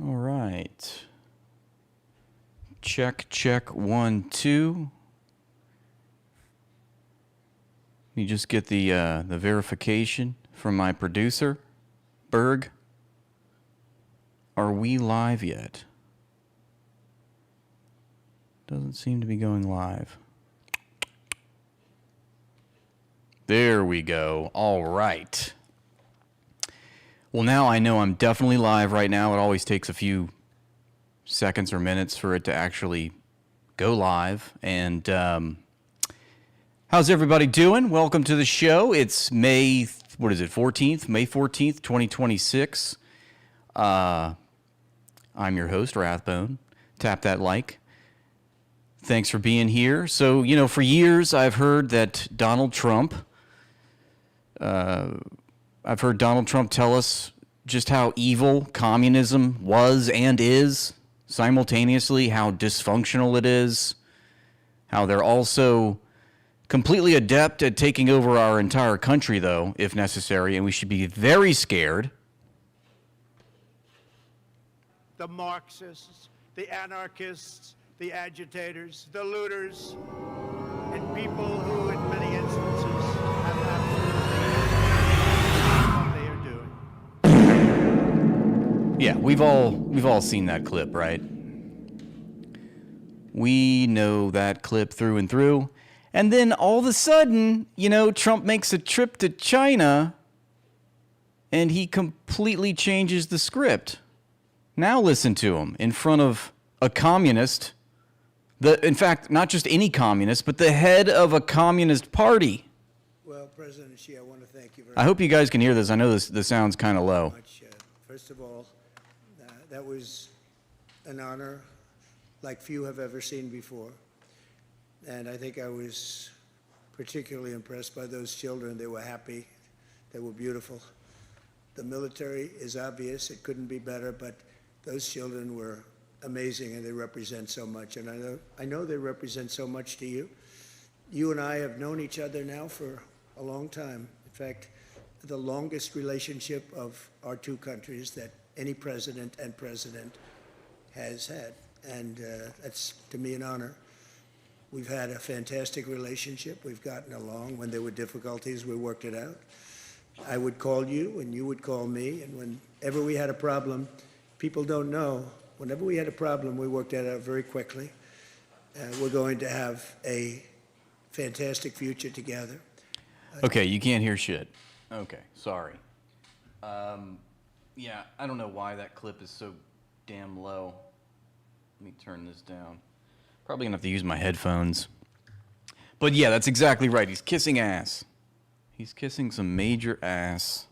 All right. Check, check, 1, 2. You just get the verification from my producer, Berg. Are we live yet? Doesn't seem to be going live. There we go. All right. Well, now I know I'm definitely live right now. It always takes a few seconds or minutes for it to actually go live. And how's everybody doing? Welcome to the show. It's May 14th? May 14th, 2026. I'm your host, Rathbone. Tap that like. Thanks for being here. So, for years I've heard that Donald Trump, tell us just how evil communism was and is, simultaneously how dysfunctional it is, how they're also completely adept at taking over our entire country, though, if necessary, and we should be very scared. The Marxists, the anarchists, the agitators, the looters, and people who, in many instances, have absolutely what they are doing. Yeah, we've all seen that clip, right? We know that clip through and through. And then all of a sudden, Trump makes a trip to China and he completely changes the script. Now listen to him in front of a communist. In fact, not just any communist, but the head of a communist party. Well, President Xi, I want to thank you very much. I hope you guys can hear this. I know this sounds kind of low. First of all, that was an honor like few have ever seen before. And I think I was particularly impressed by those children. They were happy. They were beautiful. The military is obvious. It couldn't be better, but those children were amazing, and they represent so much. And I know they represent so much to you. You and I have known each other now for a long time. In fact, the longest relationship of our two countries that any president and president has had. And that's, to me, an honor. We've had a fantastic relationship. We've gotten along. When there were difficulties, we worked it out. I would call you, and you would call me. And whenever we had a problem, people don't know, whenever we had a problem, we worked it out very quickly. We're going to have a fantastic future together. Okay, you can't hear shit. Okay, sorry. Yeah, I don't know why that clip is so damn low. Let me turn this down. Probably gonna have to use my headphones. But yeah, that's exactly right. He's kissing ass. He's kissing some major ass.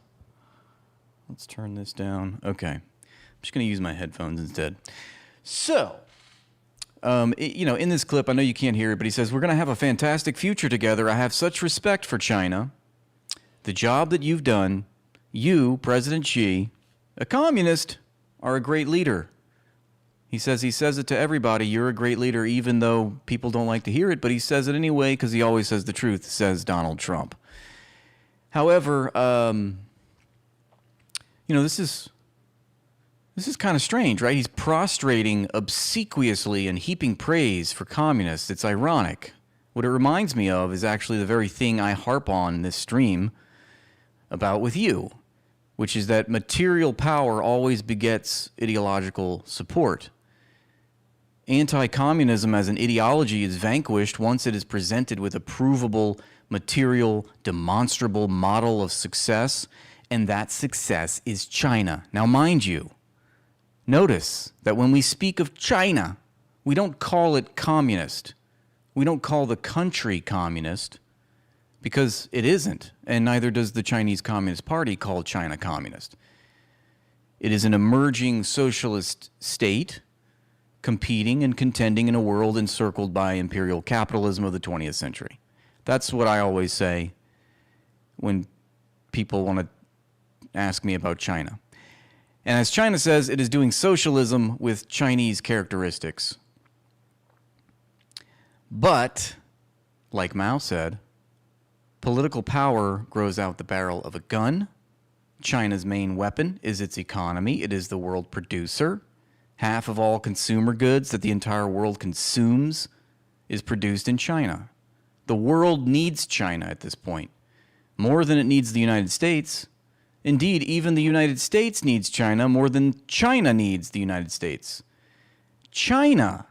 Let's turn this down. Okay. I'm just gonna use my headphones instead. So, in this clip, I know you can't hear it, but he says, we're gonna have a fantastic future together. I have such respect for China. The job that you've done, you, President Xi, a communist, are a great leader. He says it to everybody, you're a great leader, even though people don't like to hear it, but he says it anyway because he always says the truth, says Donald Trump. However, this is kind of strange, right? He's prostrating obsequiously and heaping praise for communists. It's ironic. What it reminds me of is actually the very thing I harp on in this stream about with you, which is that material power always begets ideological support. Anti-communism as an ideology is vanquished once it is presented with a provable, material, demonstrable model of success, and that success is China. Now, mind you, notice that when we speak of China, we don't call it communist. We don't call the country communist because it isn't, and neither does the Chinese Communist Party call China communist. It is an emerging socialist state competing and contending in a world encircled by imperial capitalism of the 20th century. That's what I always say when people want to ask me about China. And as China says, it is doing socialism with Chinese characteristics. But, like Mao said, political power grows out the barrel of a gun. China's main weapon is its economy. It is the world producer. Half of all consumer goods that the entire world consumes is produced in China. The world needs China at this point, more than it needs the United States. Indeed, even the United States needs China more than China needs the United States. China,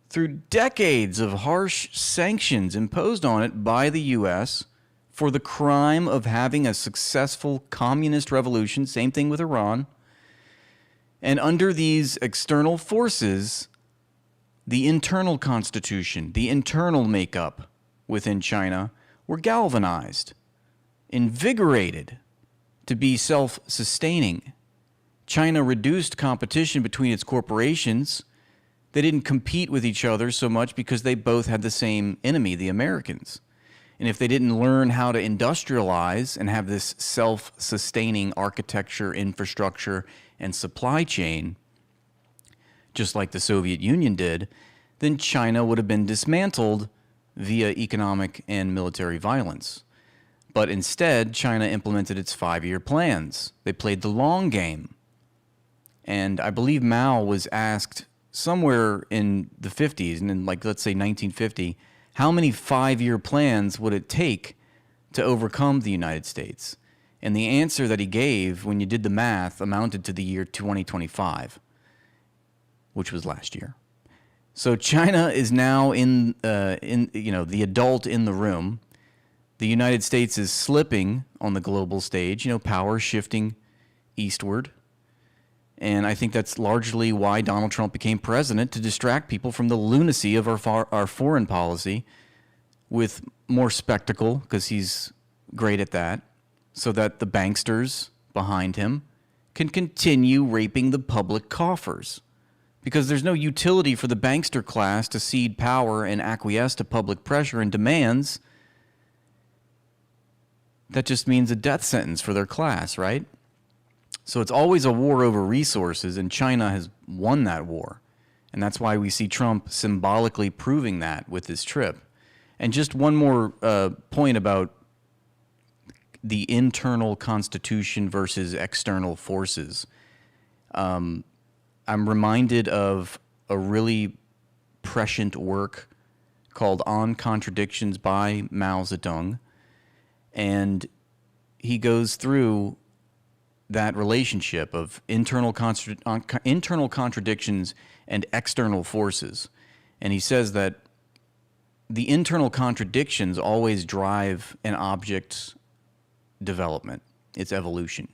through decades of harsh sanctions imposed on it by the U.S. for the crime of having a successful communist revolution, same thing with Iran, and under these external forces, the internal constitution, the internal makeup within China were galvanized, invigorated to be self-sustaining. China reduced competition between its corporations. They didn't compete with each other so much because they both had the same enemy, the Americans. And if they didn't learn how to industrialize and have this self-sustaining architecture, infrastructure, and supply chain, just like the Soviet Union did, then China would have been dismantled via economic and military violence. But instead, China implemented its 5-year plans. They played the long game. And I believe Mao was asked somewhere in the 50s, and in like, let's say 1950, how many 5-year plans would it take to overcome the United States? And the answer that he gave, when you did the math, amounted to the year 2025, which was last year. So China is now in the adult in the room. The United States is slipping on the global stage, power shifting eastward. And I think that's largely why Donald Trump became president, to distract people from the lunacy of our foreign policy with more spectacle, because he's great at that, so that the banksters behind him can continue raping the public coffers. Because there's no utility for the bankster class to cede power and acquiesce to public pressure and demands. That just means a death sentence for their class, right? So it's always a war over resources, and China has won that war. And that's why we see Trump symbolically proving that with this trip. And just one more point about the internal constitution versus external forces. I'm reminded of a really prescient work called On Contradictions by Mao Zedong. And he goes through that relationship of internal contradictions and external forces. And he says that the internal contradictions always drive an object's development, its evolution.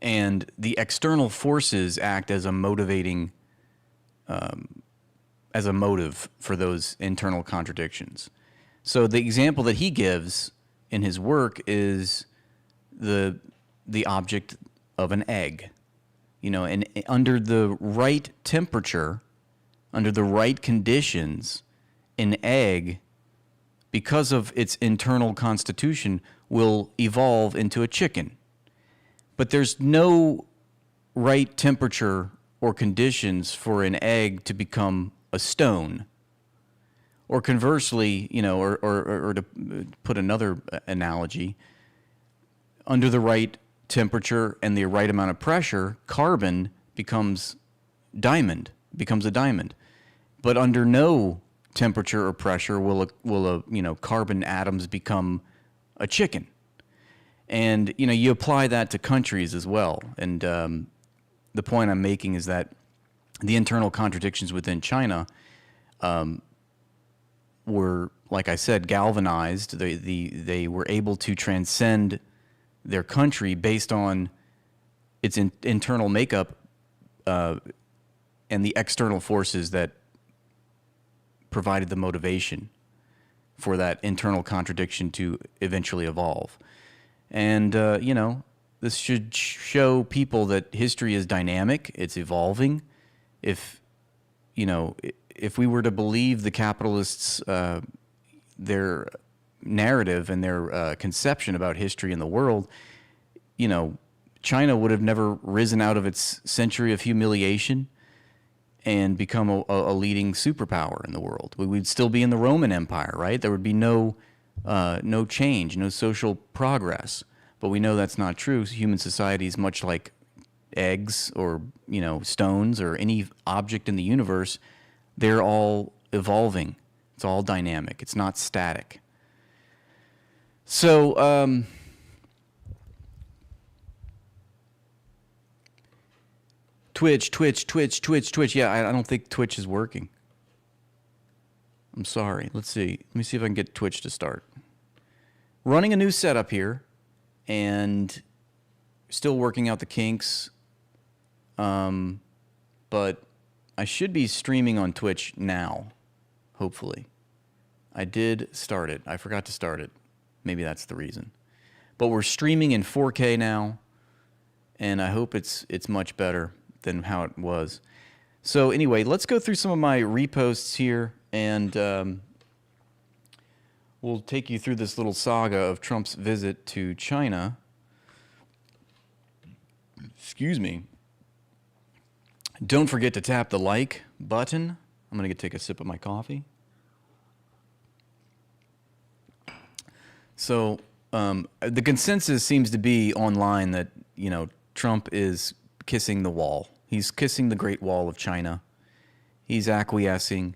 And the external forces act as a motivating, as a motive for those internal contradictions. So the example that he gives in his work is the object of an egg. And under the right temperature, under the right conditions, an egg, because of its internal constitution, will evolve into a chicken. But there's no right temperature or conditions for an egg to become a stone. Or conversely, or to put another analogy, under the right temperature and the right amount of pressure, carbon becomes a diamond. But under no temperature or pressure will carbon atoms become a chicken. And you apply that to countries as well. And the point I'm making is that the internal contradictions within China were, like I said, galvanized. They were able to transcend their country based on its internal makeup and the external forces that provided the motivation for that internal contradiction to eventually evolve. And, this should show people that history is dynamic, it's evolving. If we were to believe the capitalists, their narrative and their conception about history in the world, China would have never risen out of its century of humiliation and become a leading superpower in the world. We'd still be in the Roman Empire, right? There would be no change, no social progress. But we know that's not true. Human society is much like eggs or, stones or any object in the universe, they're all evolving. It's all dynamic. It's not static. So, Twitch. Yeah, I don't think Twitch is working. I'm sorry. Let's see. Let me see if I can get Twitch to start. Running a new setup here, and still working out the kinks. But I should be streaming on Twitch now, hopefully. I did start it. I forgot to start it. Maybe that's the reason. But we're streaming in 4K now, and I hope it's much better than how it was. So anyway, let's go through some of my reposts here, and we'll take you through this little saga of Trump's visit to China. Excuse me. Don't forget to tap the like button. I'm going to take a sip of my coffee. So the consensus seems to be online that, Trump is kissing the wall. He's kissing the Great Wall of China. He's acquiescing.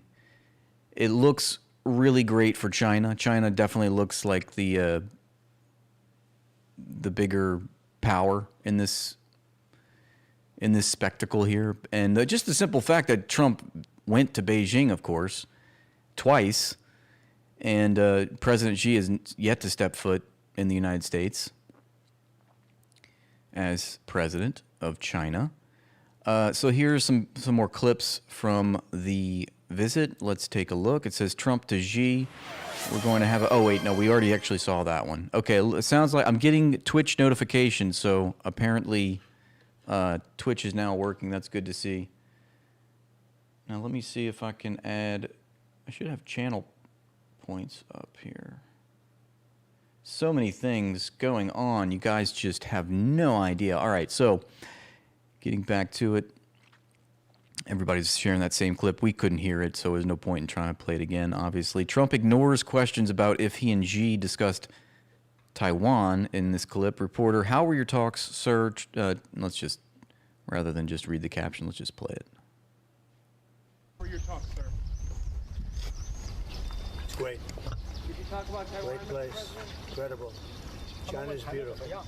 It looks really great for China. China definitely looks like the bigger power in this spectacle here. And just the simple fact that Trump went to Beijing, of course, twice, and President Xi has yet to step foot in the United States as president of China. So here's some more clips from the visit. Let's take a look. It says Trump to Xi. We're going to have oh wait, no, we already actually saw that one. Okay, it sounds like I'm getting Twitch notifications, so apparently Twitch is now working. That's good to see. Now let me see if I can add, I should have channel points up here. So many things going on. You guys just have no idea. All right, so getting back to it. Everybody's sharing that same clip. We couldn't hear it, so there's no point in trying to play it again, obviously. Trump ignores questions about if he and Xi discussed Taiwan in this clip. Reporter, how were your talks, sir? Let's just, rather than just read the caption, let's just play it. How were your talks, sir? It's great. Did you talk about Taiwan? Great place. Incredible. China's beautiful.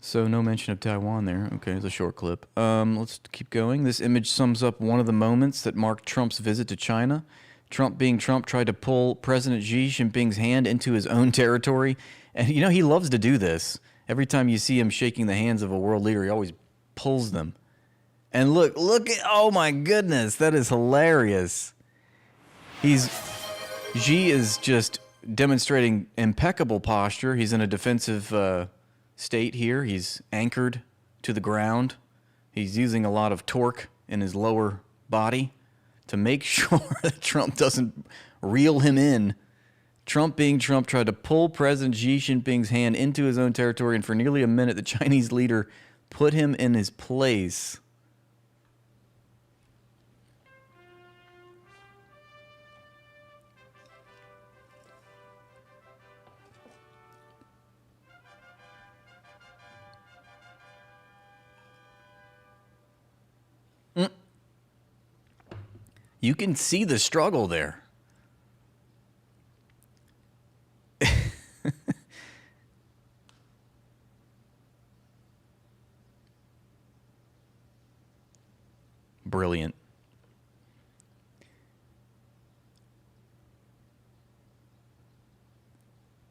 So no mention of Taiwan there. Okay, it's a short clip. Let's keep going. This image sums up one of the moments that marked Trump's visit to China. Trump, being Trump, tried to pull President Xi Jinping's hand into his own territory. And, he loves to do this. Every time you see him shaking the hands of a world leader, he always pulls them. And look at, oh my goodness, that is hilarious. Xi is just demonstrating impeccable posture. He's in a defensive state here. He's anchored to the ground. He's using a lot of torque in his lower body to make sure that Trump doesn't reel him in. Trump, being Trump, tried to pull President Xi Jinping's hand into his own territory, and for nearly a minute, the Chinese leader put him in his place. You can see the struggle there. Brilliant.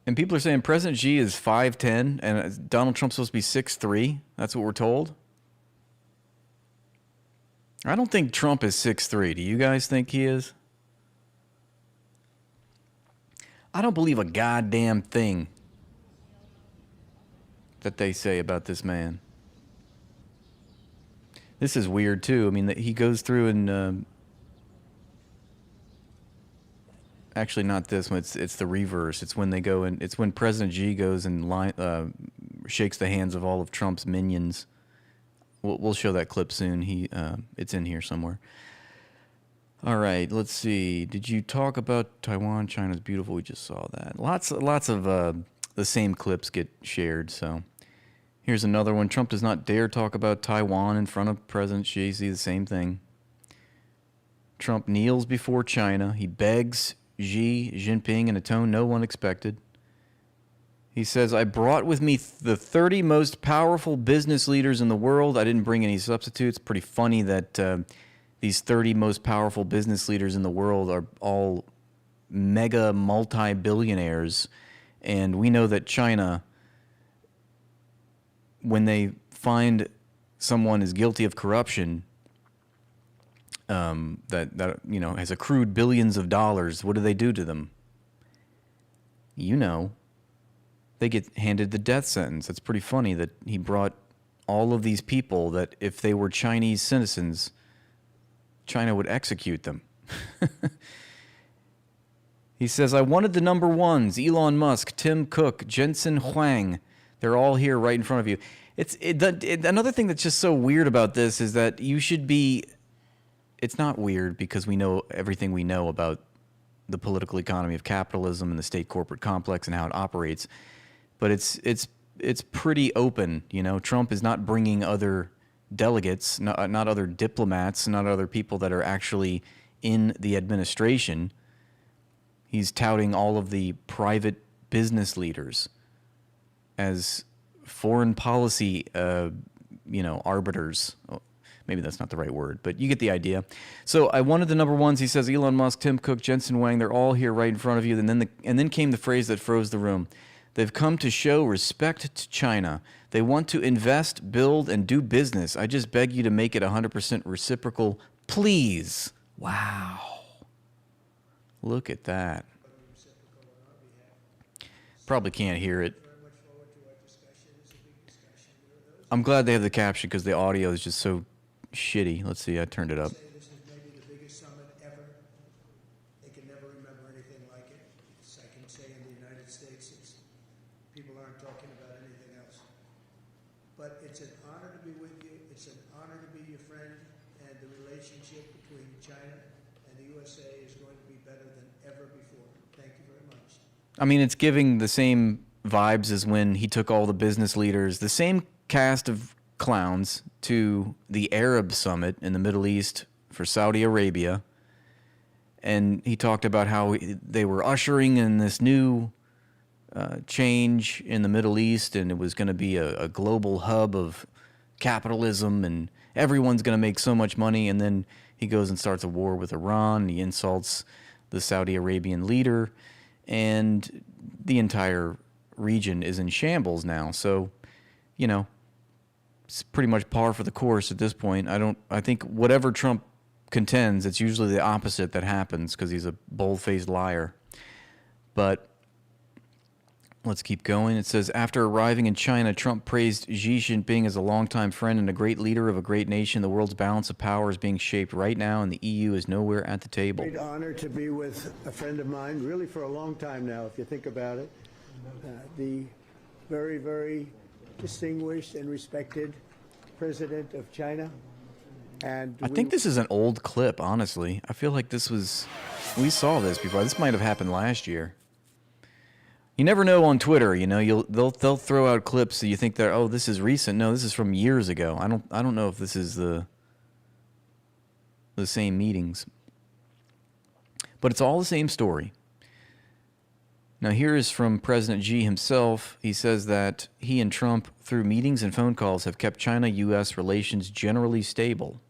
And people are saying President Xi is 5'10", and Donald Trump's supposed to be 6'3". That's what we're told. I don't think Trump is 6'3". Do you guys think he is? I don't believe a goddamn thing that they say about this man. This is weird too. I mean, he goes through and actually not this one. It's the reverse. It's when they go and it's when President Xi goes and shakes the hands of all of Trump's minions. We'll show that clip soon. It's in here somewhere. All right, let's see. Did you talk about Taiwan? China's beautiful. We just saw that. Lots of the same clips get shared. So Here's another one. Trump does not dare talk about Taiwan in front of President Xi. See the same thing. Trump kneels before China. He begs Xi Jinping in a tone no one expected. He says, I brought with me the 30 most powerful business leaders in the world. I didn't bring any substitutes. Pretty funny that these 30 most powerful business leaders in the world are all mega multi-billionaires. And we know that China, when they find someone is guilty of corruption, that has accrued billions of dollars, what do they do to them? You know. They get handed the death sentence. It's pretty funny that he brought all of these people that if they were Chinese citizens, China would execute them. He says, I wanted the number ones, Elon Musk, Tim Cook, Jensen Huang. They're all here right in front of you. Another thing that's just so weird about this is that you should be, it's not weird because we know everything we know about the political economy of capitalism and the state corporate complex and how it operates. But it's pretty open, you know. Trump is not bringing other delegates, not other diplomats, not other people that are actually in the administration. He's touting all of the private business leaders as foreign policy, arbiters. Maybe that's not the right word, but you get the idea. So I wanted the number ones. He says Elon Musk, Tim Cook, Jensen Huang. They're all here right in front of you. And then came the phrase that froze the room. They've come to show respect to China. They want to invest, build, and do business. I just beg you to make it 100% reciprocal, please. Wow. Look at that. Probably can't hear it. I'm glad they have the caption because the audio is just so shitty. Let's see, I turned it up. This is maybe the biggest summit ever. They can never remember anything like it. I can say in the United States, people aren't talking about anything else. But it's an honor to be with you. It's an honor to be your friend. And the relationship between China and the USA is going to be better than ever before. Thank you very much. I mean, it's giving the same vibes as when he took all the business leaders, the same cast of clowns, to the Arab summit in the Middle East for Saudi Arabia. And he talked about how they were ushering in this new change in the Middle East, and it was going to be a global hub of capitalism, and everyone's going to make so much money. And then he goes and starts a war with Iran, and he insults the Saudi Arabian leader, and the entire region is in shambles now. So, you know, it's pretty much par for the course at this point. I think whatever Trump contends, it's usually the opposite that happens because he's a bold-faced liar. But let's keep going. It says, after arriving in China, Trump praised Xi Jinping as a longtime friend and a great leader of a great nation. The world's balance of power is being shaped right now, and the EU is nowhere at the table. Great honor to be with a friend of mine, really for a long time now, if you think about it. The very, very distinguished and respected president of China. And I think this is an old clip, honestly. I feel like we saw this before. This might have happened last year. You never know on Twitter, you know, they'll throw out clips so you think that, oh, this is recent. No, this is from years ago. I don't know if this is the same meetings. But it's all the same story. Now, here is from President Xi himself. He says that he and Trump, through meetings and phone calls, have kept China-U.S. relations generally stable.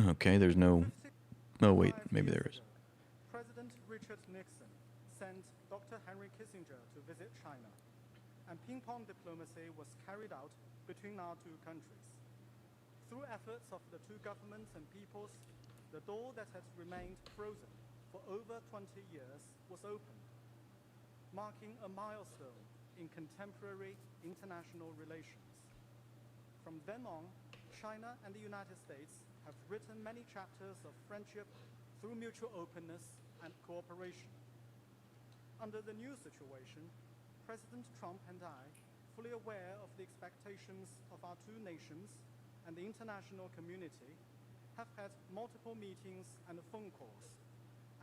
Okay, there's no... Oh, wait, maybe there is. President Richard Nixon sent Dr. Henry Kissinger to visit China, and ping-pong diplomacy was carried out between our two countries. Through efforts of the two governments and peoples, the door that had remained frozen for over 20 years was opened, marking a milestone in contemporary international relations. From then on, China and the United States have written many chapters of friendship through mutual openness and cooperation. Under the new situation, President Trump and I, fully aware of the expectations of our two nations and the international community, have had multiple meetings and phone calls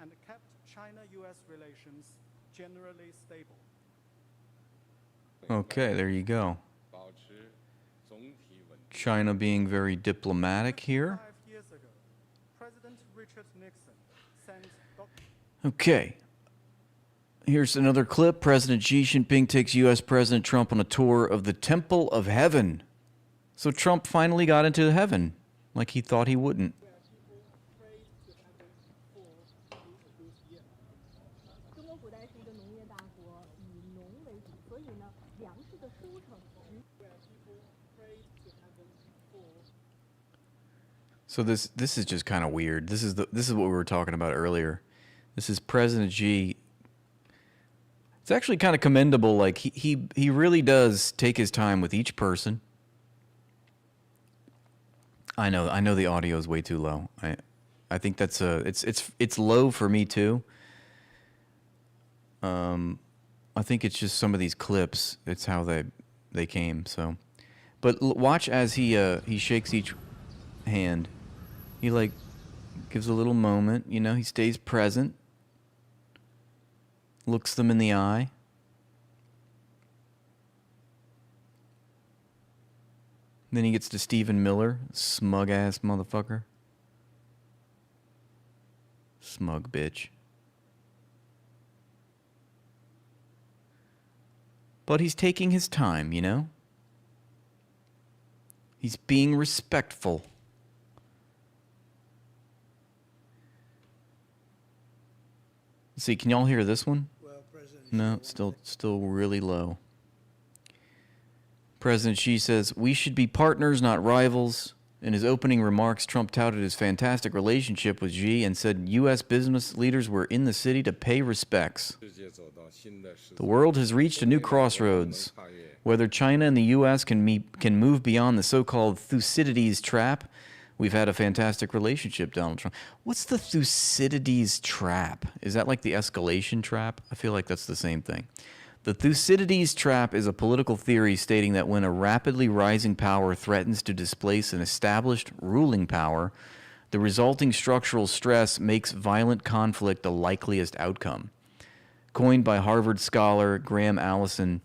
and kept China-US relations generally stable. Okay, there you go. China being very diplomatic here. 5 years ago, President Richard Nixon sent Dr. Okay. Here's another clip. President Xi Jinping takes U.S. President Trump on a tour of the Temple of Heaven. So Trump finally got into heaven, like he thought he wouldn't. where people prayed to heaven for a good year. 中国古代是一个农业大国，以农为主，所以呢，粮食的收成 Where people prayed to heaven for So this is just kind of weird. This is what we were talking about earlier. This is President Xi. It's actually kind of commendable. Like he really does take his time with each person. I know the audio is way too low. I think that's it's low for me too. I think it's just some of these clips. It's how they came. So, but watch as he shakes each hand. He like gives a little moment. You know, he stays present. Looks them in the eye. Then he gets to Stephen Miller, smug ass motherfucker. Smug bitch. But he's taking his time, you know? He's being respectful. Let's see, can y'all hear this one? Well, President No, still really low. President Xi says, "We should be partners, not rivals." In his opening remarks, Trump touted his fantastic relationship with Xi and said U.S. business leaders were in the city to pay respects. The world has reached a new crossroads. Whether China and the U.S. can move beyond the so-called Thucydides trap, we've had a fantastic relationship, Donald Trump. What's the Thucydides trap? Is that like the escalation trap? I feel like that's the same thing. The Thucydides trap is a political theory stating that when a rapidly rising power threatens to displace an established ruling power, the resulting structural stress makes violent conflict the likeliest outcome. Coined by Harvard scholar Graham Allison,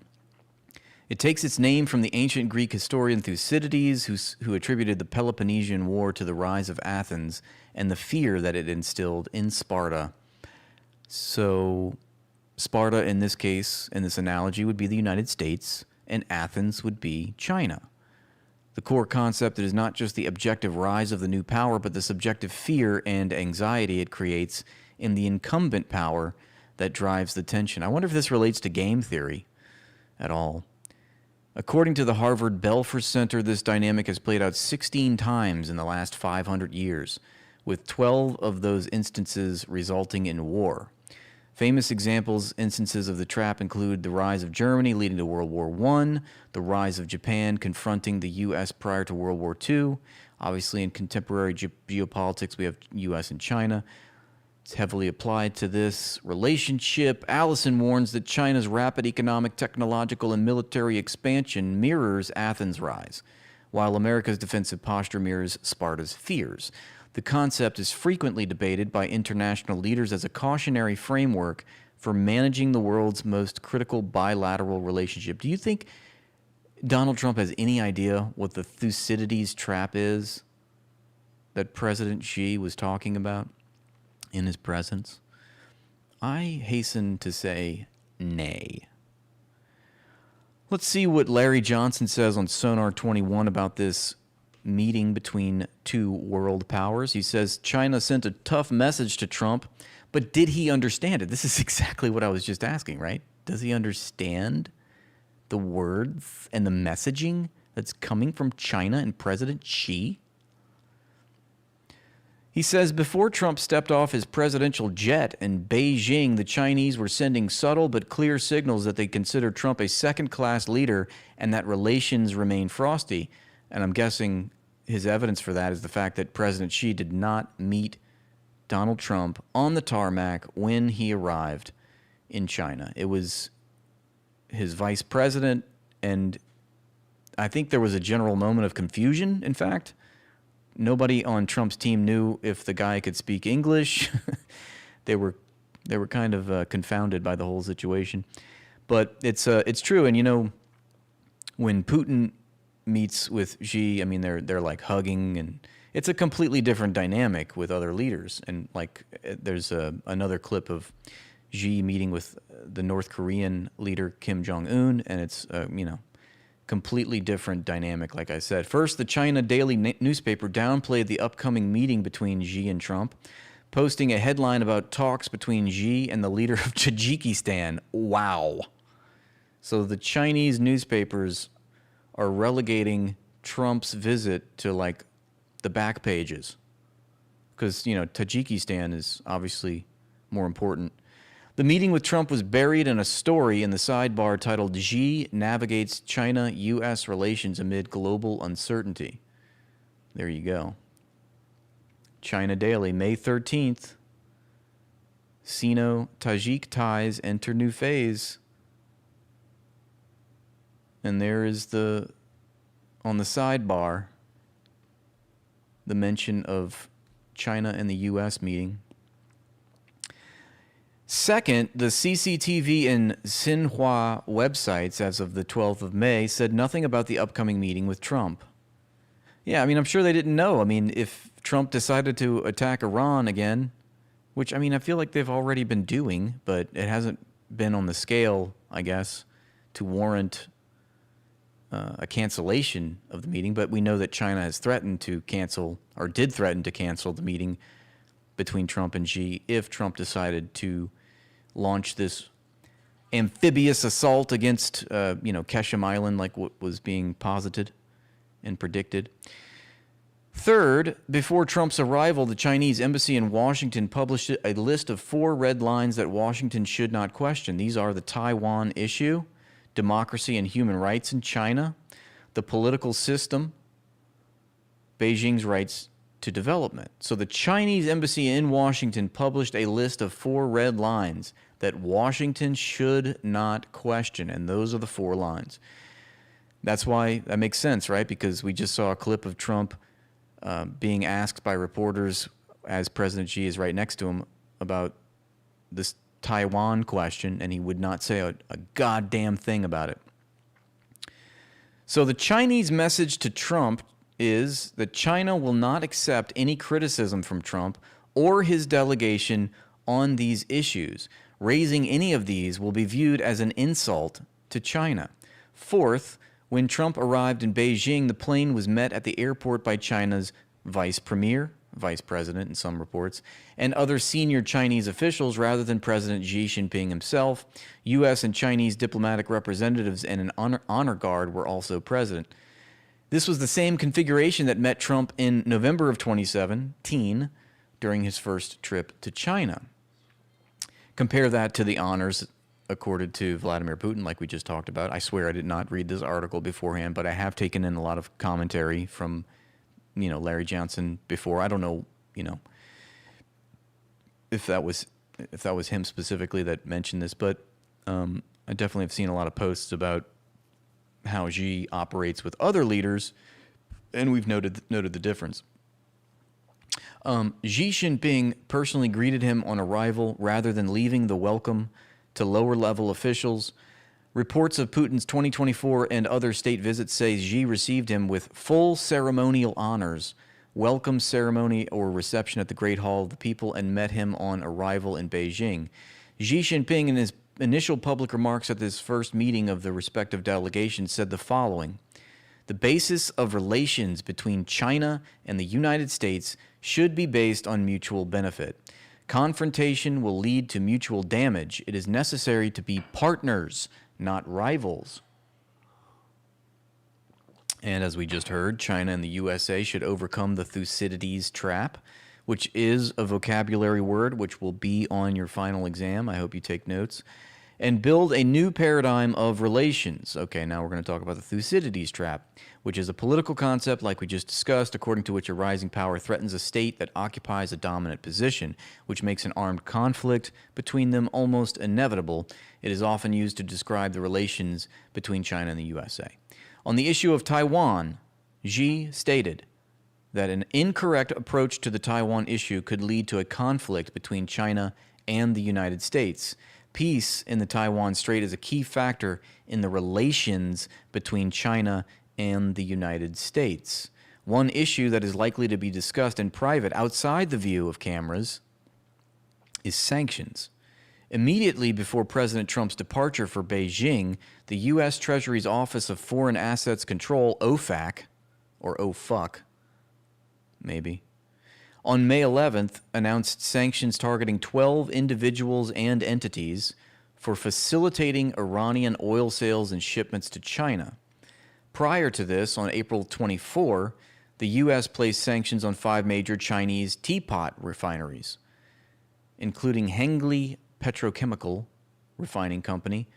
it takes its name from the ancient Greek historian Thucydides, who attributed the Peloponnesian War to the rise of Athens and the fear that it instilled in Sparta. So Sparta, in this case, in this analogy, would be the United States, and Athens would be China. The core concept is not just the objective rise of the new power, but the subjective fear and anxiety it creates in the incumbent power that drives the tension. I wonder if this relates to game theory at all. According to the Harvard Belfer Center, this dynamic has played out 16 times in the last 500 years, with 12 of those instances resulting in war. Famous instances of the trap include the rise of Germany leading to World War I, the rise of Japan confronting the U.S. prior to World War II. Obviously, in contemporary geopolitics, we have U.S. and China. It's heavily applied to this relationship. Allison warns that China's rapid economic, technological, and military expansion mirrors Athens' rise, while America's defensive posture mirrors Sparta's fears. The concept is frequently debated by international leaders as a cautionary framework for managing the world's most critical bilateral relationship. Do you think Donald Trump has any idea what the Thucydides trap is that President Xi was talking about in his presence? I hasten to say nay. Let's see what Larry Johnson says on Sonar 21 about this meeting between two world powers. He says China sent a tough message to Trump, but did he understand it? This is exactly what I was just asking, right? Does he understand the words and the messaging that's coming from China and President Xi? He says before Trump stepped off his presidential jet in Beijing, the Chinese were sending subtle but clear signals that they consider Trump a second-class leader and that relations remain frosty. And I'm guessing his evidence for that is the fact that President Xi did not meet Donald Trump on the tarmac when he arrived in China. It was his vice president, and I think there was a general moment of confusion, in fact. Nobody on Trump's team knew if the guy could speak English. They were They were kind of confounded by the whole situation. But it's true. And, you know, when Putin meets with Xi, I mean, they're like hugging, and it's a completely different dynamic with other leaders. And like, there's another clip of Xi meeting with the North Korean leader Kim Jong-un, and it's, you know, completely different dynamic, like I said. First, the China daily newspaper downplayed the upcoming meeting between Xi and Trump, posting a headline about talks between Xi and the leader of Tajikistan. Wow. So the Chinese newspapers are relegating Trump's visit to like the back pages, because, you know, Tajikistan is obviously more important. The meeting with Trump was buried in a story in the sidebar titled Xi Navigates China-U.S. Relations Amid Global Uncertainty. There you go. China Daily, May 13th. Sino-Tajik ties enter new phase. And there is on the sidebar, the mention of China and the U.S. meeting. Second, the CCTV and Xinhua websites, as of the 12th of May, said nothing about the upcoming meeting with Trump. Yeah, I mean, I'm sure they didn't know. I mean, if Trump decided to attack Iran again, which, I mean, I feel like they've already been doing, but it hasn't been on the scale, I guess, to warrant a cancellation of the meeting. But we know that China has threatened to cancel, or did threaten to cancel, the meeting between Trump and Xi if Trump decided to launch this amphibious assault against, you know, Keshem Island, like what was being posited and predicted. Third, before Trump's arrival, the Chinese embassy in Washington published a list of 4 red lines that Washington should not question. These are the Taiwan issue, democracy and human rights in China, the political system, Beijing's rights to development. So the Chinese embassy in Washington published a list of 4 red lines that Washington should not question, and those are the 4 lines. That's why that makes sense, right? Because we just saw a clip of Trump being asked by reporters, as President Xi is right next to him, about this Taiwan question, and he would not say a goddamn thing about it. So the Chinese message to Trump is that China will not accept any criticism from Trump or his delegation on these issues. Raising any of these will be viewed as an insult to China. Fourth, when Trump arrived in Beijing, the plane was met at the airport by China's vice president in some reports, and other senior Chinese officials rather than President Xi Jinping himself. U.S. and Chinese diplomatic representatives and an honor guard were also present. This was the same configuration that met Trump in November of 2017 during his first trip to China. Compare that to the honors accorded to Vladimir Putin, like we just talked about. I swear I did not read this article beforehand, but I have taken in a lot of commentary from, you know, Larry Johnson before. I don't know, you know, if that was him specifically that mentioned this, but I definitely have seen a lot of posts about how Xi operates with other leaders, and we've noted the difference. Xi Jinping personally greeted him on arrival rather than leaving the welcome to lower-level officials. Reports of Putin's 2024 and other state visits say Xi received him with full ceremonial honors, welcome ceremony or reception at the Great Hall of the People, and met him on arrival in Beijing. Xi Jinping, in his initial public remarks at this first meeting of the respective delegations, said the following: "The basis of relations between China and the United States should be based on mutual benefit. Confrontation will lead to mutual damage. It is necessary to be partners, not rivals." And as we just heard, China and the USA should overcome the Thucydides trap, which is a vocabulary word which will be on your final exam. I hope you take notes. And build a new paradigm of relations. Okay, now we're going to talk about the Thucydides trap, which is a political concept, like we just discussed, according to which a rising power threatens a state that occupies a dominant position, which makes an armed conflict between them almost inevitable. It is often used to describe the relations between China and the USA. On the issue of Taiwan, Xi stated that an incorrect approach to the Taiwan issue could lead to a conflict between China and the United States. Peace in the Taiwan Strait is a key factor in the relations between China and the United States. One issue that is likely to be discussed in private outside the view of cameras is sanctions. Immediately before President Trump's departure for Beijing, the U.S. Treasury's Office of Foreign Assets Control, OFAC, or OFUC, maybe, on May 11th announced sanctions targeting 12 individuals and entities for facilitating Iranian oil sales and shipments to China. Prior to this, on April 24, the U.S. placed sanctions on 5 major Chinese teapot refineries, including Hengli Petrochemical Refining Company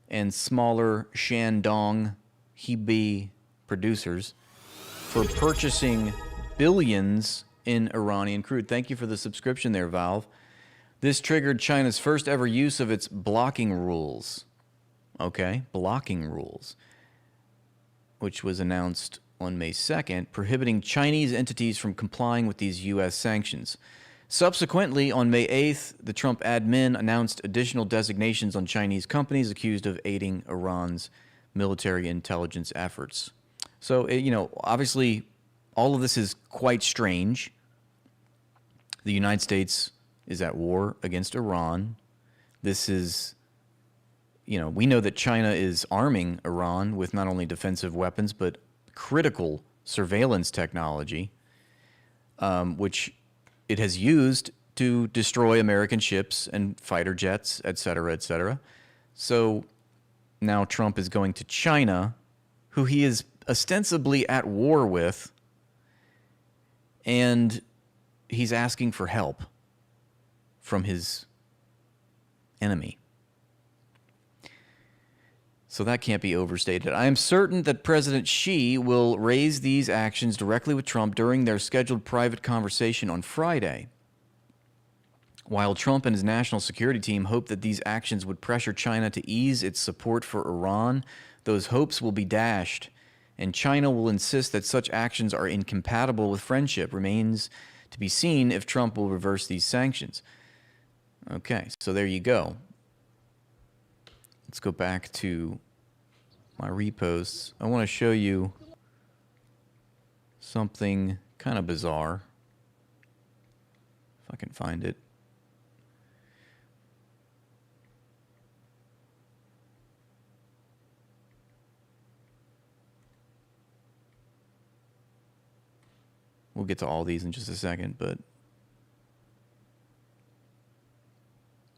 and smaller Shandong Hebei producers for purchasing billions in Iranian crude. Thank you for the subscription there, Valve. This triggered China's first ever use of its blocking rules. Okay, blocking rules, which was announced on May 2nd, prohibiting Chinese entities from complying with these U.S. sanctions. Subsequently, on May 8th, the Trump admin announced additional designations on Chinese companies accused of aiding Iran's military intelligence efforts. So, obviously, all of this is quite strange. The United States is at war against Iran. This is, we know that China is arming Iran with not only defensive weapons, but critical surveillance technology, which it has used to destroy American ships and fighter jets, et cetera, et cetera. So now Trump is going to China, who he is ostensibly at war with, and he's asking for help from his enemy. So that can't be overstated. I am certain that President Xi will raise these actions directly with Trump during their scheduled private conversation on Friday. While Trump and his national security team hope that these actions would pressure China to ease its support for Iran, those hopes will be dashed, and China will insist that such actions are incompatible with friendship. Remains to be seen if Trump will reverse these sanctions. Okay, so there you go. Let's go back to my reposts. I want to show you something kind of bizarre, if I can find it. We'll get to all these in just a second, but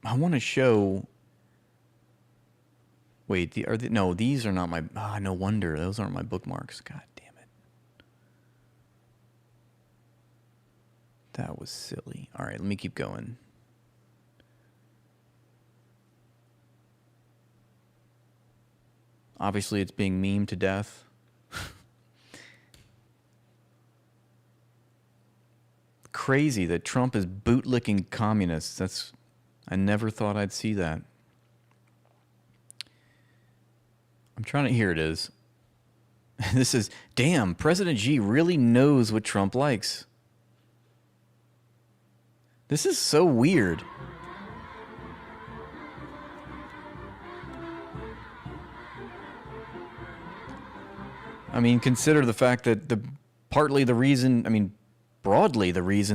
I want to show. Wait, no, these are not my. No wonder those aren't my bookmarks. God damn it, that was silly. All right, let me keep going. Obviously, it's being memed to death. Crazy that Trump is bootlicking communists. I never thought I'd see that. I'm trying to, here it is. This is, damn, President Xi really knows what Trump likes. This is so weird. I mean, consider the fact that broadly the reason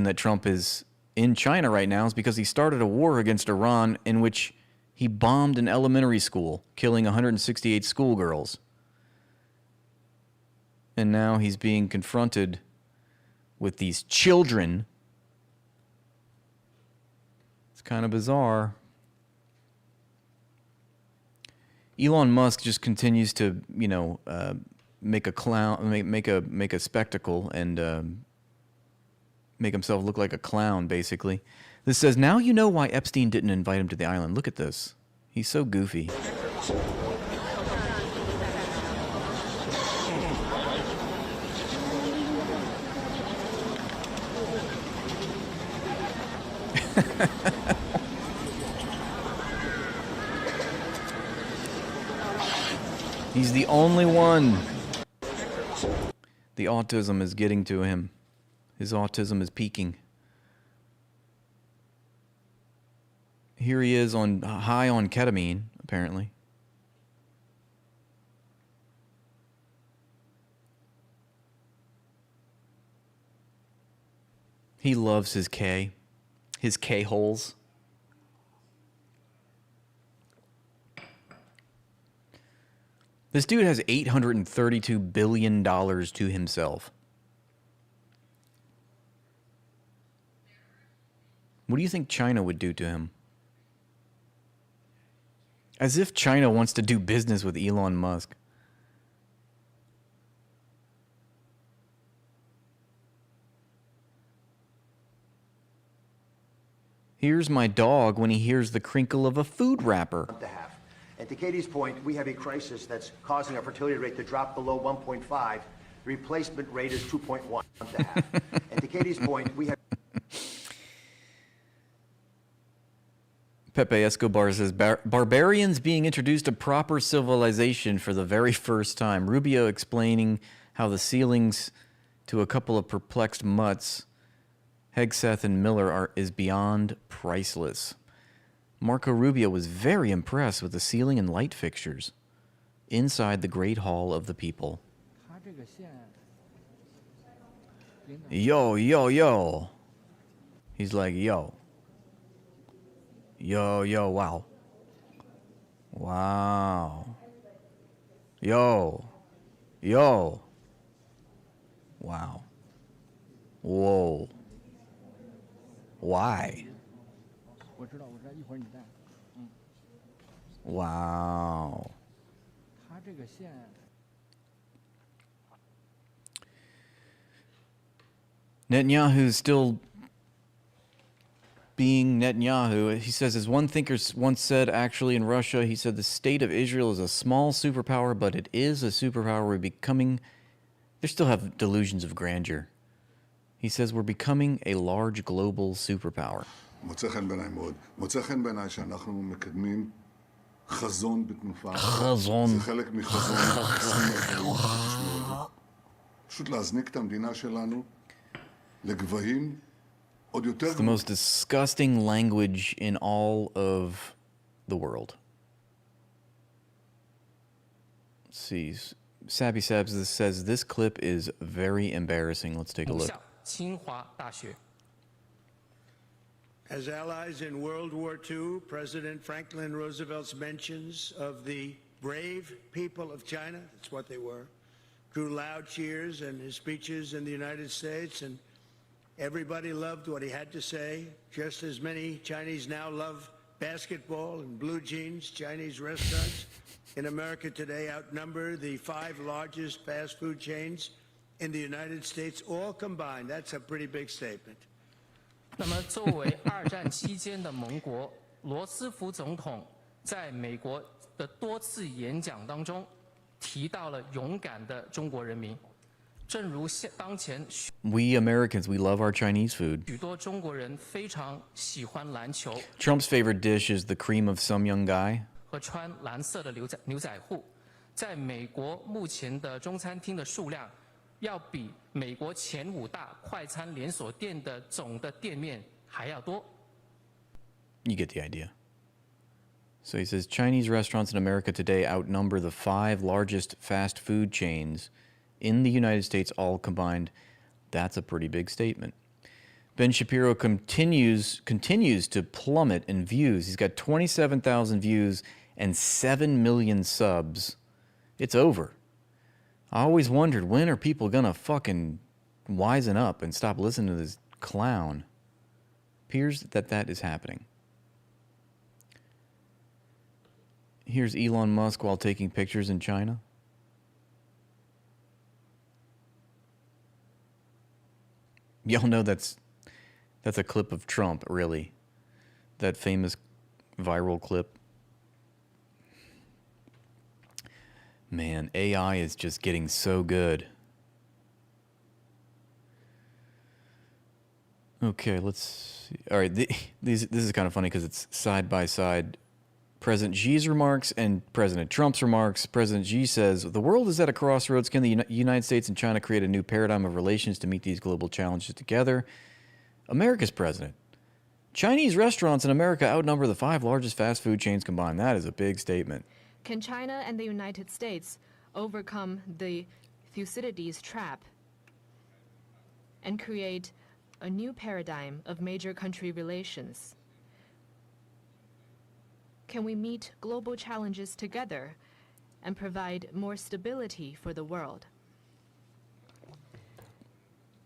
that Trump is in China right now is because he started a war against Iran in which he bombed an elementary school, killing 168 schoolgirls. And now he's being confronted with these children. It's kind of bizarre. Elon Musk just continues to, make a clown, make a spectacle, and make himself look like a clown, basically. This says, now you know why Epstein didn't invite him to the island. Look at this. He's so goofy. He's the only one. The autism is getting to him. His autism is peaking. Here he is on high on ketamine, apparently. He loves his K-holes. This dude has $832 billion to himself. What do you think China would do to him? As if China wants to do business with Elon Musk. Here's my dog when he hears the crinkle of a food wrapper. And to Katie's point, we have a crisis that's causing our fertility rate to drop below 1.5. The replacement rate is 2.1 to half. And to Katie's point, we have... Pepe Escobar says, barbarians being introduced to proper civilization for the very first time. Rubio explaining how the ceilings to a couple of perplexed mutts, Hegseth and Miller, is beyond priceless. Marco Rubio was very impressed with the ceiling and light fixtures inside the Great Hall of the People. Yo, yo, yo. He's like, yo. Yo, yo, wow. Wow. Yo. Yo. Wow. Whoa. Why? Wow. Netanyahu's still being Netanyahu. He says, as one thinker once said, actually in Russia, he said, the state of Israel is a small superpower, but it is a superpower. We're becoming, they still have delusions of grandeur. He says, we're becoming a large global superpower. מוצא חן בעיניי מאוד. מוצא חן בעיניי שאנחנו מקדמים חזון בתנופה. חזון. זה חלק מחזון. פשוט להזניק את המדינה שלנו לגבהים עוד יותר. It's the most disgusting language in all of the world. Let's see. Sappy Sabs says this clip is very embarrassing. Let's take a look. 清华大学 As allies in World War II, President Franklin Roosevelt's mentions of the brave people of China, that's what they were, drew loud cheers in his speeches in the United States, and everybody loved what he had to say. Just as many Chinese now love basketball and blue jeans. Chinese restaurants in America today outnumber the 5 largest fast food chains in the United States, all combined. That's a pretty big statement. 那么，作为二战期间的盟国，罗斯福总统在美国的多次演讲当中提到了勇敢的中国人民。正如当前 We Americans, we love our Chinese food. 许多中国人非常喜欢篮球 Trump's favorite dish is the cream of some young guy. 和穿蓝色的牛仔裤。在美国目前的中餐厅的数量，要比美国前5大快餐连锁店的总的店面还要多。You get the idea. So he says Chinese restaurants in America today outnumber the 5 largest fast food chains in the United States all combined. That's a pretty big statement. Ben Shapiro continues to plummet in views. He's got 27,000 views and 7 million subs. It's over. I always wondered, when are people gonna fucking wisen up and stop listening to this clown? Appears that is happening. Here's Elon Musk while taking pictures in China. Y'all know that's a clip of Trump, really. That famous viral clip. Man, AI is just getting so good. Okay, let's see. All right, this is kind of funny because it's side by side. President Xi's remarks and President Trump's remarks. President Xi says, the world is at a crossroads. Can the United States and China create a new paradigm of relations to meet these global challenges together? America's president, Chinese restaurants in America outnumber the 5 largest fast food chains combined. That is a big statement. Can China and the United States overcome the Thucydides trap and create a new paradigm of major country relations? Can we meet global challenges together and provide more stability for the world?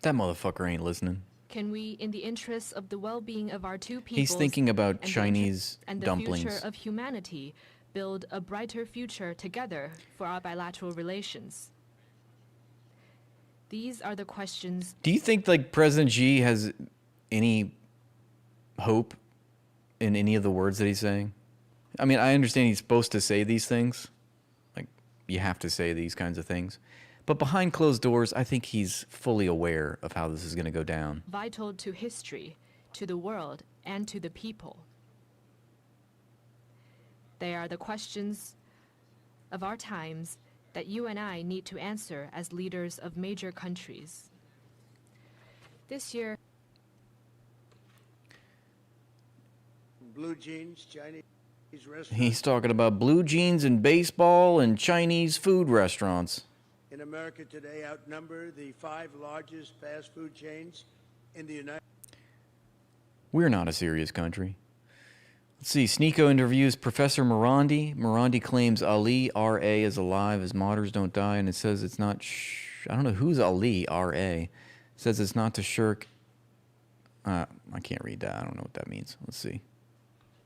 That motherfucker ain't listening. Can we, in the interests of the well-being of our two peoples, He's thinking about and the Chinese and the dumplings. future of humanity, build a brighter future together for our bilateral relations? These are the questions. Do you think like President Xi has any hope in any of the words that he's saying? I mean, I understand he's supposed to say these things. Like, you have to say these kinds of things. But behind closed doors, I think he's fully aware of how this is going to go down. Vital to history, to the world, and to the people. They are the questions of our times that you and I need to answer as leaders of major countries. This year, Blue jeans, Chinese restaurants He's talking about blue jeans and baseball and Chinese food restaurants. in America today outnumber the 5 largest fast food chains in the United We're not a serious country. Let's see. Sneeko interviews Professor Morandi. Morandi claims Ali, R.A. is alive as martyrs don't die, and it says it's not... I don't know who's Ali, R.A. It says it's not to shirk... I can't read that. I don't know what that means. Let's see.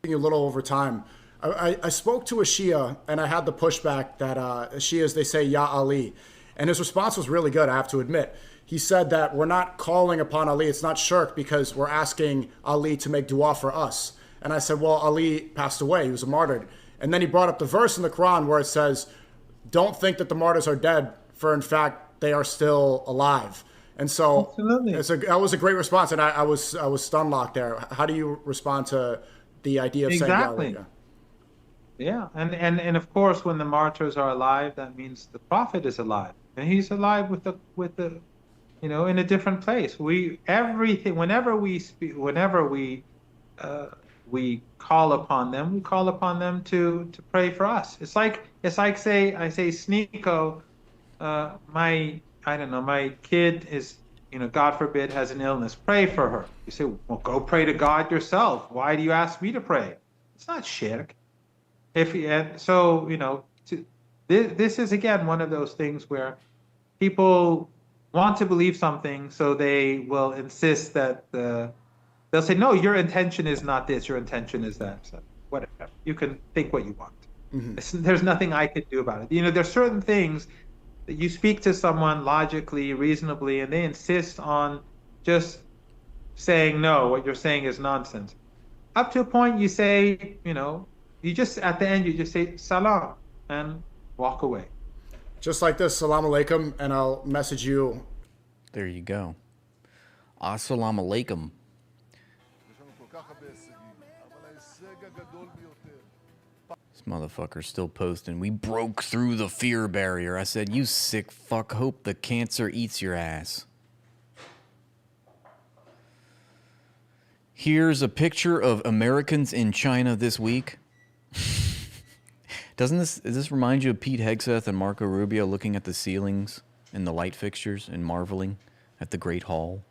A little over time. I spoke to a Shia, and I had the pushback that Shias, they say, Ya Ali. And his response was really good, I have to admit. He said that we're not calling upon Ali. It's not shirk because we're asking Ali to make dua for us. And I said, well, Ali passed away. He was a martyr. And then he brought up the verse in the Quran where it says, don't think that the martyrs are dead, for in fact, they are still alive. And so that was a great response. And I was stun locked there. How do you respond to the idea of saying Ya Ali? Yeah, and of course, when the martyrs are alive, that means the prophet is alive, and he's alive with the in a different place. Whenever we call upon them, we call upon them to pray for us. It's like say Sneeko, my kid is, God forbid, has an illness. Pray for her. You say, well, go pray to God yourself. Why do you ask me to pray? It's not shirk. This is again one of those things where people want to believe something, so they will insist that they'll say, no, your intention is not this, your intention is that. So whatever, you can think what you want. Mm-hmm. There's nothing I could do about it. There's certain things that you speak to someone logically, reasonably, and they insist on just saying, no, what you're saying is nonsense. Up to a point, you say, at the end, you just say salam and walk away. Just like this, salam alaikum, and I'll message you. There you go. Assalamu alaikum. This motherfucker's still posting. We broke through the fear barrier. I said, you sick fuck. Hope the cancer eats your ass. Here's a picture of Americans in China this week. Does this remind you of Pete Hegseth and Marco Rubio looking at the ceilings and the light fixtures and marveling at the Great Hall?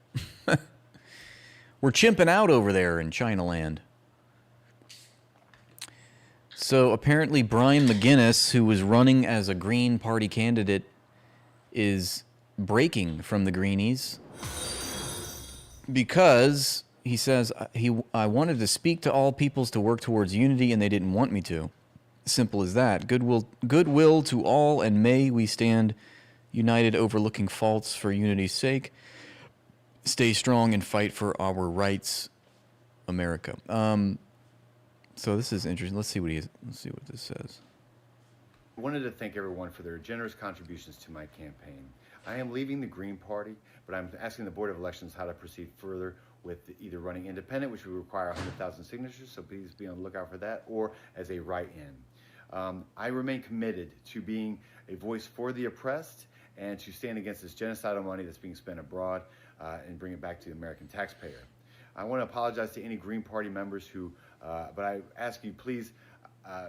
We're chimping out over there in China land. So apparently Brian McGuinness, who was running as a Green Party candidate, is breaking from the Greenies because he says I wanted to speak to all peoples to work towards unity and they didn't want me to. Simple as that. Goodwill to all, and may we stand united, overlooking faults for unity's sake. Stay strong and fight for our rights, America. So this is interesting. Let's see what this says. I wanted to thank everyone for their generous contributions to my campaign. I am leaving the Green Party, but I'm asking the Board of Elections how to proceed further with either running independent, which would require 100,000 signatures, so please be on the lookout for that, or as a write-in. I remain committed to being a voice for the oppressed and to stand against this genocidal money that's being spent abroad and bring it back to the American taxpayer. I want to apologize to any Green Party members who, but I ask you please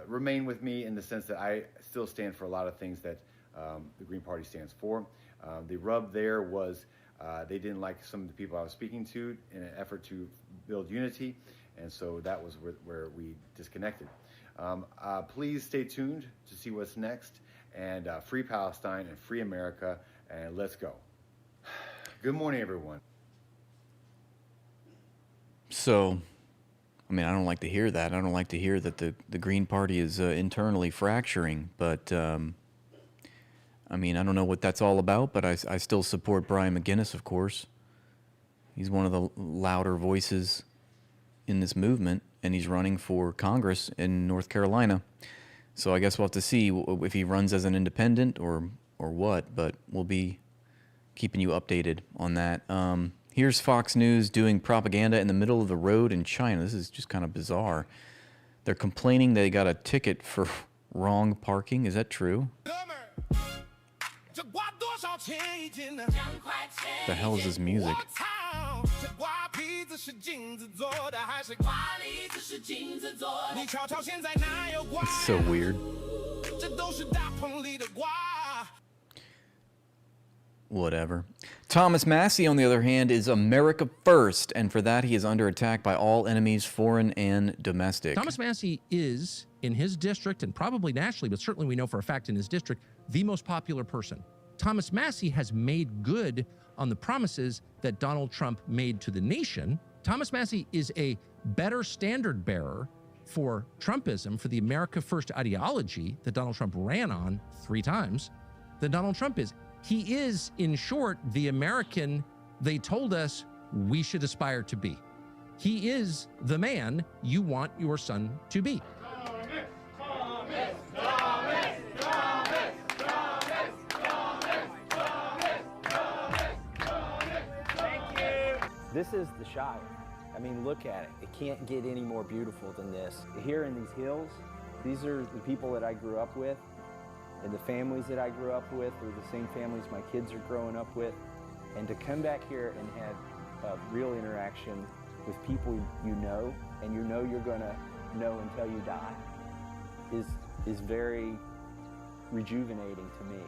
remain with me in the sense that I still stand for a lot of things that the Green Party stands for. The rub there was they didn't like some of the people I was speaking to in an effort to build unity, and so that was where we disconnected. Please stay tuned to see what's next, and free Palestine and free America, and let's go. Good morning, everyone. So, I mean, I don't like to hear that. I don't like to hear that the Green Party is internally fracturing. But, I mean, I don't know what that's all about, but I still support Brian McGuinness, of course. He's one of the louder voices in this movement, and he's running for Congress in North Carolina. So I guess we'll have to see if he runs as an independent or what, but we'll be keeping you updated on that. Here's Fox News doing propaganda in the middle of the road in China. This is just kind of bizarre. They're complaining they got a ticket for wrong parking. Is that true? The hell is this music? It's so weird. Whatever. Thomas Massey, on the other hand, is America first, and for that he is under attack by all enemies, foreign and domestic. Thomas Massey is, in his district, and probably nationally, but certainly we know for a fact in his district, the most popular person. Thomas Massey has made good on the promises that Donald Trump made to the nation. Thomas Massey is a better standard bearer for Trumpism, for the America First ideology that Donald Trump ran on 3 times, than Donald Trump is. He is, in short, the American they told us we should aspire to be. He is the man you want your son to be. This is the Shire. I mean, look at it. It can't get any more beautiful than this. Here in these hills, these are the people that I grew up with, and the families that I grew up with are the same families my kids are growing up with. And to come back here and have a real interaction with people you know, and you know you're gonna know until you die, is very rejuvenating to me.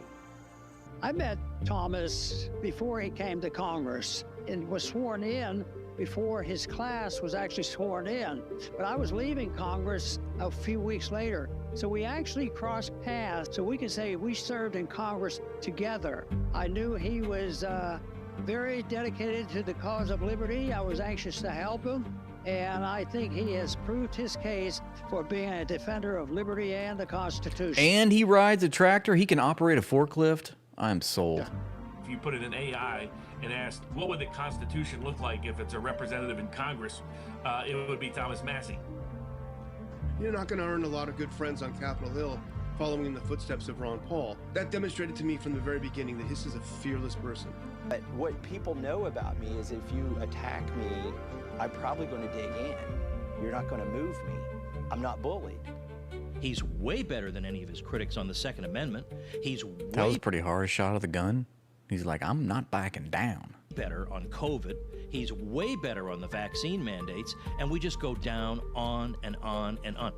I met Thomas before he came to Congress and was sworn in before his class was actually sworn in. But I was leaving Congress a few weeks later. So we actually crossed paths, so we can say we served in Congress together. I knew he was very dedicated to the cause of liberty. I was anxious to help him. And I think he has proved his case for being a defender of liberty and the Constitution. And he rides a tractor. He can operate a forklift. I'm sold. Yeah. If you put in an AI and asked, what would the Constitution look like if it's a representative in Congress, it would be Thomas Massey. You're not going to earn a lot of good friends on Capitol Hill following in the footsteps of Ron Paul. That demonstrated to me from the very beginning that this is a fearless person. But what people know about me is if you attack me, I'm probably going to dig in. You're not going to move me. I'm not bullied. He's way better than any of his critics on the Second Amendment. He's that was pretty harsh shot of the gun. He's like, I'm not backing down. Better on COVID. He's way better on the vaccine mandates, and we just go down on and on and on.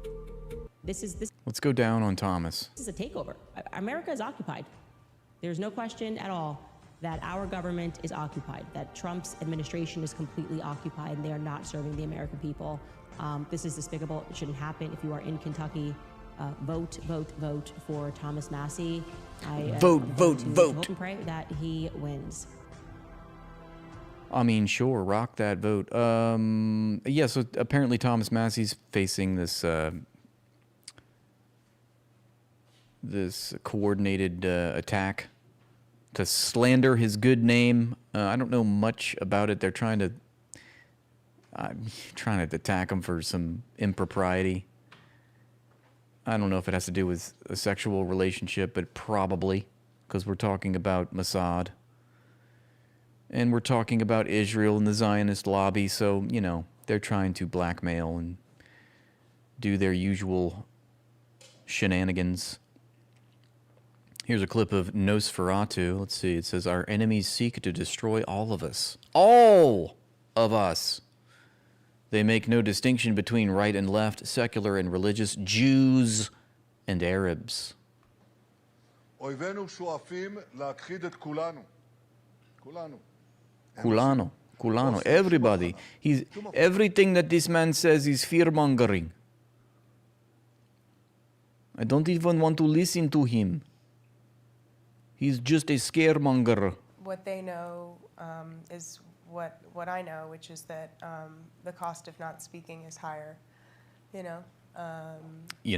Let's go down on Thomas. This is a takeover. America is occupied. There's no question at all that our government is occupied, that Trump's administration is completely occupied, and they are not serving the American people. This is despicable. It shouldn't happen. If you are in Kentucky, vote for Thomas Massey. Vote. Hope and pray that he wins. I mean, sure, rock that vote. Yeah, so apparently Thomas Massey's facing this this coordinated attack to slander his good name. I don't know much about it. They're trying to attack him for some impropriety. I don't know if it has to do with a sexual relationship, but probably, because we're talking about Mossad. And we're talking about Israel and the Zionist lobby, so, you know, they're trying to blackmail and do their usual shenanigans. Here's a clip of Nosferatu. Let's see. It says, our enemies seek to destroy all of us. All of us. They make no distinction between right and left, secular and religious, Jews and Arabs. אויבינו שואפים להכחיד את כולנו. כולנו. Kulano, everybody. Everything that this man says is fear-mongering. I don't even want to listen to him. He's just a scaremonger. What they know is what I know, which is that the cost of not speaking is higher. You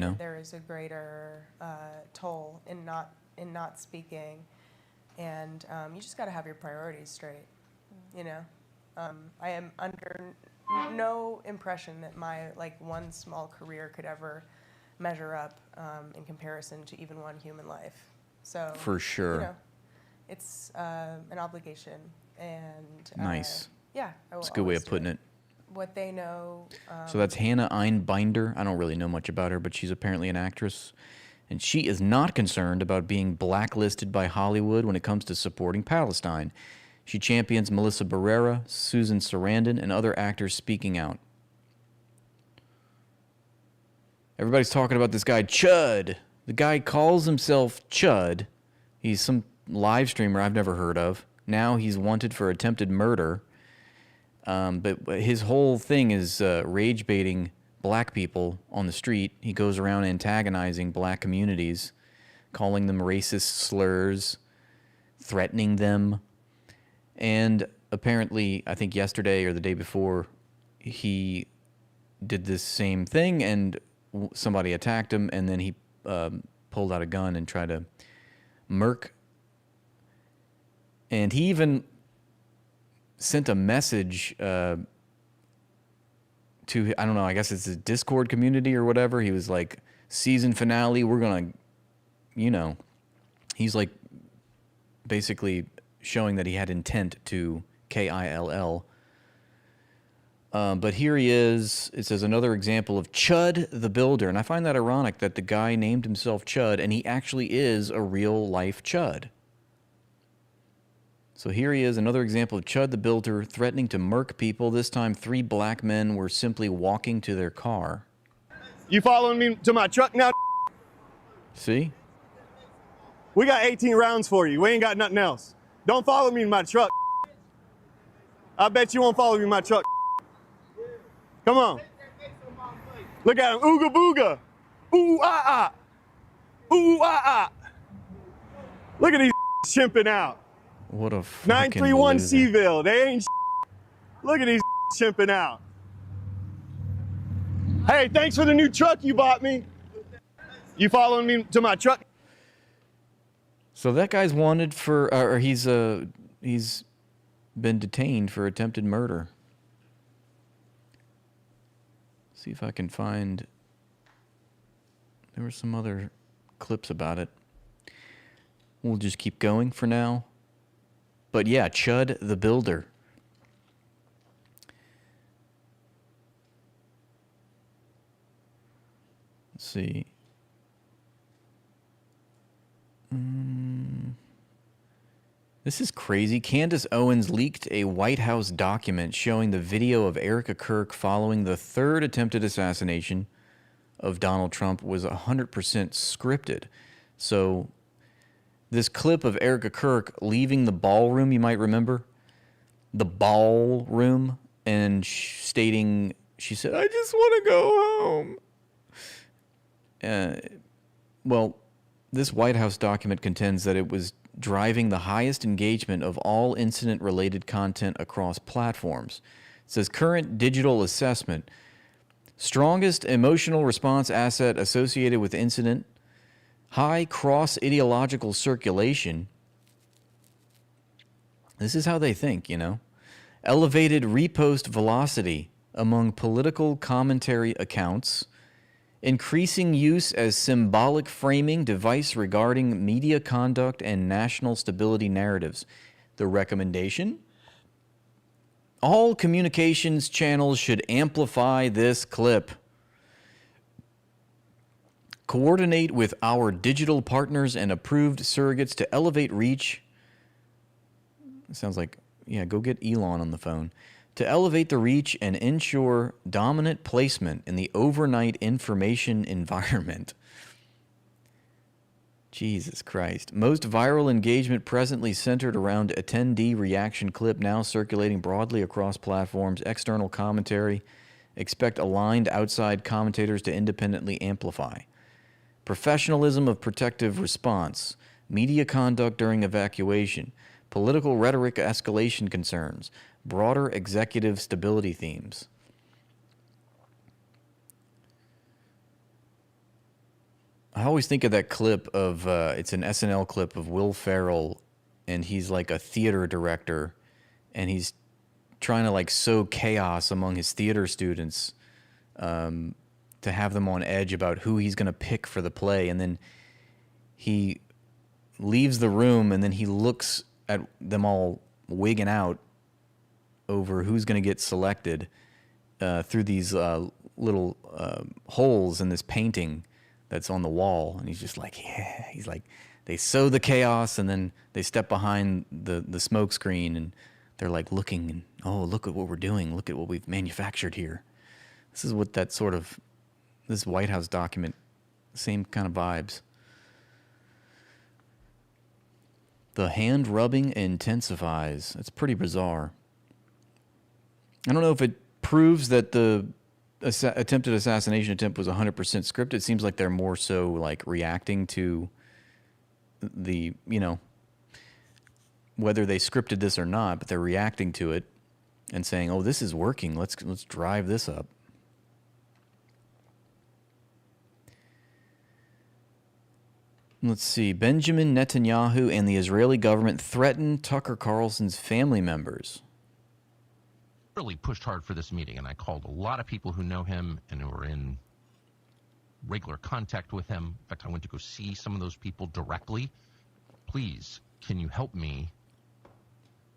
know. There is a greater toll in not speaking, and you just got to have your priorities straight. You know, I am under no impression that my one small career could ever measure up in comparison to even one human life. So for sure, you know, it's an obligation, and nice. Yeah, that's a good way of putting it. What they know. So that's Hannah Einbinder. I don't really know much about her, but she's apparently an actress, and she is not concerned about being blacklisted by Hollywood when it comes to supporting Palestine. She champions Melissa Barrera, Susan Sarandon, and other actors speaking out. Everybody's talking about this guy, Chud. The guy calls himself Chud. He's some live streamer I've never heard of. Now he's wanted for attempted murder. But his whole thing is rage baiting black people on the street. He goes around antagonizing black communities, calling them racist slurs, threatening them. And apparently, I think yesterday or the day before, he did this same thing, and somebody attacked him, and then he pulled out a gun and tried to murk. And he even sent a message to, I don't know, I guess it's a Discord community or whatever. He was like, season finale, we're going to, you know, he's like basically showing that he had intent to kill. But here he is. It says another example of Chud the Builder. And I find that ironic that the guy named himself Chud, and he actually is a real life Chud. So here he is, another example of Chud the Builder threatening to murk people. This time 3 black men were simply walking to their car. You following me to my truck now? See? We got 18 rounds for you. We ain't got nothing else. Don't follow me in my truck. I bet you won't follow me in my truck. Come on. Look at him. Ooga booga. Ooh ah ah. Ooh ah ah. Look at these chimping out. What a fucking 931 loser. Seville. They ain't Look at these chimping out. Hey, thanks for the new truck you bought me. You following me to my truck? So that guy's wanted for, or he's been detained for attempted murder. See if I can find, there were some other clips about it. We'll just keep going for now. But yeah, Chud the Builder. Let's see. This is crazy. Candace Owens leaked a White House document showing the video of Erica Kirk following the 3rd attempted assassination of Donald Trump was 100% scripted. So this clip of Erica Kirk leaving the ballroom, you might remember, the ballroom, and stating, she said, "I just want to go home." Well, this White House document contends that it was driving the highest engagement of all incident-related content across platforms. It says, current digital assessment, strongest emotional response asset associated with incident, high cross-ideological circulation. This is how they think, you know. Elevated repost velocity among political commentary accounts, increasing use as symbolic framing device regarding media conduct and national stability narratives. The recommendation? All communications channels should amplify this clip. Coordinate with our digital partners and approved surrogates to elevate reach. It sounds like, yeah, go get Elon on the phone. to elevate the reach and ensure dominant placement in the overnight information environment. Jesus Christ. Most viral engagement presently centered around attendee reaction clip now circulating broadly across platforms. External commentary. Expect aligned outside commentators to independently amplify. Professionalism of protective response. Media conduct during evacuation. Political rhetoric escalation concerns. Broader executive stability themes. I always think of that clip of, it's an SNL clip of Will Ferrell, and he's like a theater director, and he's trying to like sow chaos among his theater students to have them on edge about who he's going to pick for the play. And then he leaves the room, and then he looks at them all wigging out over who's going to get selected through these little holes in this painting that's on the wall, and he's just like, yeah. He's like, they sow the chaos, and then they step behind the smoke screen, and they're like looking, and oh, look at what we're doing. Look at what we've manufactured here. This is what that sort of, this White House document, same kind of vibes. The hand rubbing intensifies. It's pretty bizarre. I don't know if it proves that the attempted assassination attempt was 100% scripted. It seems like they're more so like reacting to the, you know, whether they scripted this or not, but they're reacting to it and saying, oh, this is working. Let's drive this up. Let's see. Benjamin Netanyahu and the Israeli government threaten Tucker Carlson's family members. Really pushed hard for this meeting, and I called a lot of people who know him and who are in regular contact with him. In fact, I went to go see some of those people directly. Please, can you help me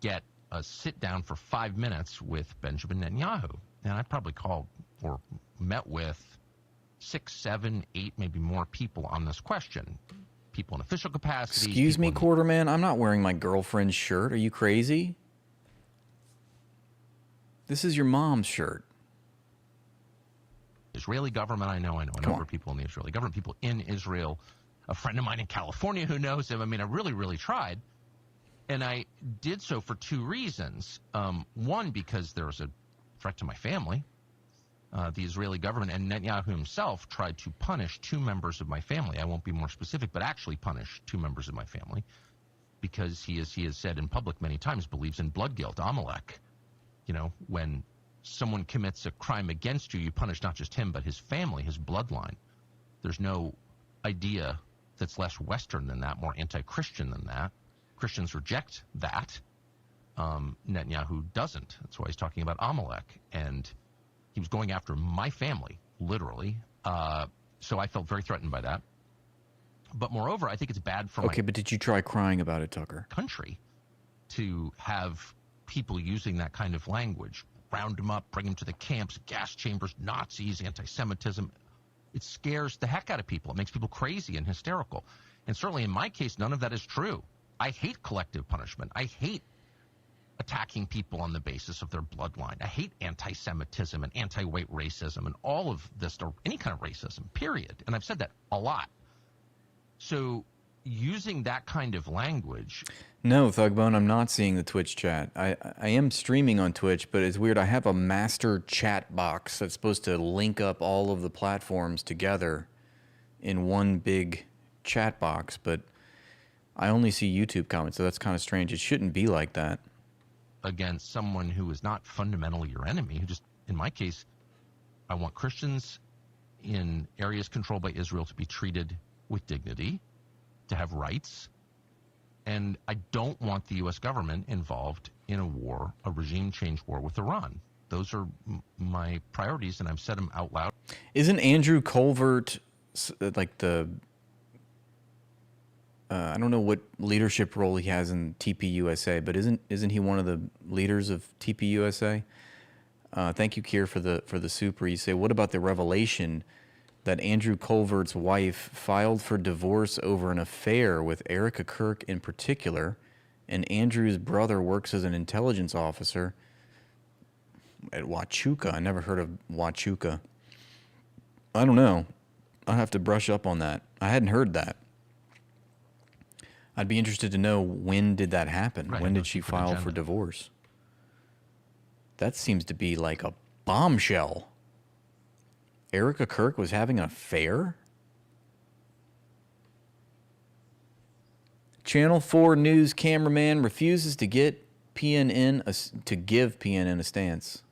get a sit down for 5 minutes with Benjamin Netanyahu? And I probably called or met with 6, 7, 8, maybe more people on this question. People in official capacity. Excuse me, Quarterman, I'm not wearing my girlfriend's shirt. Are you crazy? This is your mom's shirt. Israeli government, I know a number of people in the Israeli government, people in Israel, a friend of mine in California who knows him. I mean, I really tried. And I did so for 2 reasons. One, because there was a threat to my family. The Israeli government and Netanyahu himself tried to punish 2 members of my family. I won't be more specific, but actually punish 2 members of my family because he has said in public many times, believes in blood guilt, Amalek. You know, when someone commits a crime against you, you punish not just him, but his family, his bloodline. There's no idea that's less Western than that, more anti-Christian than that. Christians reject that. Netanyahu doesn't. That's why he's talking about Amalek. And he was going after my family, literally. So I felt very threatened by that. But moreover, I think it's bad for Okay, but did you try crying about it, Tucker? Country to have people using that kind of language, round them up, bring them to the camps, gas chambers, Nazis, anti-Semitism. It scares the heck out of people. It makes people crazy and hysterical. And certainly in my case, none of that is true. I hate collective punishment. I hate attacking people on the basis of their bloodline. I hate anti-Semitism and anti-white racism and all of this, or any kind of racism, period. And I've said that a lot. So using that kind of language. No, Thugbone, I'm not seeing the Twitch chat. I am streaming on Twitch, but it's weird. I have a master chat box that's supposed to link up all of the platforms together in one big chat box, but I only see YouTube comments, so that's kind of strange. It shouldn't be like that. Against someone who is not fundamentally your enemy, who just, in my case, I want Christians in areas controlled by Israel to be treated with dignity, to have rights, and I don't want the U.S. government involved in a war, a regime change war with Iran. Those are my priorities, and I've said them out loud. Isn't Andrew Colvert like the... I don't know what leadership role he has in TPUSA, but isn't he one of the leaders of TPUSA? Thank you, Kier, for the super. You say, what about the revelation that Andrew Colvert's wife filed for divorce over an affair with Erica Kirk in particular, and Andrew's brother works as an intelligence officer? at Huachuca. I never heard of Huachuca. I don't know. I'll have to brush up on that. I hadn't heard that. I'd be interested to know, when did that happen? Right, when no did she secret file agenda. for divorce? That seems to be like a bombshell. Erica Kirk was having an affair? Channel 4 News cameraman refuses to give PNN a stance.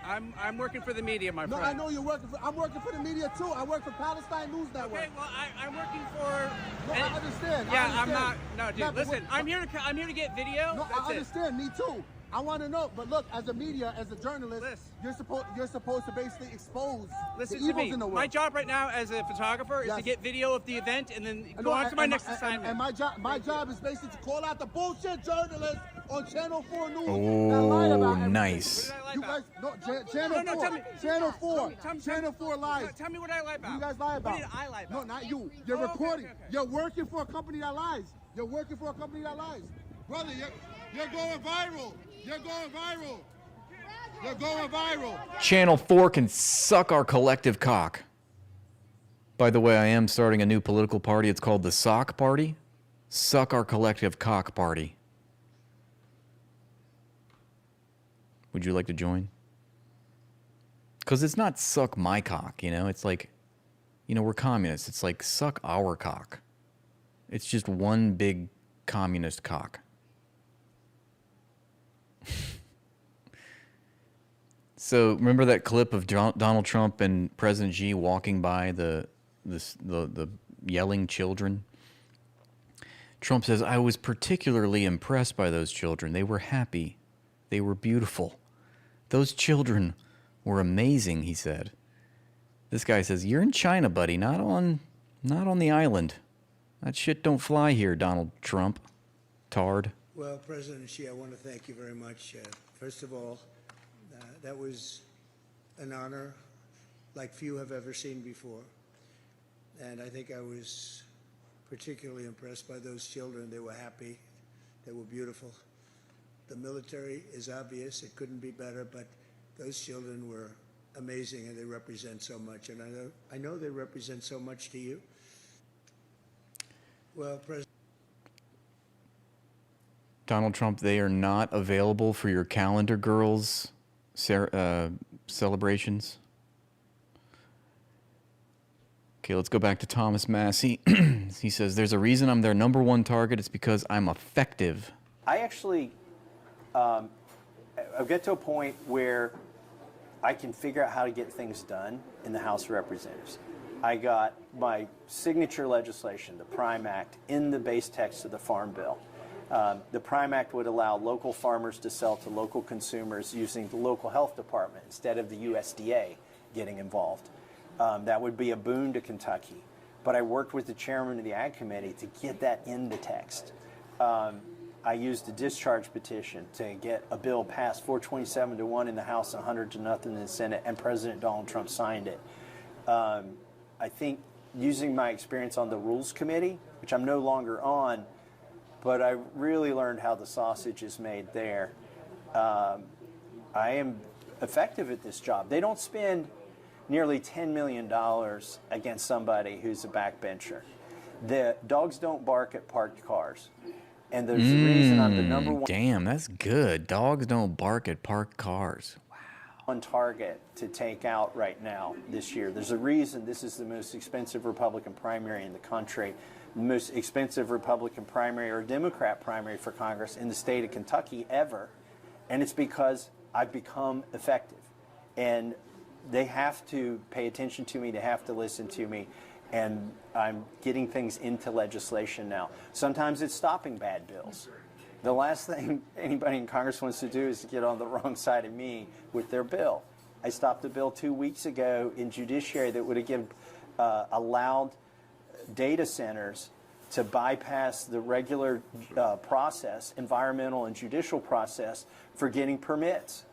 I'm working for the media, my friend. No, I know you're working for. I'm working for the media too. I work for Palestine News Network. Okay, well, I'm working for. No, I understand. Yeah, I understand. I'm not. No, dude. Yeah, but Listen, I'm here to get video. No, That's I understand. Me too. I want to know, but look, as a media, as a journalist, you're supposed to basically expose Listen the to evils me. in the world. My job right now as a photographer is Yes. to get video of the event and then No, go on to my next and assignment. And my job is basically to call out the bullshit journalists on Channel 4 News that Oh, lie about everything. nice. You guys, Channel 4. tell me. Channel 4. Channel 4 lies. Tell me what I lie about. You guys lie about. What did I lie about? No, not you. You're Oh, okay, recording. okay. You're working for a company that lies. You're working for a company that lies. Brother, you're going viral. You're going viral. You're going viral. Channel 4 can suck our collective cock. By the way, I am starting a new political party. It's called the Sock Party. Suck our collective cock party. Would you like to join? Because it's not suck my cock, you know? It's like, you know, we're communists. It's like suck our cock. It's just one big communist cock. So remember that clip of Donald Trump and President Xi walking by the yelling children? Trump says, I was particularly impressed by those children. They were happy. They were beautiful. Those children were amazing, he said. This guy says, you're in China, buddy, not on the island. That shit don't fly here, Donald Trump. Tard. Well, President Xi, I want to thank you very much. First of all, that was an honor like few have ever seen before. And I think I was particularly impressed by those children. They were happy. They were beautiful. The military is obvious. It couldn't be better, but those children were amazing, and they represent so much. And I know they represent so much to you. Well, President. Donald Trump, they are not available for your calendar girls celebrations. Okay, let's go back to Thomas Massey. He says, there's a reason I'm their #1 target. It's because I'm effective. I actually, I'll get to a point where I can figure out how to get things done in the House of Representatives. I got my signature legislation, the PRIME Act, in the base text of the Farm Bill. The PRIME Act would allow local farmers to sell to local consumers using the local health department instead of the USDA getting involved. That would be a boon to Kentucky. But I worked with the chairman of the Ag Committee to get that in the text. I used a discharge petition to get a bill passed 427-1 in the House, 100-0 in the Senate, and President Donald Trump signed it. I think using my experience on the Rules Committee, which I'm no longer on, but I really learned how the sausage is made there. I am effective at this job. They don't spend nearly $10 million against somebody who's a backbencher. The dogs don't bark at parked cars. And there's a reason I'm the #1. Damn, that's good. Dogs don't bark at parked cars. On target to take out right now this year. There's a reason this is the most expensive Republican primary in the country, the most expensive Republican primary or Democrat primary for Congress in the state of Kentucky ever. And it's because I've become effective. And they have to pay attention to me, they have to listen to me, and I'm getting things into legislation now. Sometimes it's stopping bad bills. The last thing anybody in Congress wants to do is to get on the wrong side of me with their bill. I stopped a bill 2 weeks ago in Judiciary that would have allowed data centers to bypass the regular process, environmental and judicial process, for getting permits.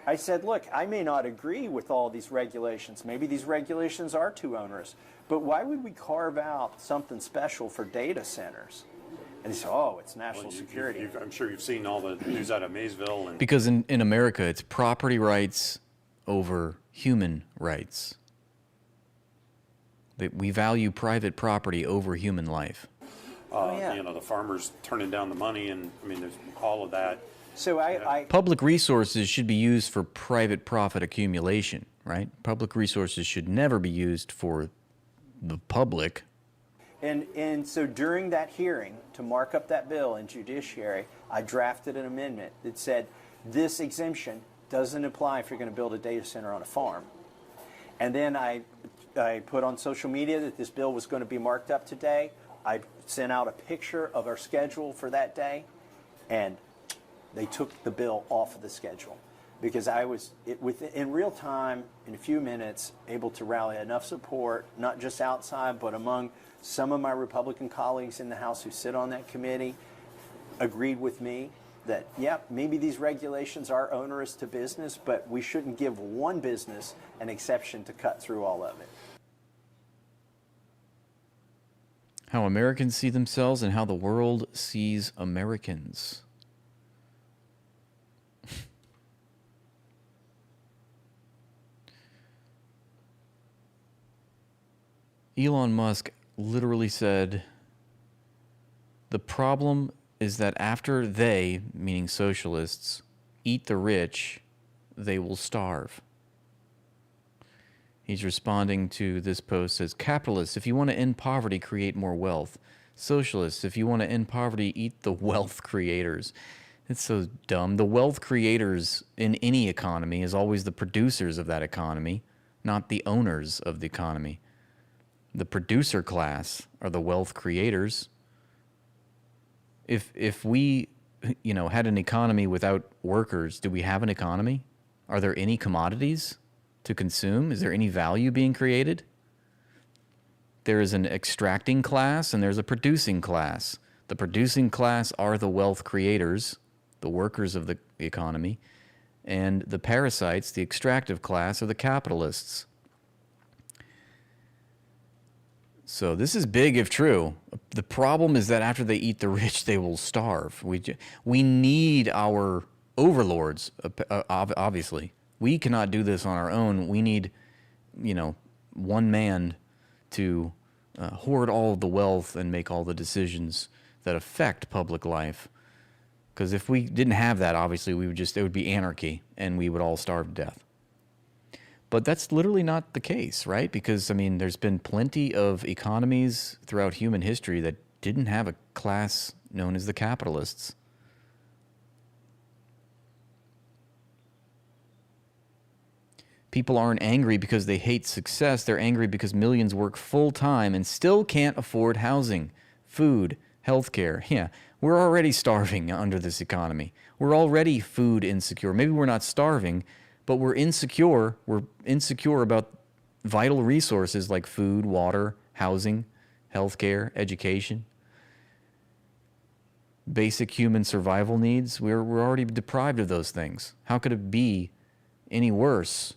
I said, look, I may not agree with all these regulations. Maybe these regulations are too onerous. But why would we carve out something special for data centers? And they say, oh, it's national security. I'm sure you've seen all the news out of Maysville. And Because in America, it's property rights over human rights. We value private property over human life. The farmers turning down the money, and I mean, there's all of that. So Public resources should be used for private profit accumulation, right? Public resources should never be used for the public. And so during that hearing, to mark up that bill in Judiciary, I drafted an amendment that said this exemption doesn't apply if you're going to build a data center on a farm. And then I put on social media that this bill was going to be marked up today. I sent out a picture of our schedule for that day, and they took the bill off of the schedule because I was, in real time, in a few minutes, able to rally enough support, not just outside, but among some of my Republican colleagues in the House who sit on that committee, agreed with me that, yeah, maybe these regulations are onerous to business, but we shouldn't give one business an exception to cut through all of it. How Americans see themselves and how the world sees Americans. Elon Musk literally said, the problem is that after they, meaning socialists, eat the rich, they will starve. He's responding to this post as, capitalists, if you want to end poverty, create more wealth. Socialists, if you want to end poverty, eat the wealth creators. It's so dumb. The wealth creators in any economy is always the producers of that economy, not the owners of the economy. The producer class are the wealth creators. If we, had an economy without workers, do we have an economy? Are there any commodities to consume? Is there any value being created? There is an extracting class and there's a producing class. The producing class are the wealth creators, the workers of the economy, and the parasites, the extractive class, are the capitalists. So this is big if true. The problem is that after they eat the rich, they will starve. We need our overlords, obviously. We cannot do this on our own. We need, one man to hoard all of the wealth and make all the decisions that affect public life. Because if we didn't have that, obviously, it would be anarchy and we would all starve to death. But that's literally not the case, right? Because, there's been plenty of economies throughout human history that didn't have a class known as the capitalists. People aren't angry because they hate success. They're angry because millions work full-time and still can't afford housing, food, healthcare. Yeah, we're already starving under this economy. We're already food insecure. Maybe we're not starving, but we're insecure. We're insecure about vital resources like food, water, housing, healthcare, education, basic human survival needs. We're already deprived of those things. How could it be any worse?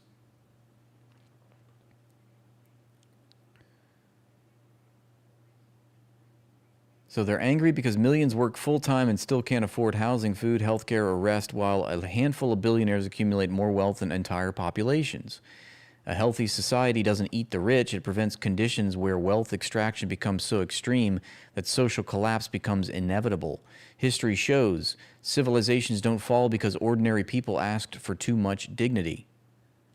So they're angry because millions work full-time and still can't afford housing, food, healthcare, or rest, while a handful of billionaires accumulate more wealth than entire populations. A healthy society doesn't eat the rich. It prevents conditions where wealth extraction becomes so extreme that social collapse becomes inevitable. History shows civilizations don't fall because ordinary people asked for too much dignity.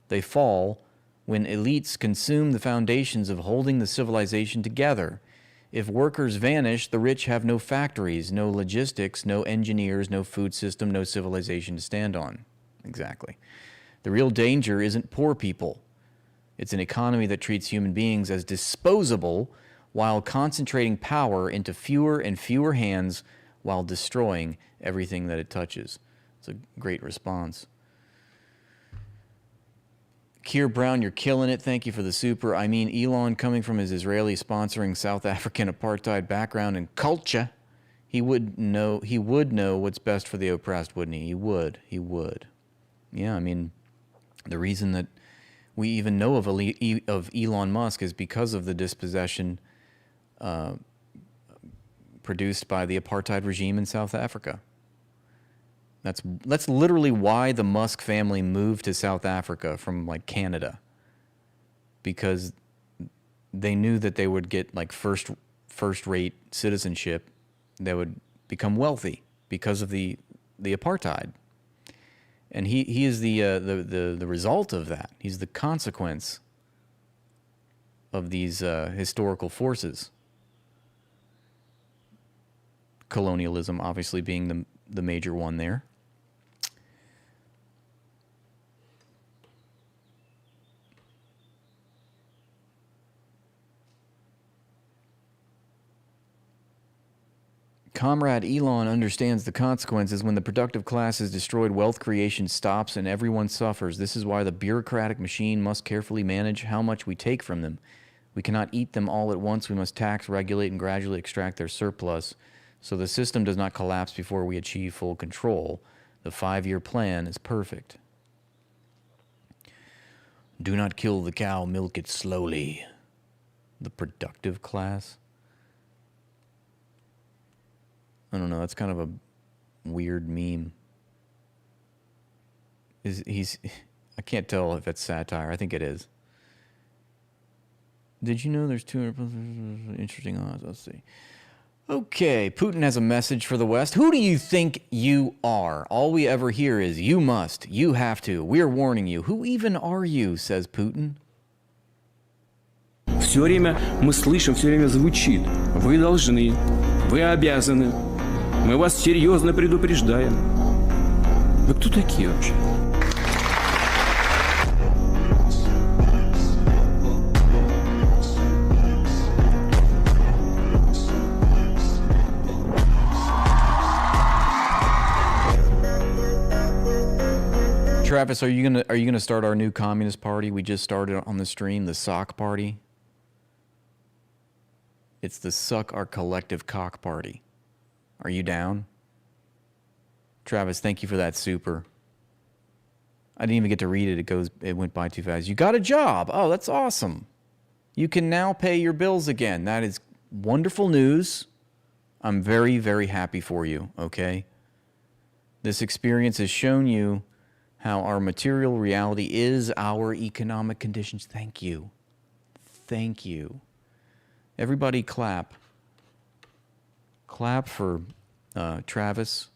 They fall when elites consume the foundations of holding the civilization together. If workers vanish, the rich have no factories, no logistics, no engineers, no food system, no civilization to stand on. Exactly. The real danger isn't poor people. It's an economy that treats human beings as disposable while concentrating power into fewer and fewer hands while destroying everything that it touches. It's a great response. Keir Brown, you're killing it. Thank you for the super. Elon, coming from his Israeli sponsoring South African apartheid background and culture, he would know what's best for the oppressed, wouldn't he? He would. Yeah, the reason that we even know of Elon Musk is because of the dispossession produced by the apartheid regime in South Africa. That's literally why the Musk family moved to South Africa from like Canada, because they knew that they would get like first-rate citizenship. They would become wealthy because of the apartheid. And he is the result of that. He's the consequence of these historical forces. Colonialism obviously being the major one there. Comrade Elon understands the consequences. When the productive class is destroyed, wealth creation stops and everyone suffers. This is why the bureaucratic machine must carefully manage how much we take from them. We cannot eat them all at once. We must tax, regulate, and gradually extract their surplus so the system does not collapse before we achieve full control. The 5-year plan is perfect. Do not kill the cow, milk it slowly. The productive class? I don't know, that's kind of a weird meme. I can't tell if it's satire. I think it is. Did you know there's 200 interesting odds? Let's see. Okay, Putin has a message for the West. Who do you think you are? All we ever hear is, you must, you have to, we're warning you. Who even are you, says Putin. Все время мы слышим, все время звучит. Вы должны, вы обязаны. Мы вас серьезно предупреждаем. Вы кто такие вообще? Travis, are you gonna start our new Communist Party we just started on the stream, the Sock Party? It's the Suck Our Collective Cock Party. Are you down? Travis, thank you for that super. I didn't even get to read it. It went by too fast. You got a job. Oh, that's awesome. You can now pay your bills again. That is wonderful news. I'm very, very happy for you, okay? This experience has shown you how our material reality is our economic conditions. Thank you. Thank you. Everybody clap. Clap for Travis.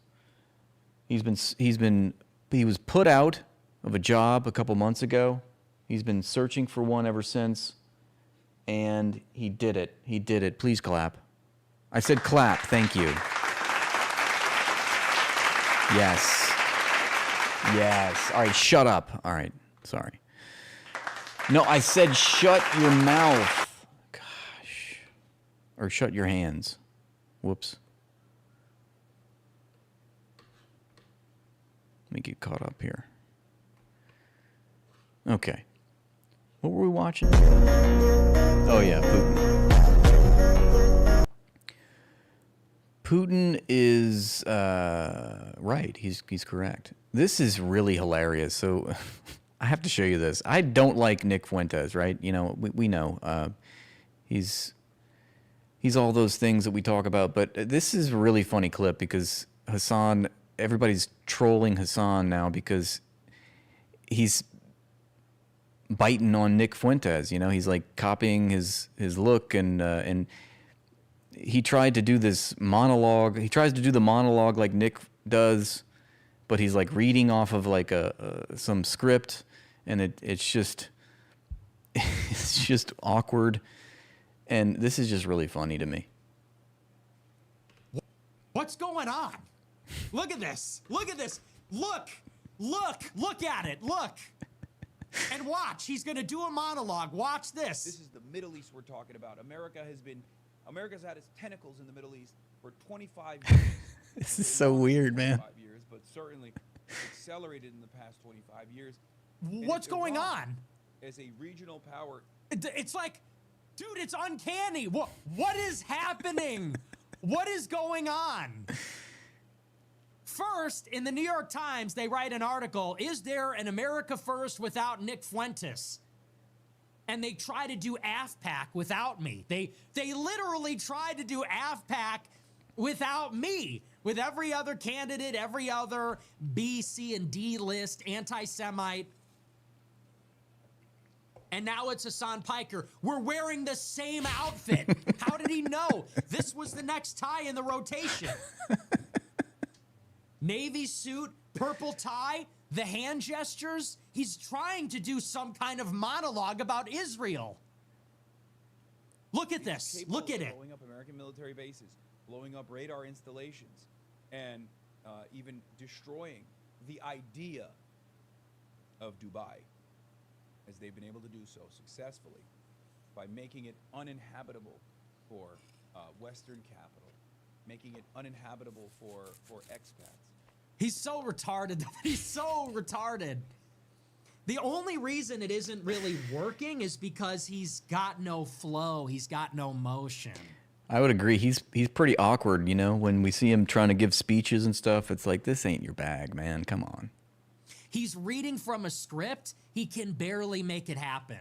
He was put out of a job a couple months ago. He's been searching for one ever since, and he did it. He did it. Please clap. I said clap. Thank you. Yes. Yes. All right, shut up. All right, sorry. No, I said shut your mouth. Gosh. Or shut your hands. Whoops. Let me get caught up here. Okay. What were we watching? Oh yeah, Putin. Putin is right. He's correct. This is really hilarious. So I have to show you this. I don't like Nick Fuentes, right? You know, we know he's all those things that we talk about. But this is a really funny clip because Hassan, everybody's trolling Hassan now because he's biting on Nick Fuentes. You know, he's like copying his look and he tried to do this monologue. He tries to do the monologue like Nick does, but he's like reading off of like some script, and it's just awkward, and this is just really funny to me. What's going on? Look at this. Look at this. Look at it. Look. And watch. He's going to do a monologue. Watch this. This is the Middle East we're talking about. America's had its tentacles in the Middle East for 25 years. This is so weird, man. 25 years, but certainly accelerated in the past 25 years. What's going on? As a regional power. It's like, dude, it's uncanny. What is happening? What is going on? First, in the New York Times, they write an article, is there an America First without Nick Fuentes? And they try to do AFPAC without me. They literally tried to do AFPAC without me, with every other candidate, every other B, C, and D list anti-Semite. And now it's Hassan Piker. We're wearing the same outfit. How did he know this was the next tie in the rotation? Navy suit, purple tie, the hand gestures. He's trying to do some kind of monologue about Israel. Look at this. Look at it. Blowing up American military bases, blowing up radar installations, and even destroying the idea of Dubai, as they've been able to do so successfully by making it uninhabitable for Western capital, making it uninhabitable for expats. He's so retarded. He's so retarded. The only reason it isn't really working is because he's got no flow. He's got no motion. I would agree. He's pretty awkward, you know, when we see him trying to give speeches and stuff. It's like, this ain't your bag, man. Come on. He's reading from a script. He can barely make it happen.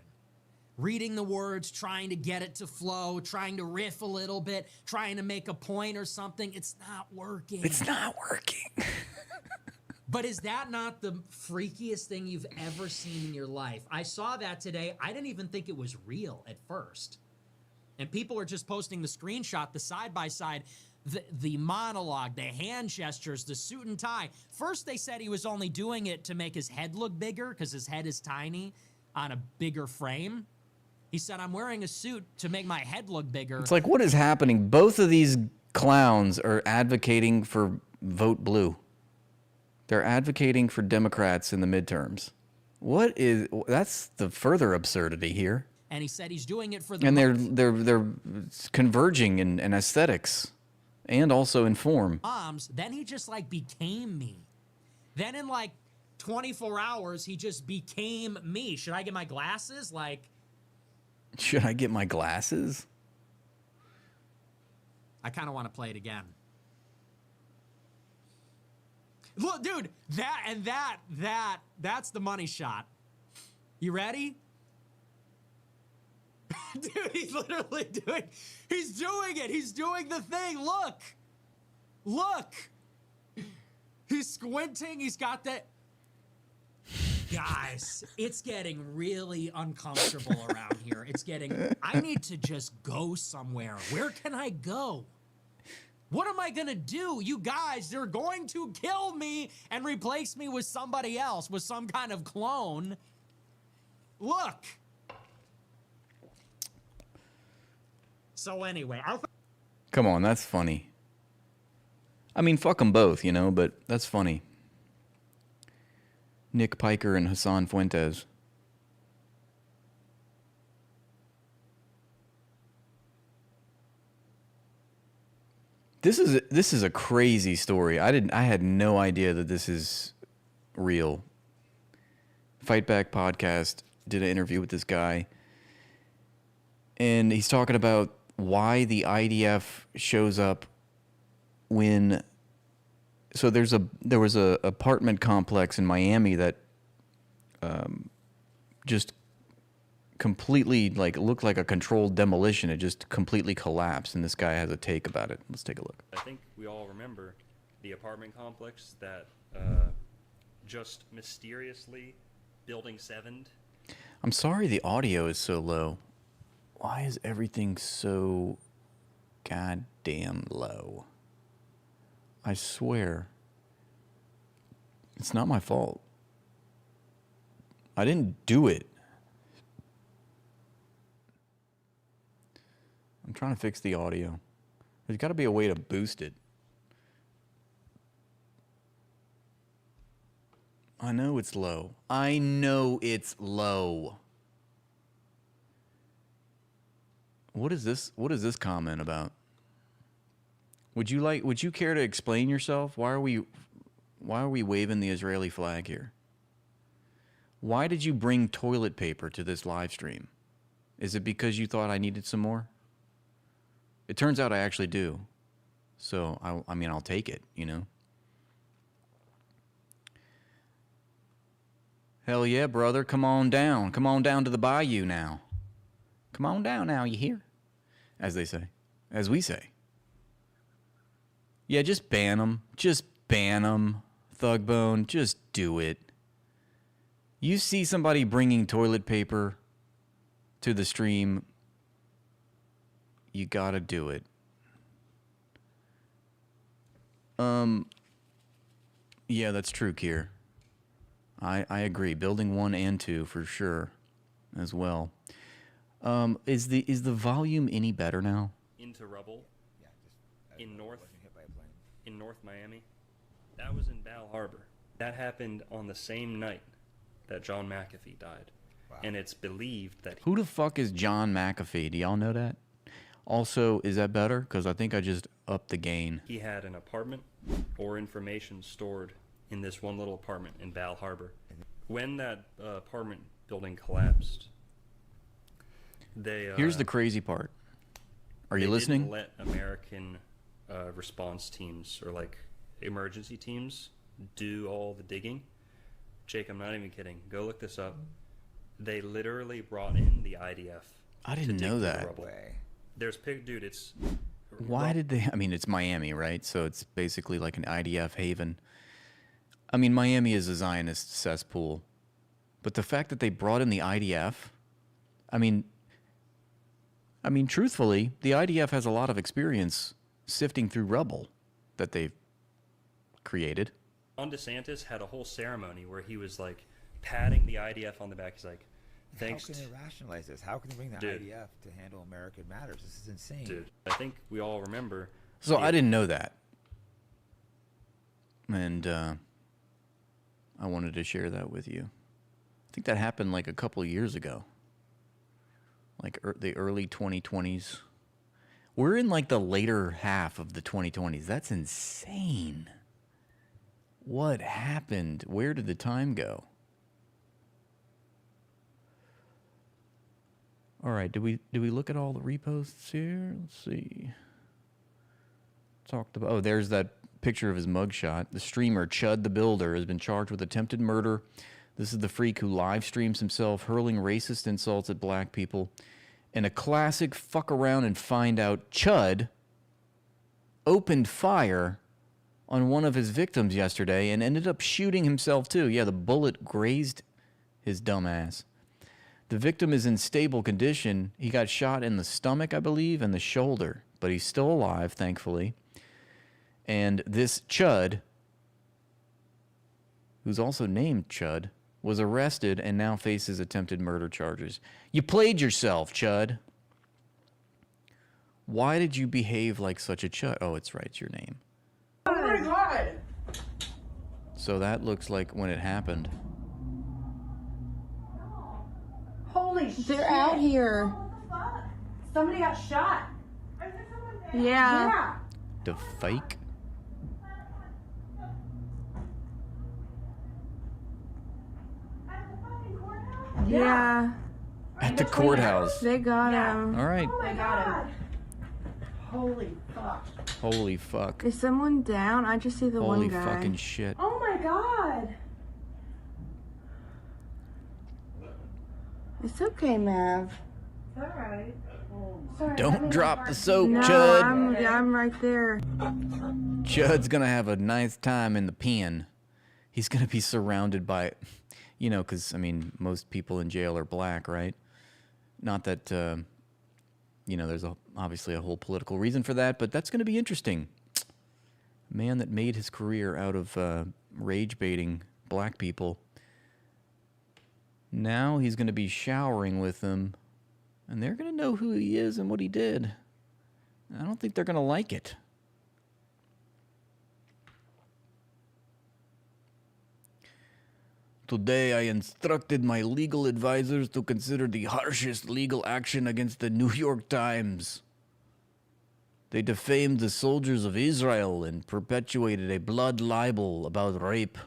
Reading the words, trying to get it to flow, trying to riff a little bit, trying to make a point or something. It's not working. It's not working. But is that not the freakiest thing you've ever seen in your life? I saw that today. I didn't even think it was real at first. And people are just posting the screenshot, the side-by-side, the monologue, the hand gestures, the suit and tie. First, they said he was only doing it to make his head look bigger because his head is tiny on a bigger frame. He said, I'm wearing a suit to make my head look bigger. It's like, what is happening? Both of these clowns are advocating for vote blue. They're advocating for Democrats in the midterms. That's the further absurdity here. And he said he's doing it for the... And they're converging in aesthetics and also in form. Then he just like became me. Then in like 24 hours, he just became me. Should I get my glasses? Should I get my glasses? I kind of want to play it again. Look, dude, that's the money shot. You ready? Dude, he's literally he's doing it. He's doing the thing. Look. He's squinting. He's got that. Guys, it's getting really uncomfortable around here. I need to just go somewhere. Where can I go? What am I gonna do? You guys, they're going to kill me and replace me with somebody else, with some kind of clone. Look. So anyway, come on, that's funny. I mean, fuck them both, you know, but that's funny. Nick Piker and Hassan Fuentes. This is a crazy story. I had no idea that this is real. Fight Back Podcast did an interview with this guy, and he's talking about why the IDF shows up when. So there was a apartment complex in Miami that just completely looked like a controlled demolition. It just completely collapsed, and this guy has a take about it. Let's take a look. I think we all remember the apartment complex that just mysteriously Building 7'd. I'm sorry the audio is so low. Why is everything so goddamn low? I swear. It's not my fault. I didn't do it. I'm trying to fix the audio. There's got to be a way to boost it. I know it's low. I know it's low. What is this? What is this comment about? Would you care to explain yourself? Why are we waving the Israeli flag here? Why did you bring toilet paper to this live stream? Is it because you thought I needed some more? It turns out I actually do. So, I mean, I'll take it, you know? Hell yeah, brother. Come on down. Come on down to the bayou now. Come on down now, you hear? As they say. As we say. Yeah, just ban them. Just ban them, Thugbone. Just do it. You see somebody bringing toilet paper to the stream, you gotta do it. Yeah, that's true, Kier. I agree. Building 1 and 2 for sure, as well. Is the volume any better now? Into rubble. In North Miami. That was in Bal Harbor. That happened on the same night that John McAfee died. And it's believed that Who the fuck is John McAfee? Do y'all know that? Also, is that better? Because I think I just upped the gain. he had an apartment or information stored in this one little apartment in Bal Harbor. When that apartment building collapsed, they Here's the crazy part. Are you they listening? Didn't let American response teams or like emergency teams do all the digging. Jake, I'm not even kidding. Go look this up. They literally brought in the IDF. I didn't know that. There's dude. It's Why did they? I mean, it's Miami, right? So it's basically like an IDF haven. I mean, Miami is a Zionist cesspool. But the fact that they brought in the IDF, I mean, truthfully, the IDF has a lot of experience sifting through rubble that they've created. Ron DeSantis had a whole ceremony where he was like patting the IDF on the back. He's like, thanks. How can they rationalize this? How can they bring the Dude. IDF to handle American matters? This is insane. Dude, I think we all remember. So I didn't know that. And I wanted to share that with you. I think that happened like a couple of years ago. Like the early 2020s. We're in like the later half of the 2020s. That's insane. What happened? Where did the time go? All right, do we look at all the reposts here? Let's see. Talked about. Oh, there's that picture of his mugshot. The streamer Chud the Builder has been charged with attempted murder. This is the freak who live streams himself hurling racist insults at black people. And a classic fuck around and find out Chud opened fire on one of his victims yesterday and ended up shooting himself too. Yeah, the bullet grazed his dumb ass. The victim is in stable condition. He got shot in the stomach, I believe, and the shoulder, but he's still alive, thankfully. And this Chud, who's also named Chud, was arrested and now faces attempted murder charges. You played yourself, Chud. Why did you behave like such a Chud? Oh, it's right, it's your name. Oh my God! So that looks like when it happened. Holy shit! They're out here. Somebody got shot. Yeah. The fake? Yeah. At the courthouse. They got him. All right. They got him. Holy fuck. Holy fuck. Is someone down? I just see the Holy one guy. fucking shit. Oh my God. It's okay, Mav. It's all right. Sorry, Don't drop the soap, No, Chud. I'm right there. Chud's gonna have a nice time in the pen. He's gonna be surrounded by, you know, because, I mean, most people in jail are black, right? Not that, you know, there's obviously a whole political reason for that, but that's gonna be interesting. A man that made his career out of rage baiting black people. Now he's gonna be showering with them, and they're gonna know who he is and what he did. I don't think they're gonna like it. Today, I instructed my legal advisors to consider the harshest legal action against the New York Times. They defamed the soldiers of Israel and perpetuated a blood libel about rape,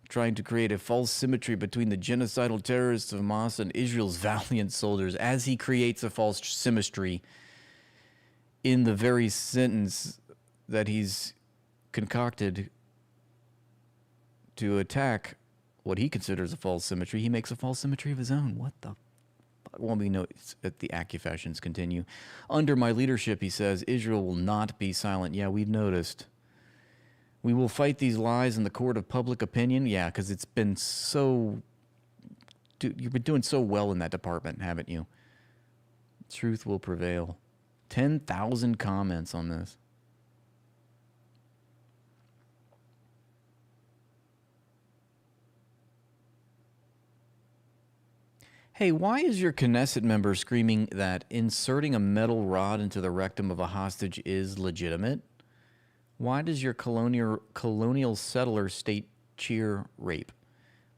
trying to create a false symmetry between the genocidal terrorists of Hamas and Israel's valiant soldiers, as he creates a false symmetry in the very sentence that he's concocted to attack what he considers a false symmetry. He makes a false symmetry of his own. What the fuck? Well, we know that the accusations continue. Under my leadership, he says, Israel will not be silent. Yeah, we've noticed. We will fight these lies in the court of public opinion. Yeah, because it's been so... you've been doing so well in that department, haven't you? Truth will prevail. 10,000 comments on this. Hey, why is your Knesset member screaming that inserting a metal rod into the rectum of a hostage is legitimate? Why does your colonial settler state cheer rape?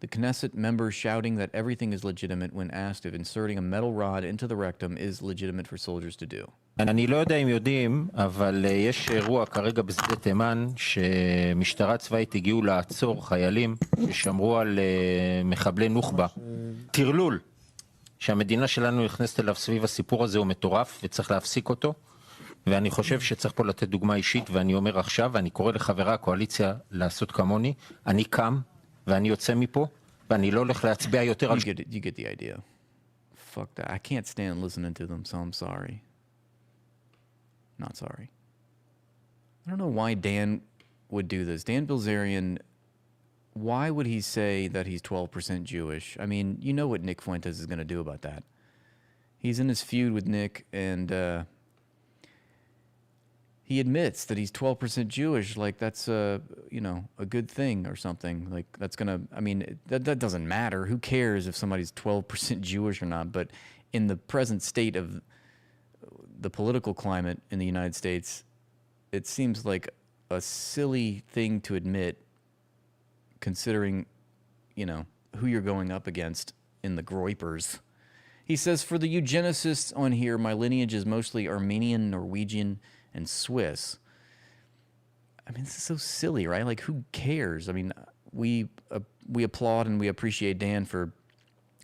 The Knesset member shouting that everything is legitimate when asked if inserting a metal rod into the rectum is legitimate for soldiers to do. אני לא יודע אם יודעים, אבל יש אירוע כרגע בשדה תימן שמשטרה צבאית הגיעו לעצור חיילים ששמרו על מחבלי נוח'בה. טרלול שהמדינה שלנו נכנסת אליו סביב הסיפור הזה הוא מטורף וצריך להפסיק אותו. ואני חושב שצריך פה לתת דוגמה אישית, ואני אומר עכשיו, ואני קורא לחברי הקואליציה לעשות כמוני, אני קם ואני יוצא מפה, ואני לא הולך להצביע יותר על... You get the idea. Fuck that. I can't stand listening to them, so I'm sorry. Not sorry. I don't know why Dan would do this. Dan Bilzerian, why would he say that he's 12% Jewish? I mean, you know what Nick Fuentes is going to do about that. He's in this feud with Nick, and he admits that he's 12% Jewish. Like, that's a good thing or something. Like, that's going to, I mean, that doesn't matter. Who cares if somebody's 12% Jewish or not? But in the present state of the political climate in the United States, it seems like a silly thing to admit, considering, who you're going up against in the Groypers. He says, for the eugenicists on here, my lineage is mostly Armenian, Norwegian, and Swiss. I mean, this is so silly, right? Like, who cares? I mean, we applaud and we appreciate Dan for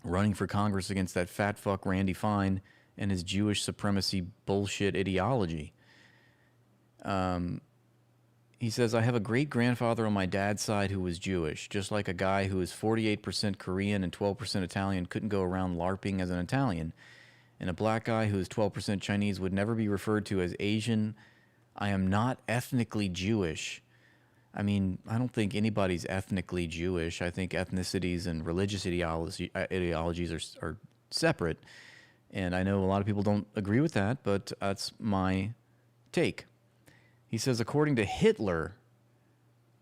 running for Congress against that fat fuck Randy Fine and his Jewish supremacy bullshit ideology. He says, I have a great-grandfather on my dad's side who was Jewish, just like a guy who is 48% Korean and 12% Italian couldn't go around LARPing as an Italian. And a black guy who is 12% Chinese would never be referred to as Asian. I am not ethnically Jewish. I mean, I don't think anybody's ethnically Jewish. I think ethnicities and religious ideologies are separate. And I know a lot of people don't agree with that, but that's my take. He says, according to Hitler,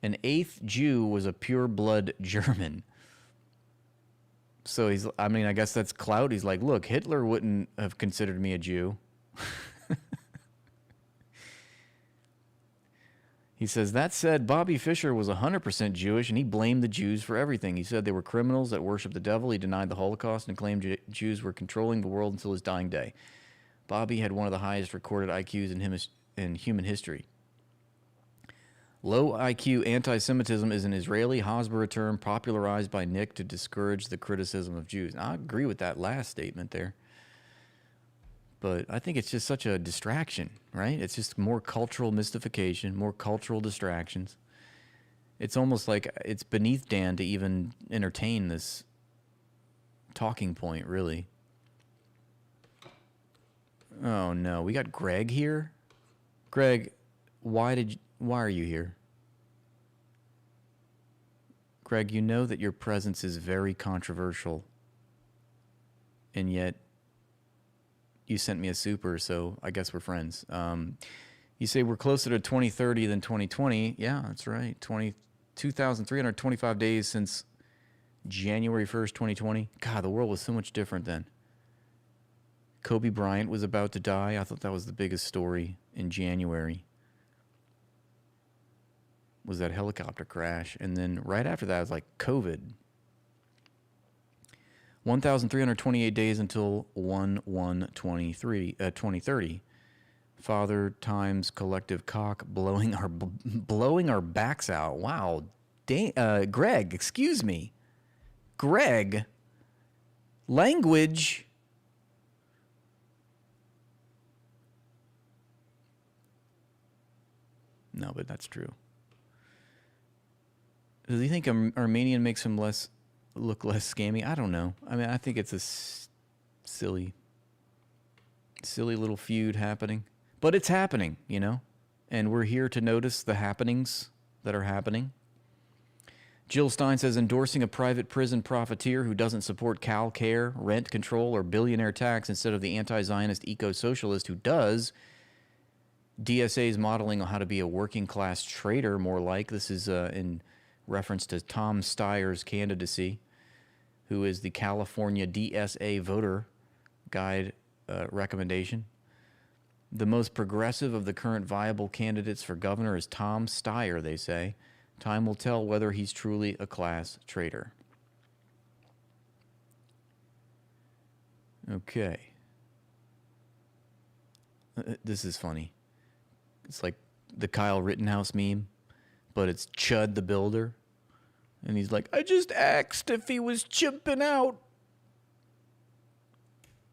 an eighth Jew was a pure-blood German. So I guess that's clout. He's like, look, Hitler wouldn't have considered me a Jew. He says, that said, Bobby Fischer was 100% Jewish, and he blamed the Jews for everything. He said they were criminals that worshiped the devil. He denied the Holocaust and claimed Jews were controlling the world until his dying day. Bobby had one of the highest recorded IQs in human history. Low IQ anti-Semitism is an Israeli Hasbara term popularized by Nick to discourage the criticism of Jews. Now, I agree with that last statement there. But I think it's just such a distraction, right? It's just more cultural mystification, more cultural distractions. It's almost like it's beneath Dan to even entertain this talking point, really. Oh, no. We got Greg here? Greg, why are you here? Greg, you know that your presence is very controversial, and yet you sent me a super, so I guess we're friends. You say we're closer to 2030 than 2020. Yeah, that's right. 2,325 days since January 1st, 2020. God, the world was so much different then. Kobe Bryant was about to die. I thought that was the biggest story in January. Was that helicopter crash. And then right after that, it was like COVID. 1,328 days until 1/1/2030. Father times collective cock blowing our backs out. Wow. Greg, excuse me. Greg, language. No, but that's true. Does he think Armenian makes him look less scammy? I don't know. I mean, I think it's a silly little feud happening. But it's happening, And we're here to notice the happenings that are happening. Jill Stein says endorsing a private prison profiteer who doesn't support Cal Care, rent control, or billionaire tax instead of the anti-Zionist eco-socialist who does. DSA's modeling on how to be a working-class traitor, more like. This is in reference to Tom Steyer's candidacy, who is the California DSA voter guide recommendation. The most progressive of the current viable candidates for governor is Tom Steyer, they say. Time will tell whether he's truly a class traitor. Okay. This is funny. It's like the Kyle Rittenhouse meme, but it's Chud the Builder. And he's like, I just asked if he was chimping out.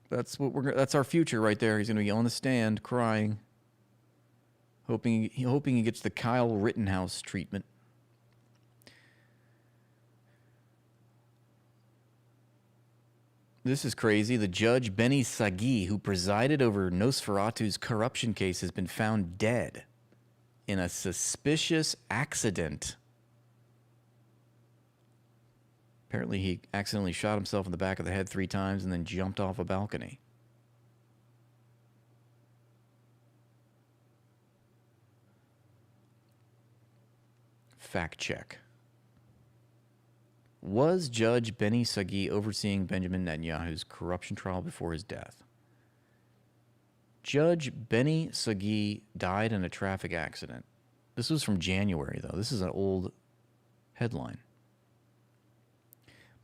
That's our future right there. He's going to be on the stand crying, hoping he gets the Kyle Rittenhouse treatment. This is crazy. The judge, Benny Sagi, who presided over Nosferatu's corruption case, has been found dead in a suspicious accident. Apparently, he accidentally shot himself in the back of the head 3 times and then jumped off a balcony. Fact check. Was Judge Benny Sagi overseeing Benjamin Netanyahu's corruption trial before his death? Judge Benny Sagi died in a traffic accident. This was from January, though. This is an old headline.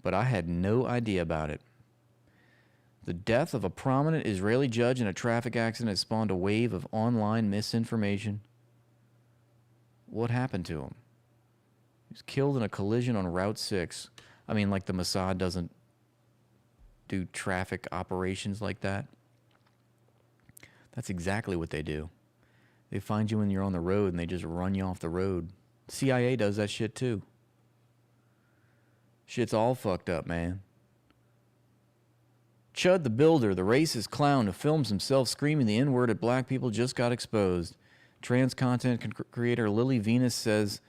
But I had no idea about it. The death of a prominent Israeli judge in a traffic accident has spawned a wave of online misinformation. What happened to him? He was killed in a collision on Route 6. I mean, like the Mossad doesn't do traffic operations like that. That's exactly what they do. They find you when you're on the road and they just run you off the road. CIA does that shit too. Shit's all fucked up, man. Chud the Builder, the racist clown who films himself screaming the N-word at black people, just got exposed. Trans content creator Lily Venus says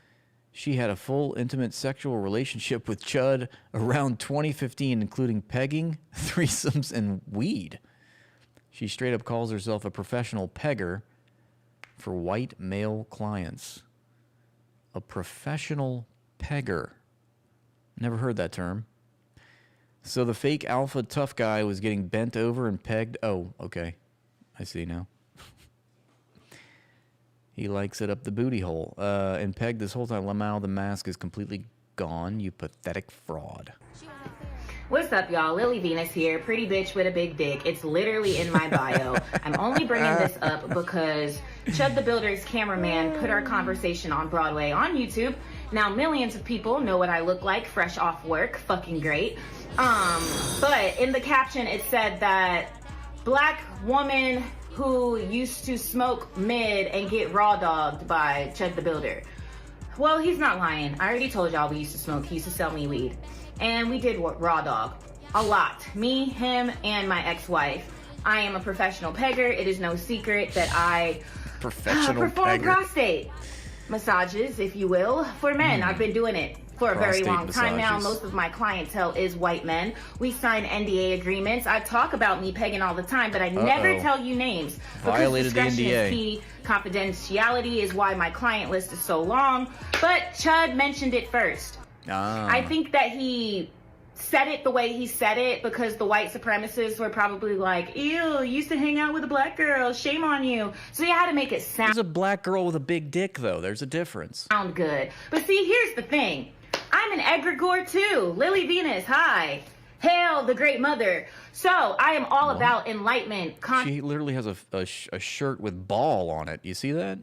she had a full, intimate sexual relationship with Chud around 2015, including pegging, threesomes, and weed. She straight up calls herself a professional pegger for white male clients. A professional pegger. Never heard that term. So the fake alpha tough guy was getting bent over and pegged. Oh, okay. I see now. He likes it up the booty hole. And pegged this whole time. Lamau, the mask is completely gone. You pathetic fraud. What's up, y'all? Lily Venus here, pretty bitch with a big dick. It's literally in my bio. I'm only bringing this up because Chud the Builder's cameraman put our conversation on Broadway on YouTube. Now millions of people know what I look like fresh off work. Fucking great. But in the caption it said that black woman who used to smoke mid and get raw dogged by Chud the Builder. Well, he's not lying. I already told y'all we used to smoke. He used to sell me weed. And we did raw dog. A lot. Me, him, and my ex-wife. I am a professional pegger. It is no secret that I perform prostate massages, if you will, for men. I've been doing it for a very long time now. Most of my clientele is white men. We sign NDA agreements. I talk about me pegging all the time, but I never tell you names. Violated the discretion NDA. is key. Confidentiality is why my client list is so long. But Chud mentioned it first. I think that he said it the way he said it because the white supremacists were probably like, ew, you used to hang out with a black girl, shame on you. So he had to make it sound There's a black girl with a big dick, though. There's a difference. sound good. But see, here's the thing. I'm an egregore too. Lily Venus, hi. Hail the great mother. So I am all about enlightenment. She literally has a shirt with ball on it. You see that?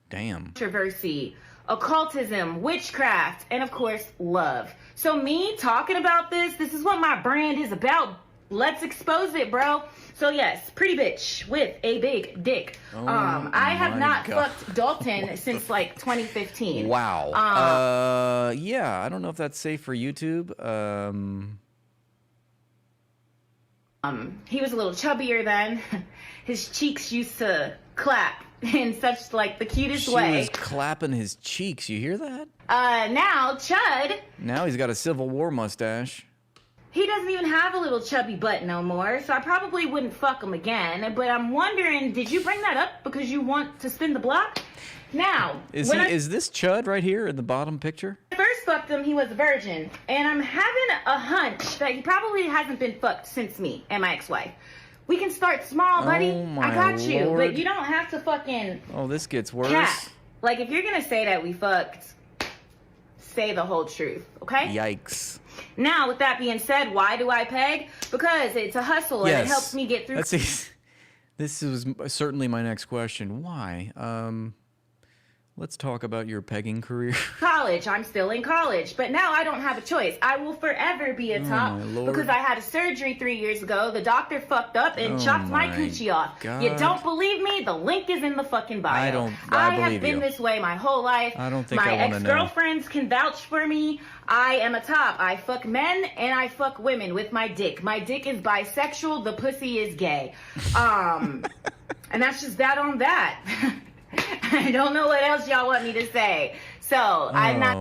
Damn. Controversy, occultism, witchcraft, and of course, love. So me talking about this is what my brand is about. Let's expose it, bro. So yes, pretty bitch with a big dick. I have not fucked Dalton since like 2015. Wow. Yeah, I don't know if that's safe for YouTube. He was a little chubbier then. His cheeks used to clap in such like the cutest She way. was clapping his cheeks. You hear that? Now Chud, Now he's got a Civil War mustache. he doesn't even have a little chubby butt no more, so I probably wouldn't fuck him again. But I'm wondering, did you bring that up because you want to spin the block? Now, Is this Chud right here in the bottom picture? I first fucked him, he was a virgin, and I'm having a hunch that he probably hasn't been fucked since me and my ex-wife. We can start small, buddy. Oh, my I got you, Lord. but you don't have to fucking Oh, this gets worse. cat. Like, if you're gonna say that we fucked, say the whole truth, okay? Yikes. Now, with that being said, why do I peg? Because it's a hustle and it helps me get through. This is certainly my next question. Why? Let's talk about your pegging career. College. I'm still in college, but now I don't have a choice. I will forever be a top my Lord. because I had a surgery 3 years ago. The doctor fucked up and chopped my coochie off. God. You don't believe me? The link is in the fucking bio. I have believe been you. this way my whole life. I don't think my I want to know. ex-girlfriends can vouch for me. I am a top. I fuck men and I fuck women with my dick. My dick is bisexual. The pussy is gay. And that's just that on that. I don't know what else y'all want me to say. So I'm not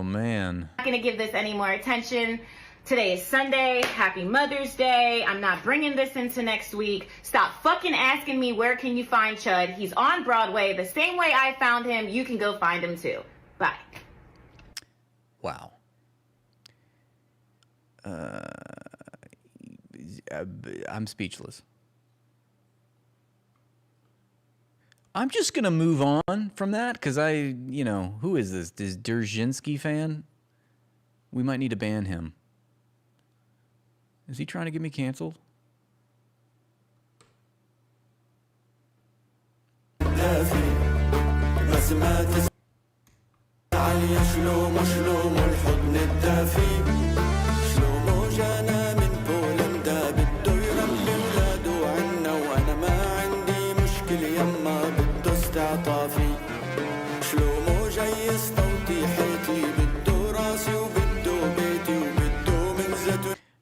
going to give this any more attention. Today is Sunday. Happy Mother's Day. I'm not bringing this into next week. Stop fucking asking me where can you find Chud. He's on Broadway. The same way I found him, you can go find him too. Bye. Wow. I'm speechless. I'm just going to move on from that because who is this? This Dzerzhinsky fan? We might need to ban him. Is he trying to get me canceled?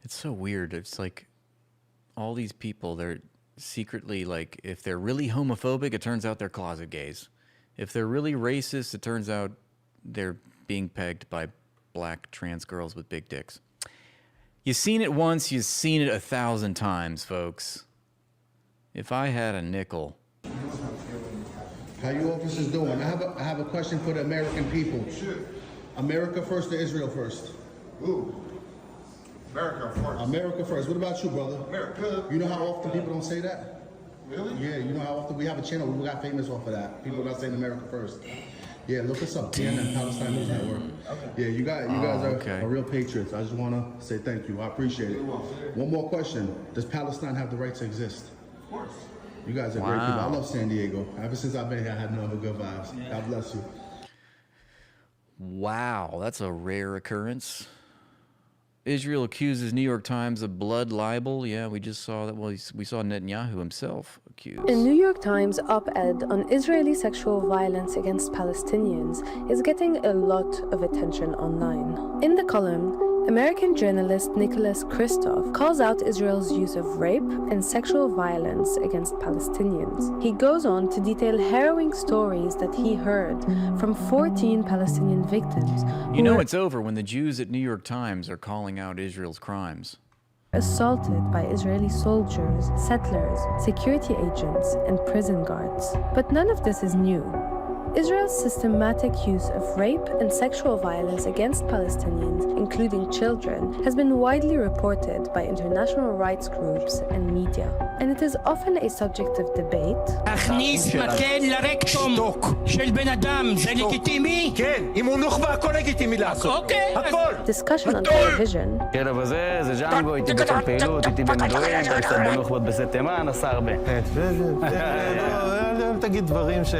It's so weird. It's like all these people, they're secretly like, if they're really homophobic, it turns out they're closet gays. If they're really racist, it turns out they're being pegged by black trans girls with big dicks. You've seen it once, you've seen it 1,000 times, folks. If I had a nickel. How you officers doing? I have a question for the American people. America first or Israel first? Ooh. America first. America first. What about you, brother? America. You know how often people don't say that? Really? Yeah, you know how often we have a channel, we got famous off of that. People not saying America first. Yeah, look us up, CNN, Palestine News Network. Yeah, you guys are real patriots. I just want to say thank you. I appreciate it. One more question. Does Palestine have the right to exist? Of course. You guys are great people. I love San Diego. Ever since I've been here, I had nothing but good vibes. God bless you. Wow, that's a rare occurrence. Israel accuses New York Times of blood libel. Yeah, we just saw that. Well, we saw Netanyahu himself accused. A New York Times op-ed on Israeli sexual violence against Palestinians is getting a lot of attention online. In the column, American journalist Nicholas Kristof calls out Israel's use of rape and sexual violence against Palestinians. He goes on to detail harrowing stories that he heard from 14 Palestinian victims. You know it's over when the Jews at New York Times are calling out Israel's crimes. Assaulted by Israeli soldiers, settlers, security agents, and prison guards. But none of this is new. Israel's systematic use of rape and sexual violence against Palestinians, including children, has been widely reported by international rights groups and media. And it is often a subject of debate. להכניס מקל לרקטום של בן אדם, זה לגיטימי? כן, אם הוא נוח'בה הכל לגיטימי לעשות. אוקיי. הכל. Discussion on television. כלב הזה זה ג'אנגו, הייתי בכל פעילות, הייתי במילואים, הייתי קצת בנוח'בות בסט תימן, עשה הרבה. תגיד דברים ש...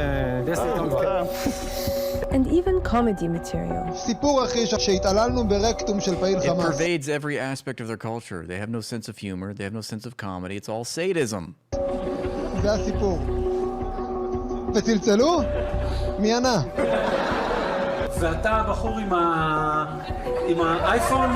And even comedy material. סיפור אחי שהתעללנו ברקטום של פעיל It חמאס. pervades every aspect of their culture. They have no sense of humor. They have no sense of comedy. It's all sadism. זה הסיפור. וצלצלו? מי ענה? ואתה הבחור עם האייפון?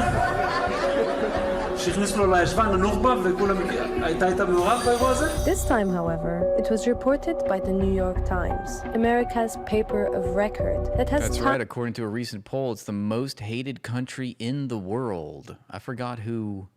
שהכניס לו לישבן לנוח'בה וכולם היית מעורב באירוע הזה? This time, however, it was reported by the New York Times, America's paper of record that has That's right. According to a recent poll, it's the most hated country in the world. I forgot who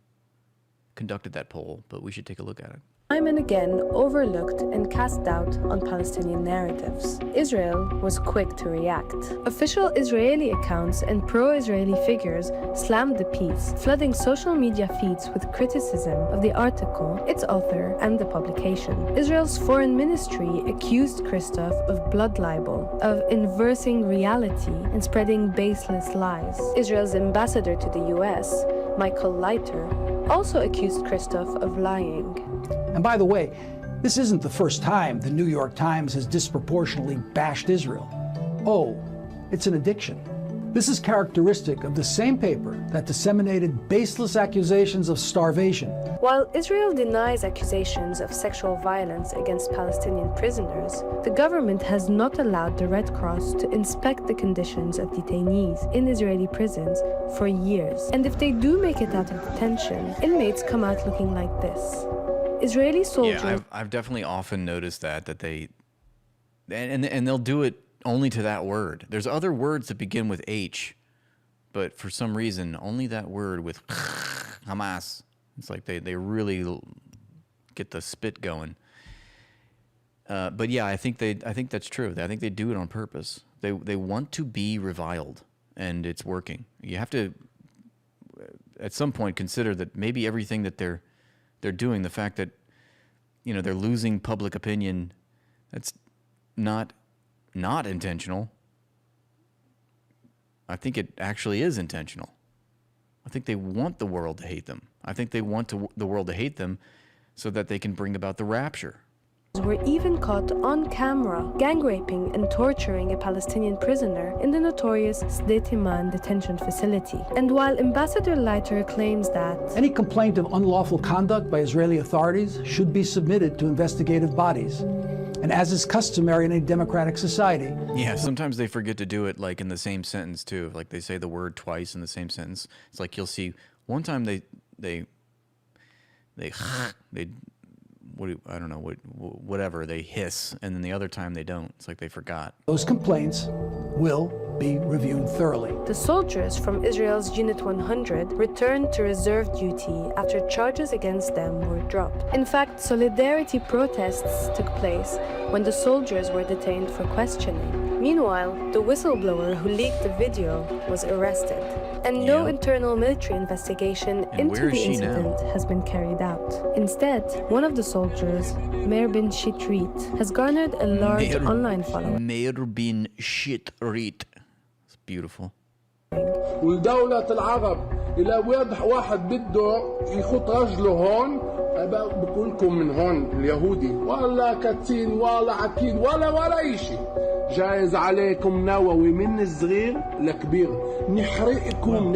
conducted that poll, but we should take a look at it. time and again overlooked and cast doubt on Palestinian narratives. Israel was quick to react. Official Israeli accounts and pro-Israeli figures slammed the piece, flooding social media feeds with criticism of the article, its author, and the publication. Israel's foreign ministry accused Christoph of blood libel, of inversing reality and spreading baseless lies. Israel's ambassador to the US, Michael Leiter, also accused Christoph of lying. And by the way, this isn't the first time the New York Times has disproportionately bashed Israel. Oh, it's an addiction. This is characteristic of the same paper that disseminated baseless accusations of starvation. While Israel denies accusations of sexual violence against Palestinian prisoners, the government has not allowed the Red Cross to inspect the conditions of detainees in Israeli prisons for years. And if they do make it out of detention, inmates come out looking like this. Israeli soldiers... Yeah, I've definitely often noticed that they... And they'll do it only to that word. There's other words that begin with H, but for some reason, only that word with Hamas. It's like they really get the spit going. But yeah, I think that's true. I think they do it on purpose. They want to be reviled, and it's working. You have to, at some point, consider that maybe everything that they're doing, the fact that, you know, they're losing public opinion, that's not intentional. I think it actually is intentional. I think they want the world to hate them. I think they want the world to hate them so that they can bring about the rapture. Were even caught on camera gang raping and torturing a Palestinian prisoner in the notorious Sde Timan detention facility. And while Ambassador Leiter claims that any complaint of unlawful conduct by Israeli authorities should be submitted to investigative bodies, and as is customary in a democratic society. Yeah, sometimes they forget to do it like in the same sentence too. Like they say the word twice in the same sentence. It's like you'll see one time they whatever, they hiss, and then the other time they don't. It's like they forgot. Those complaints will be reviewed thoroughly. The soldiers from Israel's Unit 100 returned to reserve duty after charges against them were dropped. In fact, solidarity protests took place when the soldiers were detained for questioning. Meanwhile, the whistleblower who leaked the video was arrested, and no internal military investigation into the incident has been carried out. Instead, one of the soldiers, Meir bin Shitrit, has garnered a large online following. Meir bin Shitrit. It's beautiful. ولدولة العرب إلى واحد بده يخط رجله هون بقول لكم من هون اليهودي ولا كتين ولا عكيد ولا إشي جايز عليكم نووي من الصغير لكبير نحرقكم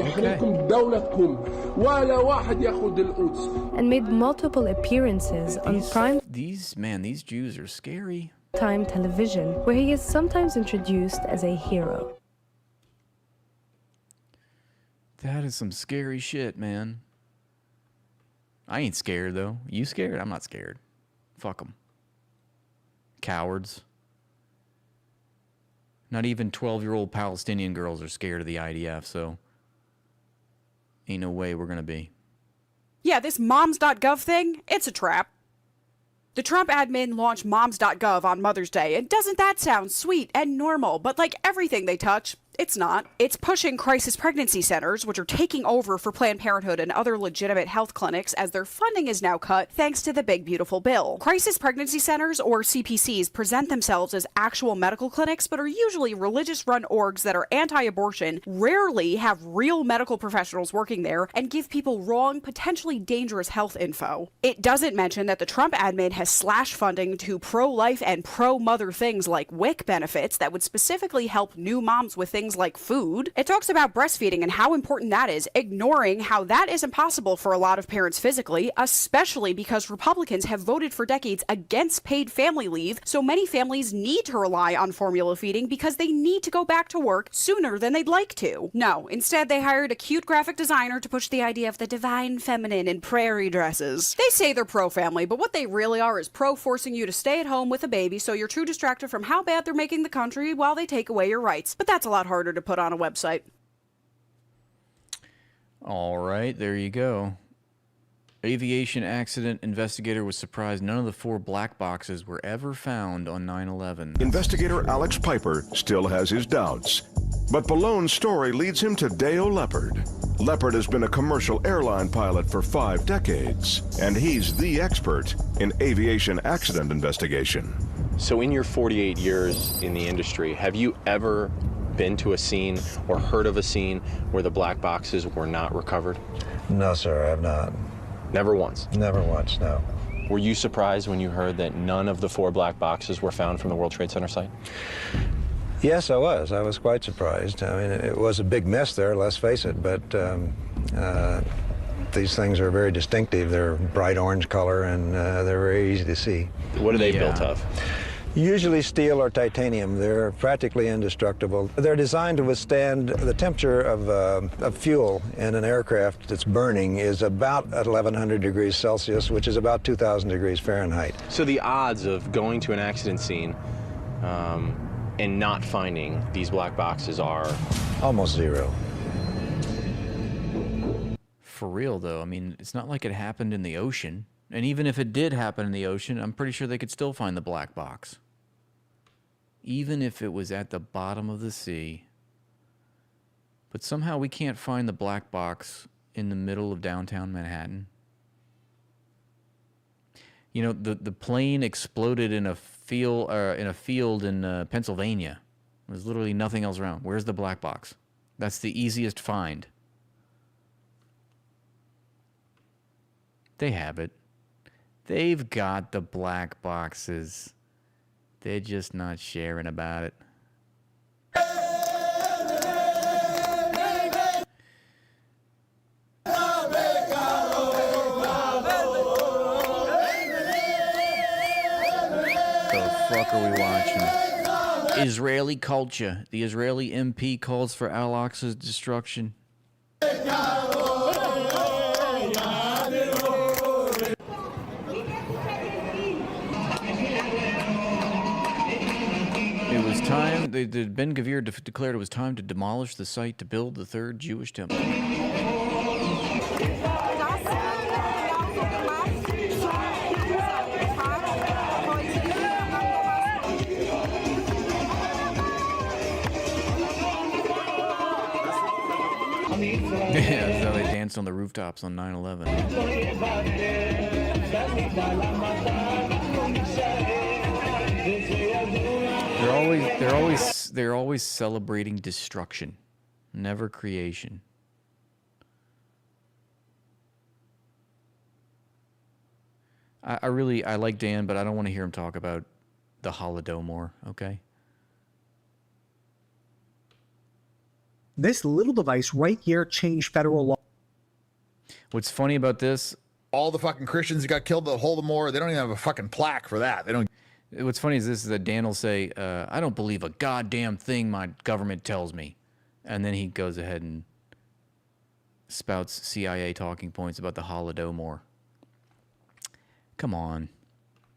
دولتكم ولا واحد ياخد القدس. And made multiple appearances on prime these Jews are scary. Time television, where he is sometimes introduced as a hero. That is some scary shit, man. I ain't scared, though. You scared? I'm not scared. Fuck them. Cowards. Not even 12-year-old Palestinian girls are scared of the IDF, so ain't no way we're gonna be. Yeah, this moms.gov thing, it's a trap. The Trump admin launched moms.gov on Mother's Day, and doesn't that sound sweet and normal? But like everything they touch, it's not. It's pushing crisis pregnancy centers, which are taking over for Planned Parenthood and other legitimate health clinics as their funding is now cut thanks to the big beautiful bill. Crisis pregnancy centers, or CPCs, present themselves as actual medical clinics, but are usually religious-run orgs that are anti-abortion, rarely have real medical professionals working there, and give people wrong, potentially dangerous health info. It doesn't mention that the Trump admin has slashed funding to pro-life and pro-mother things like WIC benefits that would specifically help new moms with things things like food. It talks about breastfeeding and how important that is, ignoring how that isn't possible for a lot of parents physically, especially because Republicans have voted for decades against paid family leave, so many families need to rely on formula feeding because they need to go back to work sooner than they'd like to. No, instead they hired a cute graphic designer to push the idea of the divine feminine in prairie dresses. They say they're pro-family, but what they really are is pro-forcing you to stay at home with a baby so you're too distracted from how bad they're making the country while they take away your rights. But that's a lot harder to put on a website. All right, there you go. Aviation accident investigator was surprised none of the 4 black boxes were ever found on 9/11. Investigator Alex Piper still has his doubts. But Ballone's story leads him to Deo Leppard. Leppard has been a commercial airline pilot for 5 decades, and he's the expert in aviation accident investigation. So in your 48 years in the industry, have you ever been to a scene or heard of a scene where the black boxes were not recovered? No, sir, I have not. Never once? Never once, no. Were you surprised when you heard that none of the 4 black boxes were found from the World Trade Center site? Yes, I was. I was quite surprised. I mean, it was a big mess there, let's face it, but these things are very distinctive. They're bright orange color, and they're very easy to see. What are they built of? Usually steel or titanium. They're practically indestructible. They're designed to withstand the temperature of fuel in an aircraft that's burning is about at 1100 degrees Celsius, which is about 2000 degrees Fahrenheit. So the odds of going to an accident scene and not finding these black boxes are? Almost zero. For real, though, I mean, it's not like it happened in the ocean. And even if it did happen in the ocean, I'm pretty sure they could still find the black box. Even if it was at the bottom of the sea. But somehow we can't find the black box in the middle of downtown Manhattan. You know, the plane exploded in a field in Pennsylvania. There's literally nothing else around. Where's the black box? That's the easiest find. They have it. They've got the black boxes. They're just not sharing about it. Fuck are we watching? Israeli culture. The Israeli MP calls for Al-Aqsa's destruction. It was time. Ben Gvir declared it was time to demolish the site to build the 3rd Jewish temple. Yeah, that's how they danced on the rooftops on 9/11. They're always celebrating destruction, never creation. I like Dan, but I don't want to hear him talk about the Holodomor, okay? This little device right here changed federal law. What's funny about this? All the fucking Christians that got killed at the Holodomor, they don't even have a fucking plaque for that. They don't. What's funny is this: is that Dan will say, "I don't believe a goddamn thing my government tells me," and then he goes ahead and spouts CIA talking points about the Holodomor. Come on.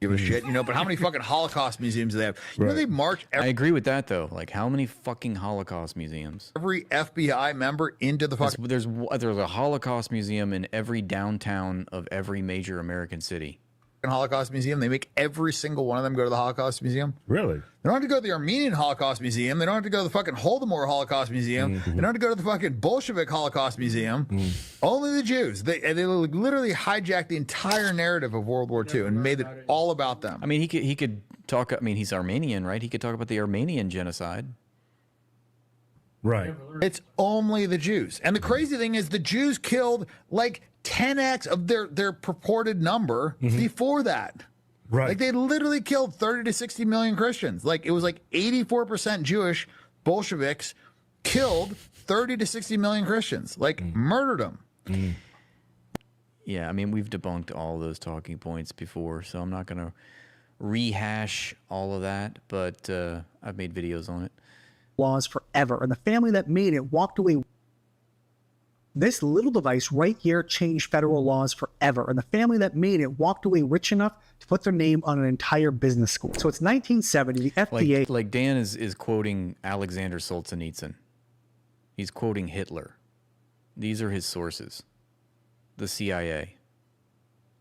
Give a shit, but how many fucking Holocaust museums do they have? You know, they march I agree with that, though. Like, how many fucking Holocaust museums? every FBI member into the fucking... There's a Holocaust museum in every downtown of every major American city. Holocaust Museum. They make every single one of them go to the Holocaust Museum. Really? They don't have to go to the Armenian Holocaust Museum. They don't have to go to the fucking Holodomor Holocaust Museum. They don't have to go to the fucking Bolshevik Holocaust Museum. Only the Jews. They literally hijacked the entire narrative of World War II and made it all about them. I mean, he could talk. I mean, he's Armenian, right? He could talk about the Armenian genocide. Right. It's only the Jews. And the crazy thing is the Jews killed like 10x of their purported number before that. Right. Like they literally killed 30 to 60 million Christians. Like it was like 84% Jewish, Bolsheviks, killed 30 to 60 million Christians, like murdered them. Yeah, I mean, we've debunked all those talking points before, so I'm not going to rehash all of that, but I've made videos on it. Laws forever, and the family that made it walked away. This little device right here changed federal laws forever, and the family that made it walked away rich enough to put their name on an entire business school. So it's 1970, the FDA... Like Dan is quoting Alexander Solzhenitsyn. He's quoting Hitler. These are his sources. The CIA.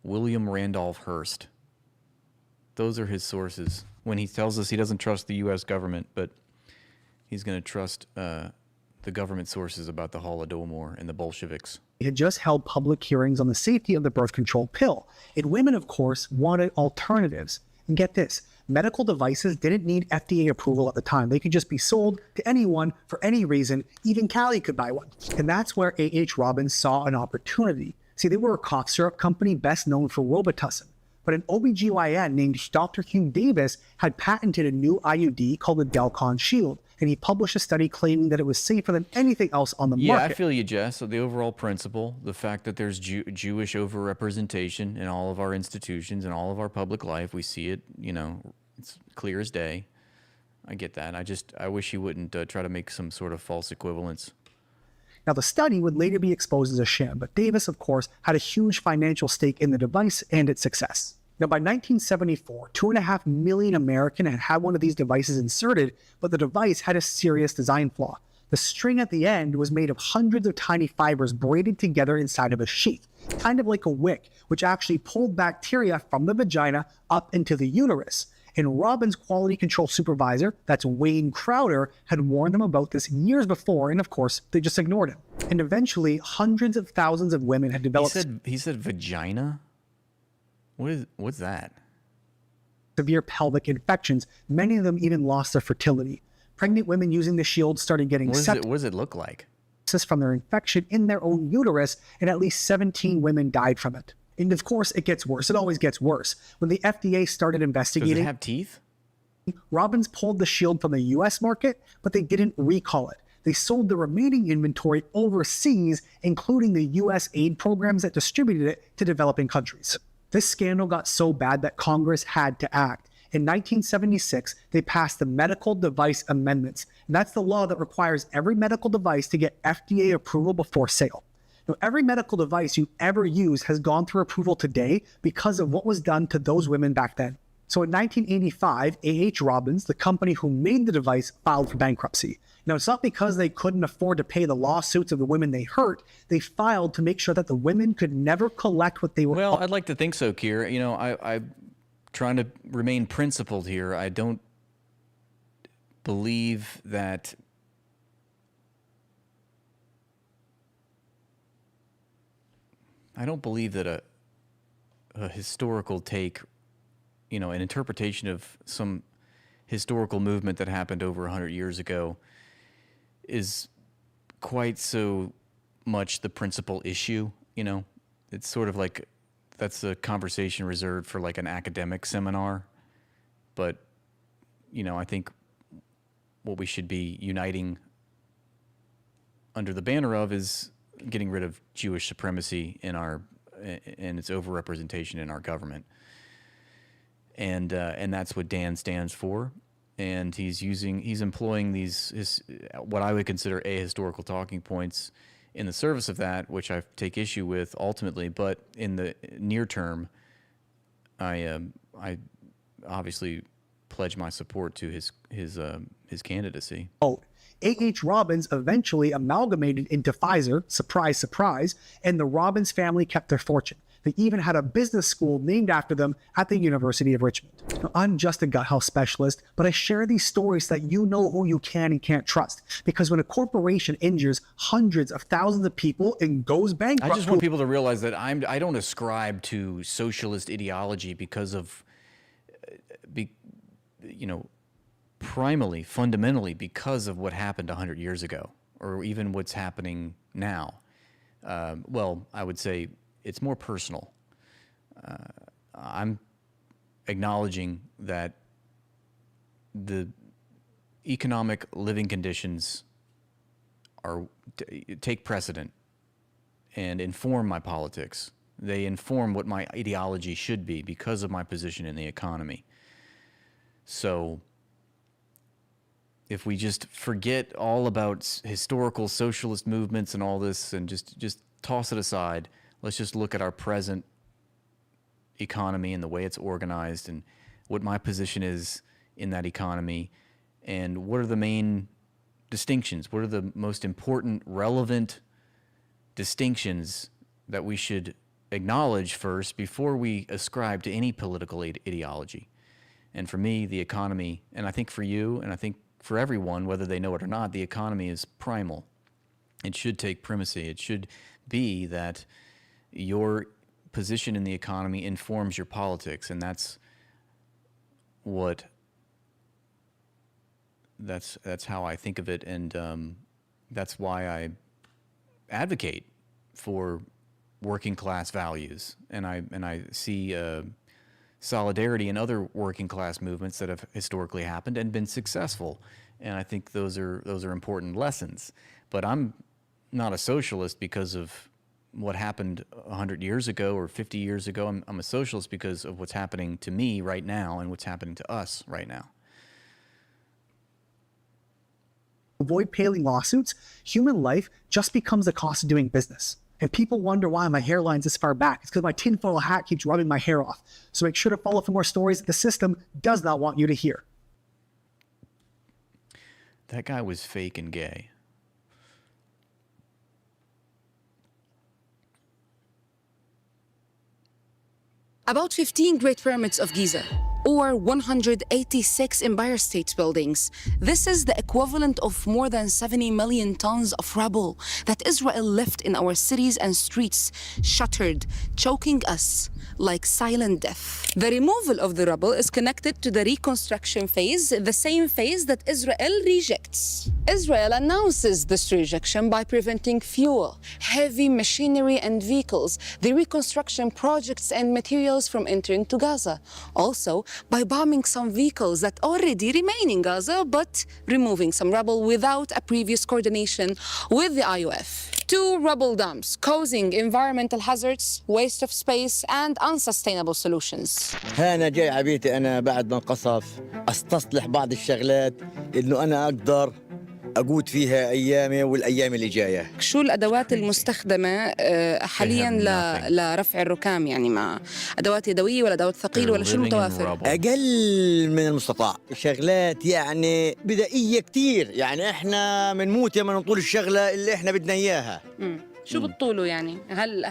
William Randolph Hearst. Those are his sources. When he tells us he doesn't trust the U.S. government, but he's going to trust the government sources about the Holodomor and the Bolsheviks. He had just held public hearings on the safety of the birth control pill. And women, of course, wanted alternatives. And get this, medical devices didn't need FDA approval at the time. They could just be sold to anyone for any reason. Even Callie could buy one. And that's where A.H. Robbins saw an opportunity. See, they were a cough syrup company best known for Robitussin. But an OBGYN named Dr. Hugh Davis had patented a new IUD called the Delcon Shield. And he published a study claiming that it was safer than anything else on the market. Yeah, I feel you, Jess. So the overall principle, the fact that there's Jewish overrepresentation in all of our institutions and all of our public life, we see it, it's clear as day. I get that. I wish he wouldn't try to make some sort of false equivalence. Now, the study would later be exposed as a sham, but Davis, of course, had a huge financial stake in the device and its success. Now, by 1974, 2.5 million Americans had had one of these devices inserted, but the device had a serious design flaw. The string at the end was made of hundreds of tiny fibers braided together inside of a sheath, kind of like a wick, which actually pulled bacteria from the vagina up into the uterus. And Robbins' quality control supervisor, that's Wayne Crowder, had warned them about this years before, and of course, they just ignored him. And eventually, hundreds of thousands of women had developed... He said vagina? What's that? Severe pelvic infections. Many of them even lost their fertility. Pregnant women using the shield started getting What does it look like? From their infection in their own uterus, and at least 17 women died from it. And of course, it gets worse. It always gets worse. When the FDA started investigating... Does it have teeth? Robbins pulled the shield from the U.S. market, but they didn't recall it. They sold the remaining inventory overseas, including the U.S. aid programs that distributed it to developing countries. This scandal got so bad that Congress had to act. In 1976, they passed the Medical Device Amendments. And that's the law that requires every medical device to get FDA approval before sale. Now, every medical device you ever use has gone through approval today because of what was done to those women back then. So in 1985, A.H. Robbins, the company who made the device, filed for bankruptcy. Now, it's not because they couldn't afford to pay the lawsuits of the women they hurt. They filed to make sure that the women could never collect what they were... Well, I'd like to think so, Keir. I'm trying to remain principled here. I don't believe that... a historical take, an interpretation of some historical movement that happened over 100 years ago is quite so much the principal issue. It's sort of like that's a conversation reserved for like an academic seminar. But, I think what we should be uniting under the banner of is getting rid of Jewish supremacy in and its overrepresentation in our government, and that's what Dan stands for. And he's employing these what I would consider ahistorical talking points in the service of that, which I take issue with ultimately. But in the near term, I obviously pledge my support to his candidacy. A.H. Robbins eventually amalgamated into Pfizer, surprise, surprise, and the Robbins family kept their fortune. They even had a business school named after them at the University of Richmond. Now, I'm just a gut health specialist, but I share these stories so that you know who you can and can't trust. Because when a corporation injures hundreds of thousands of people and goes bankrupt... I just want people to realize that I don't ascribe to socialist ideology because of, primarily, fundamentally, because of what happened 100 years ago, or even what's happening now. Well, I would say it's more personal. I'm acknowledging that the economic living conditions take precedent and inform my politics. They inform what my ideology should be because of my position in the economy. So if we just forget all about historical socialist movements and all this and just toss it aside, let's just look at our present economy and the way it's organized and what my position is in that economy and what are the main distinctions, what are the most important, relevant distinctions that we should acknowledge first before we ascribe to any political ideology. And for me, the economy, and I think for you, and I think for everyone, whether they know it or not, the economy is primal. It should take primacy. It should be that your position in the economy informs your politics, and that's how I think of it, and that's why I advocate for working class values, and I see solidarity in other working class movements that have historically happened and been successful, and I think those are important lessons. But I'm not a socialist because of what happened 100 years ago or 50 years ago. I'm a socialist because of what's happening to me right now and what's happening to us right now. Avoid paying lawsuits, human life just becomes the cost of doing business. And people wonder why my hairline's this far back. It's because my tinfoil hat keeps rubbing my hair off. So make sure to follow for more stories that the system does not want you to hear. That guy was fake and gay. About 15 Great Pyramids of Giza, or 186 Empire State Buildings. This is the equivalent of more than 70 million tons of rubble that Israel left in our cities and streets, shattered, choking us like silent death. The removal of the rubble is connected to the reconstruction phase, the same phase that Israel rejects. Israel announces this rejection by preventing fuel, heavy machinery and vehicles, the reconstruction projects and materials from entering to Gaza. Also, by bombing some vehicles that already remain in Gaza, but removing some rubble without a previous coordination with the IOF. 2 rubble dumps, causing environmental hazards, waste of space, and unsustainable solutions. أنا جاي عبيتي أنا بعد ما انقصف أستصلح بعض الشغلات إنه أنا أقدر أقود فيها أيامي والأيام اللي جاية. شو الأدوات المستخدمة حالياً لرفع الركام، يعني مع أدوات يدوية ولا أدوات ثقيلة ولا شو المتوافر؟ أقل من المستطاع، شغلات يعني بدائية كتير، يعني إحنا بنموت لما نطول الشغلة اللي إحنا بدنا إياها. شو بتطولوا يعني؟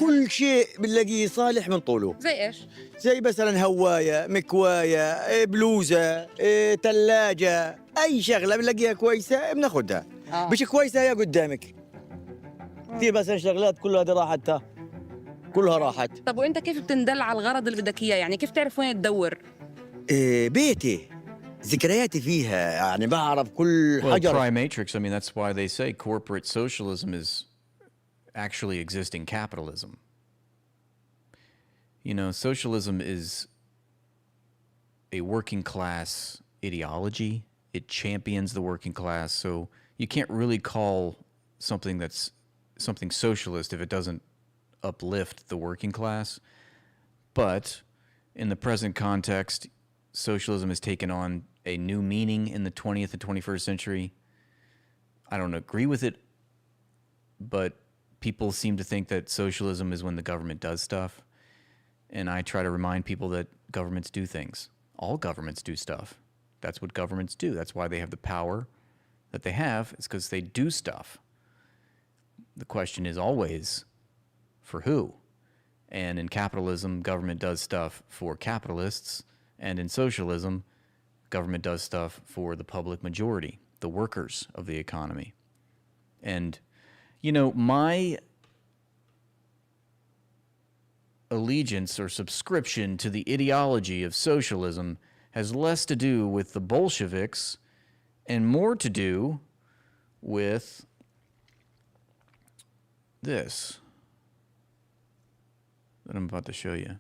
كل شيء بنلاقيه صالح بنطوله. زي إيش؟ زي مثلا هواية، مكواية، بلوزة، ثلاجة، أي شغلة بنلاقيها كويسة بناخدها. مش كويسة هي قدامك. في مثلا شغلات كلها دي راحتها. كلها راحت. طب وأنت كيف بتندل على الغرض اللي بدك إياه؟ يعني كيف تعرف وين تدور؟ بيتي. ذكرياتي فيها، يعني بعرف كل حجر. Well, Trimatrix, I mean, that's why they say corporate socialism is actually existing capitalism. You know, socialism is a working class ideology. It champions the working class. So you can't really call something that's something socialist if it doesn't uplift the working class. But in the present context, socialism has taken on a new meaning in the 20th and 21st century. I don't agree with it, but people seem to think that socialism is when the government does stuff. And I try to remind people that governments do things. All governments do stuff. That's what governments do. That's why they have the power that they have. It's because they do stuff. The question is always, for who? And in capitalism, government does stuff for capitalists. And in socialism, government does stuff for the public majority, the workers of the economy. And you know, my allegiance or subscription to the ideology of socialism has less to do with the Bolsheviks and more to do with this that I'm about to show you.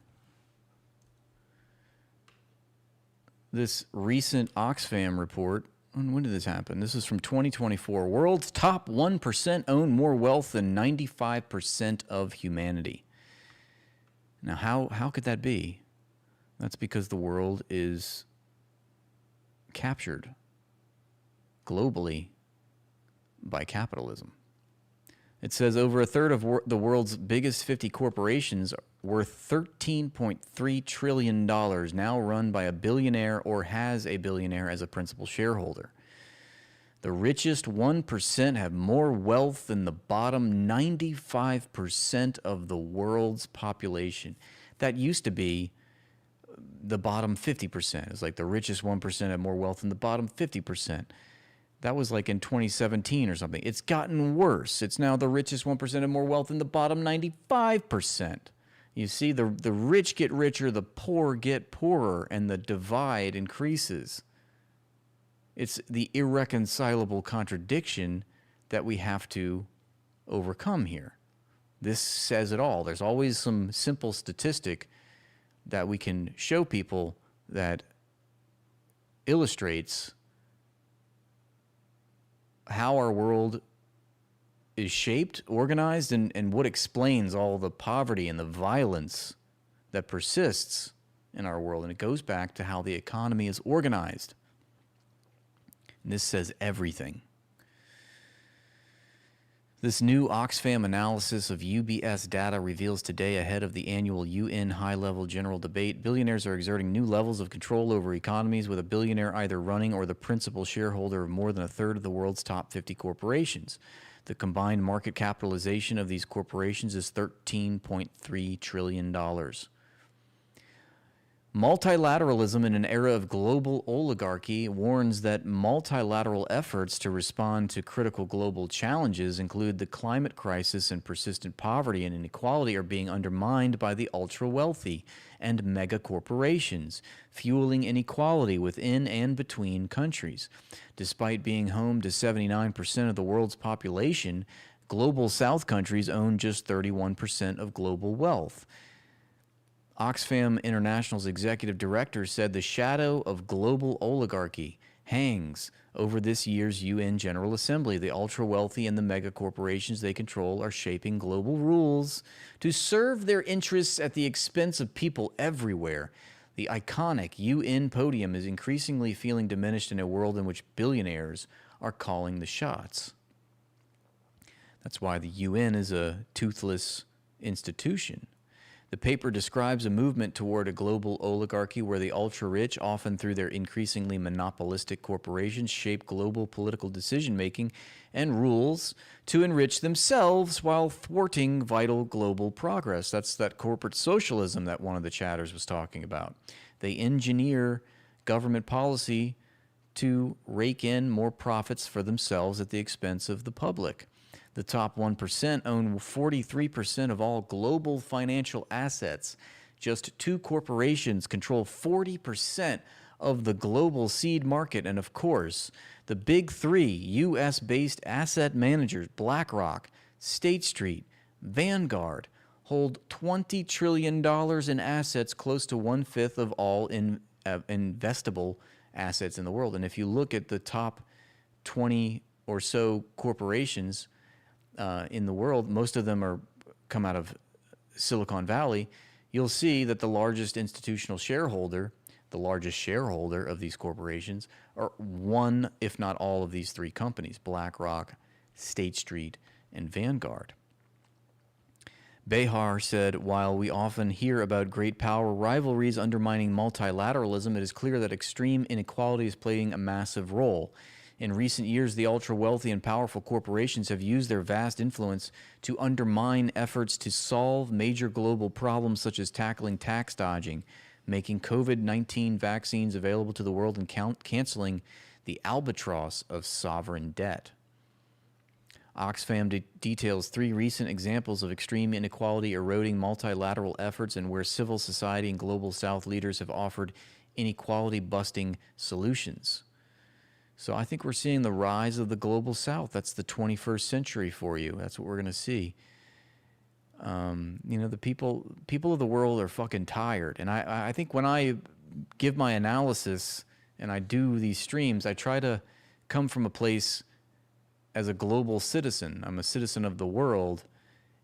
This recent Oxfam report when did this happen? This is from 2024. World's top 1% own more wealth than 95% of humanity. Now, how could that be? That's because the world is captured globally by capitalism. It says over a third of the world's biggest 50 corporations, worth $13.3 trillion, now run by a billionaire or has a billionaire as a principal shareholder. The richest 1% have more wealth than the bottom 95% of the world's population. That used to be the bottom 50%. It's like the richest 1% have more wealth than the bottom 50%. That was like in 2017 or something. It's gotten worse. It's now the richest 1% have more wealth than the bottom 95%. You see, the rich get richer, the poor get poorer, and the divide increases. It's the irreconcilable contradiction that we have to overcome here. This says it all. There's always some simple statistic that we can show people that illustrates how our world is shaped, organized, and what explains all the poverty and the violence that persists in our world. And it goes back to how the economy is organized. And this says everything. This new Oxfam analysis of UBS data reveals today, ahead of the annual UN high-level general debate, billionaires are exerting new levels of control over economies, with a billionaire either running or the principal shareholder of more than a third of the world's top 50 corporations. The combined market capitalization of these corporations is $13.3 trillion. Multilateralism in an era of global oligarchy warns that multilateral efforts to respond to critical global challenges, include the climate crisis and persistent poverty and inequality, are being undermined by the ultra-wealthy and mega corporations, fueling inequality within and between countries. Despite being home to 79% of the world's population, global South countries own just 31% of global wealth. Oxfam International's executive director said the shadow of global oligarchy hangs over this year's UN General Assembly. The ultra-wealthy and the mega corporations they control are shaping global rules to serve their interests at the expense of people everywhere. The iconic UN podium is increasingly feeling diminished in a world in which billionaires are calling the shots. That's why the UN is a toothless institution. The paper describes a movement toward a global oligarchy where the ultra-rich, often through their increasingly monopolistic corporations, shape global political decision-making and rules to enrich themselves while thwarting vital global progress. That's that corporate socialism that one of the chatters was talking about. They engineer government policy to rake in more profits for themselves at the expense of the public. The top 1% own 43% of all global financial assets. Just two corporations control 40% of the global seed market. And of course, the big three U.S.-based asset managers, BlackRock, State Street, Vanguard, hold $20 trillion in assets, close to 1/5 of all investable assets in the world. And if you look at the top 20 or so corporations in the world, most of them come out of Silicon Valley. You'll see that the largest institutional shareholder, the largest shareholder of these corporations, are one, if not all, of these three companies: BlackRock, State Street, and Vanguard. Behar said, while we often hear about great power rivalries undermining multilateralism, it is clear that extreme inequality is playing a massive role. In recent years, the ultra-wealthy and powerful corporations have used their vast influence to undermine efforts to solve major global problems such as tackling tax dodging, making COVID-19 vaccines available to the world, and canceling the albatross of sovereign debt. Oxfam details three recent examples of extreme inequality eroding multilateral efforts and where civil society and global South leaders have offered inequality-busting solutions. So I think we're seeing the rise of the global South. That's the 21st century for you. That's what we're going to see. The people of the world are fucking tired. And I think when I give my analysis and I do these streams, I try to come from a place as a global citizen. I'm a citizen of the world,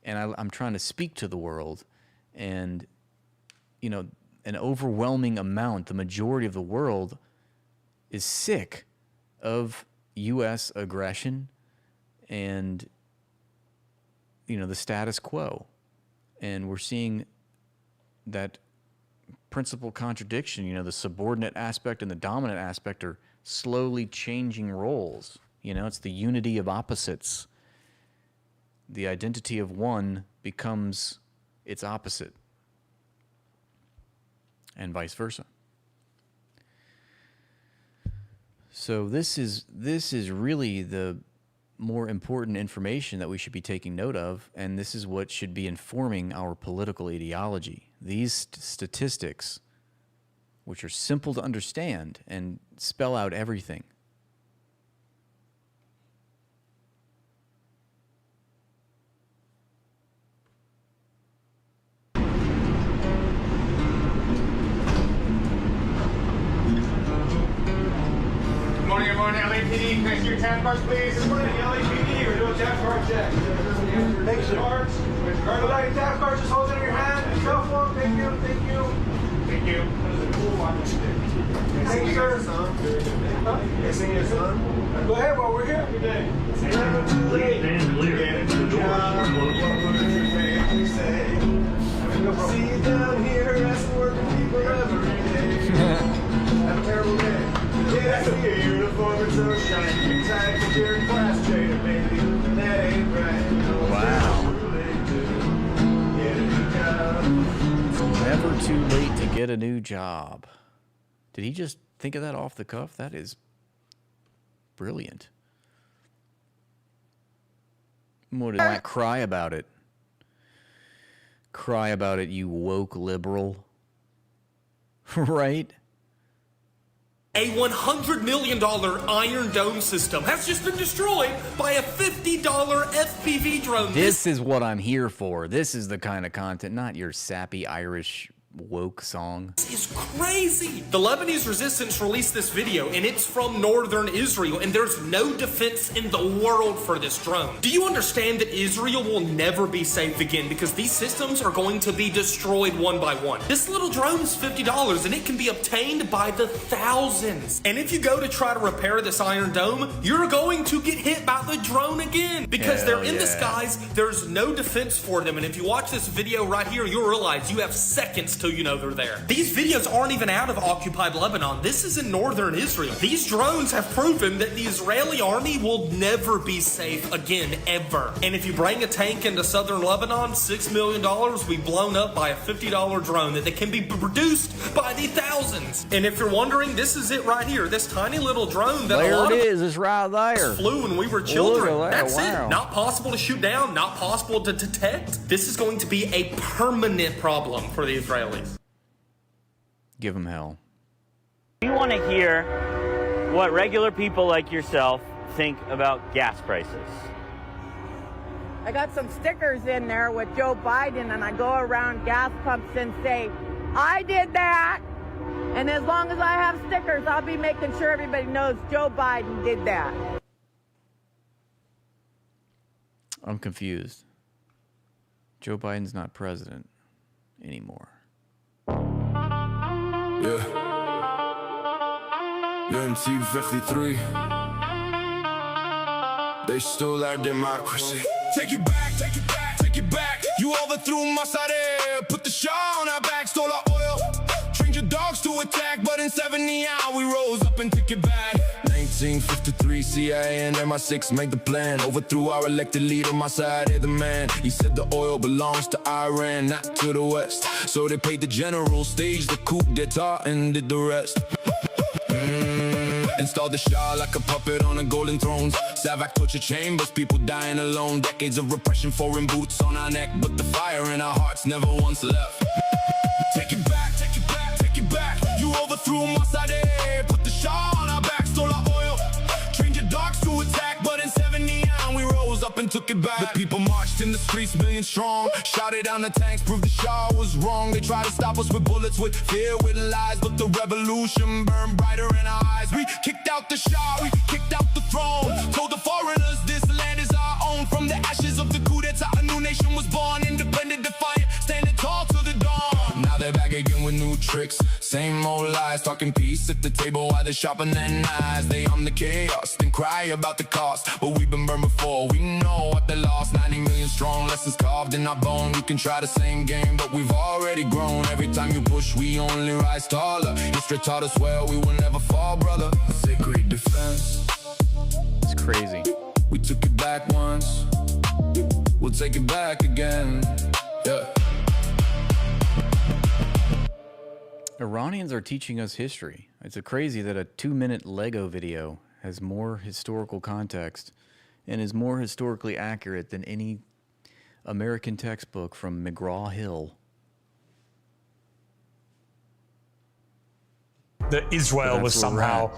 and I'm trying to speak to the world. And, you know, an overwhelming amount, the majority of the world is sick of U.S. aggression and, you know, the status quo. And we're seeing that principal contradiction, you know, the subordinate aspect and the dominant aspect are slowly changing roles. You know, it's the unity of opposites. The identity of one becomes its opposite, and vice versa. So this is really the more important information that we should be taking note of, and this is what should be informing our political ideology. These statistics, which are simple to understand and spell out everything. Good morning, LAPD. Can I see your task cards, please? Good morning, LAPD. We're doing task card check. Thank you, cards. Guard the light task cards. Just hold it in your hand. Cell phone. Thank you. Thank you. Thank you. Thank you, sir. Can I sing your song? Go ahead while we're here. Good day. Never too late. Get a new job. What would your family say? See you down here asking working people every day. Have a terrible day. Yeah, I see your uniform is so shiny. Tight with your class trainer, baby. That ain't right. Wow. Get a new job. Never too late to get a new job. Did he just think of that off the cuff? That is brilliant. What did I cry about it? Cry about it, you woke liberal. Right? A $100 million Iron Dome system has just been destroyed by a $50 FPV drone. This is what I'm here for. This is the kind of content, not your sappy Irish woke song. This is crazy. The Lebanese resistance released this video, and it's from northern Israel, and there's no defense in the world for this drone. Do you understand that Israel will never be safe again because these systems are going to be destroyed one by one? This little drone is $50, and it can be obtained by the thousands. And if you go to try to repair this Iron Dome, you're going to get hit by the drone again because they're in the skies. There's no defense for them, and if you watch this video right here, you'll realize you have seconds till you know they're there. These videos aren't even out of occupied Lebanon. This is in northern Israel. These drones have proven that the Israeli army will never be safe again, ever. And if you bring a tank into southern Lebanon, $6 million will be blown up by a $50 drone that can be produced by the thousands. And if you're wondering, this is it right here. This tiny little drone that there a lot it of is. It's right there. Flew when we were children. Look at that. That's Wow. it. Not possible to shoot down, not possible to detect. This is going to be a permanent problem for the Israelis. Give them hell. We want to hear what regular people like yourself think about gas prices. I got some stickers in there with Joe Biden, and I go around gas pumps and say, I did that. And as long as I have stickers, I'll be making sure everybody knows Joe Biden did that. I'm confused. Joe Biden's not president anymore. Yeah. MC 53. They stole our democracy. Take it back, take it back, take it back. You overthrew Mossadegh, put the Shah on our back, stole our oil. Trained your dogs to attack, but in 70 hours we rose up and took it back. 1953, CIA and MI6 made the plan. Overthrew our elected leader, Mossadegh the man. He said the oil belongs to Iran, not to the West. So they paid the general, staged the coup d'etat, and did the rest. Installed the Shah like a puppet on a golden throne. Savak torture chambers, people dying alone. Decades of repression, foreign boots on our neck, but the fire in our hearts never once left. Take it back, take it back, take it back. You overthrew Mossadegh, put the Shah on our back, stole our oil. Trained your dogs to attack, but in 70 hours we rose up and took it it back. The people marched in the streets, million strong. Shouted down the tanks, proved the Shah was wrong. They tried to stop us with bullets, with fear, with lies. But the revolution burned brighter in our eyes. We kicked out the Shah, we kicked out the throne. Told the foreigners this land is our own. From the ashes of the coup d'etat, a new nation was born. Independent, defiant, standing tall to the dawn. Now they're back again with new tricks. Same old lies, talking peace at the table while they're sharpening their knives. They on the chaos, then cry about the cost. But we've been burned before, we know what they lost. 90 million strong, lessons carved in our bone. You can try the same game, but we've already grown. Every time you push, we only rise taller. History taught us well, we will never fall, brother. Sacred defense. It's crazy. We took it back once, we'll take it back again. Yeah. Iranians are teaching us history. It's crazy that a 2-minute Lego video has more historical context and is more historically accurate than any American textbook from McGraw-Hill. That Israel was somehow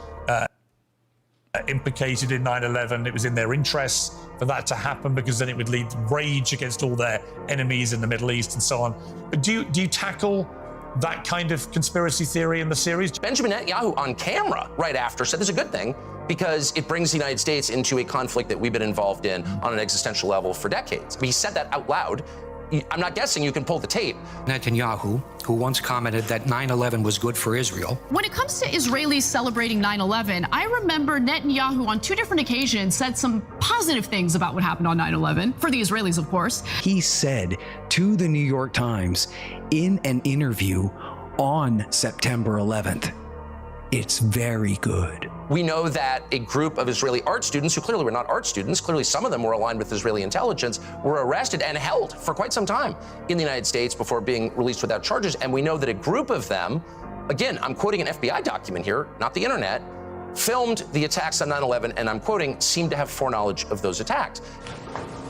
implicated in 9/11. It was in their interests for that to happen because then it would lead to rage against all their enemies in the Middle East and so on. But do you tackle that kind of conspiracy theory in the series? Benjamin Netanyahu on camera right after said this is a good thing because it brings the United States into a conflict that we've been involved in on an existential level for decades. He said that out loud. I'm not guessing, you can pull the tape. Netanyahu, who once commented that 9/11 was good for Israel. When it comes to Israelis celebrating 9/11, I remember Netanyahu on 2 different occasions said some positive things about what happened on 9/11, for the Israelis, of course. He said to the New York Times in an interview on September 11th, "It's very good." We know that a group of Israeli art students, who clearly were not art students, clearly some of them were aligned with Israeli intelligence, were arrested and held for quite some time in the United States before being released without charges. And we know that a group of them, again, I'm quoting an FBI document here, not the internet, filmed the attacks on 9/11, and I'm quoting, seemed to have foreknowledge of those attacks.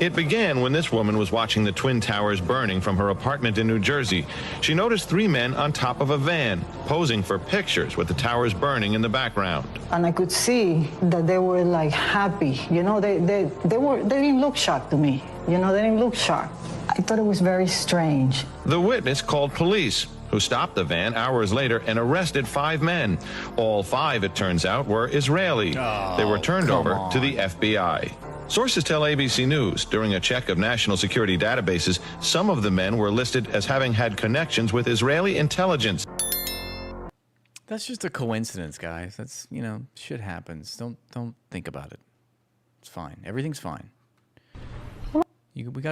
It began when this woman was watching the Twin Towers burning from her apartment in New Jersey. She noticed 3 men on top of a van, posing for pictures with the towers burning in the background. And I could see that they were like happy. You know, they didn't look shocked to me. You know, they didn't look shocked. I thought it was very strange. The witness called police, who stopped the van hours later and arrested 5 men. All 5, it turns out, were Israeli. They were turned over to the FBI. Sources tell ABC News during a check of national security databases, some of the men were listed as having had connections with Israeli intelligence. That's just a coincidence, guys. That's, you know, shit happens. Don't think about it. It's fine. Everything's fine. We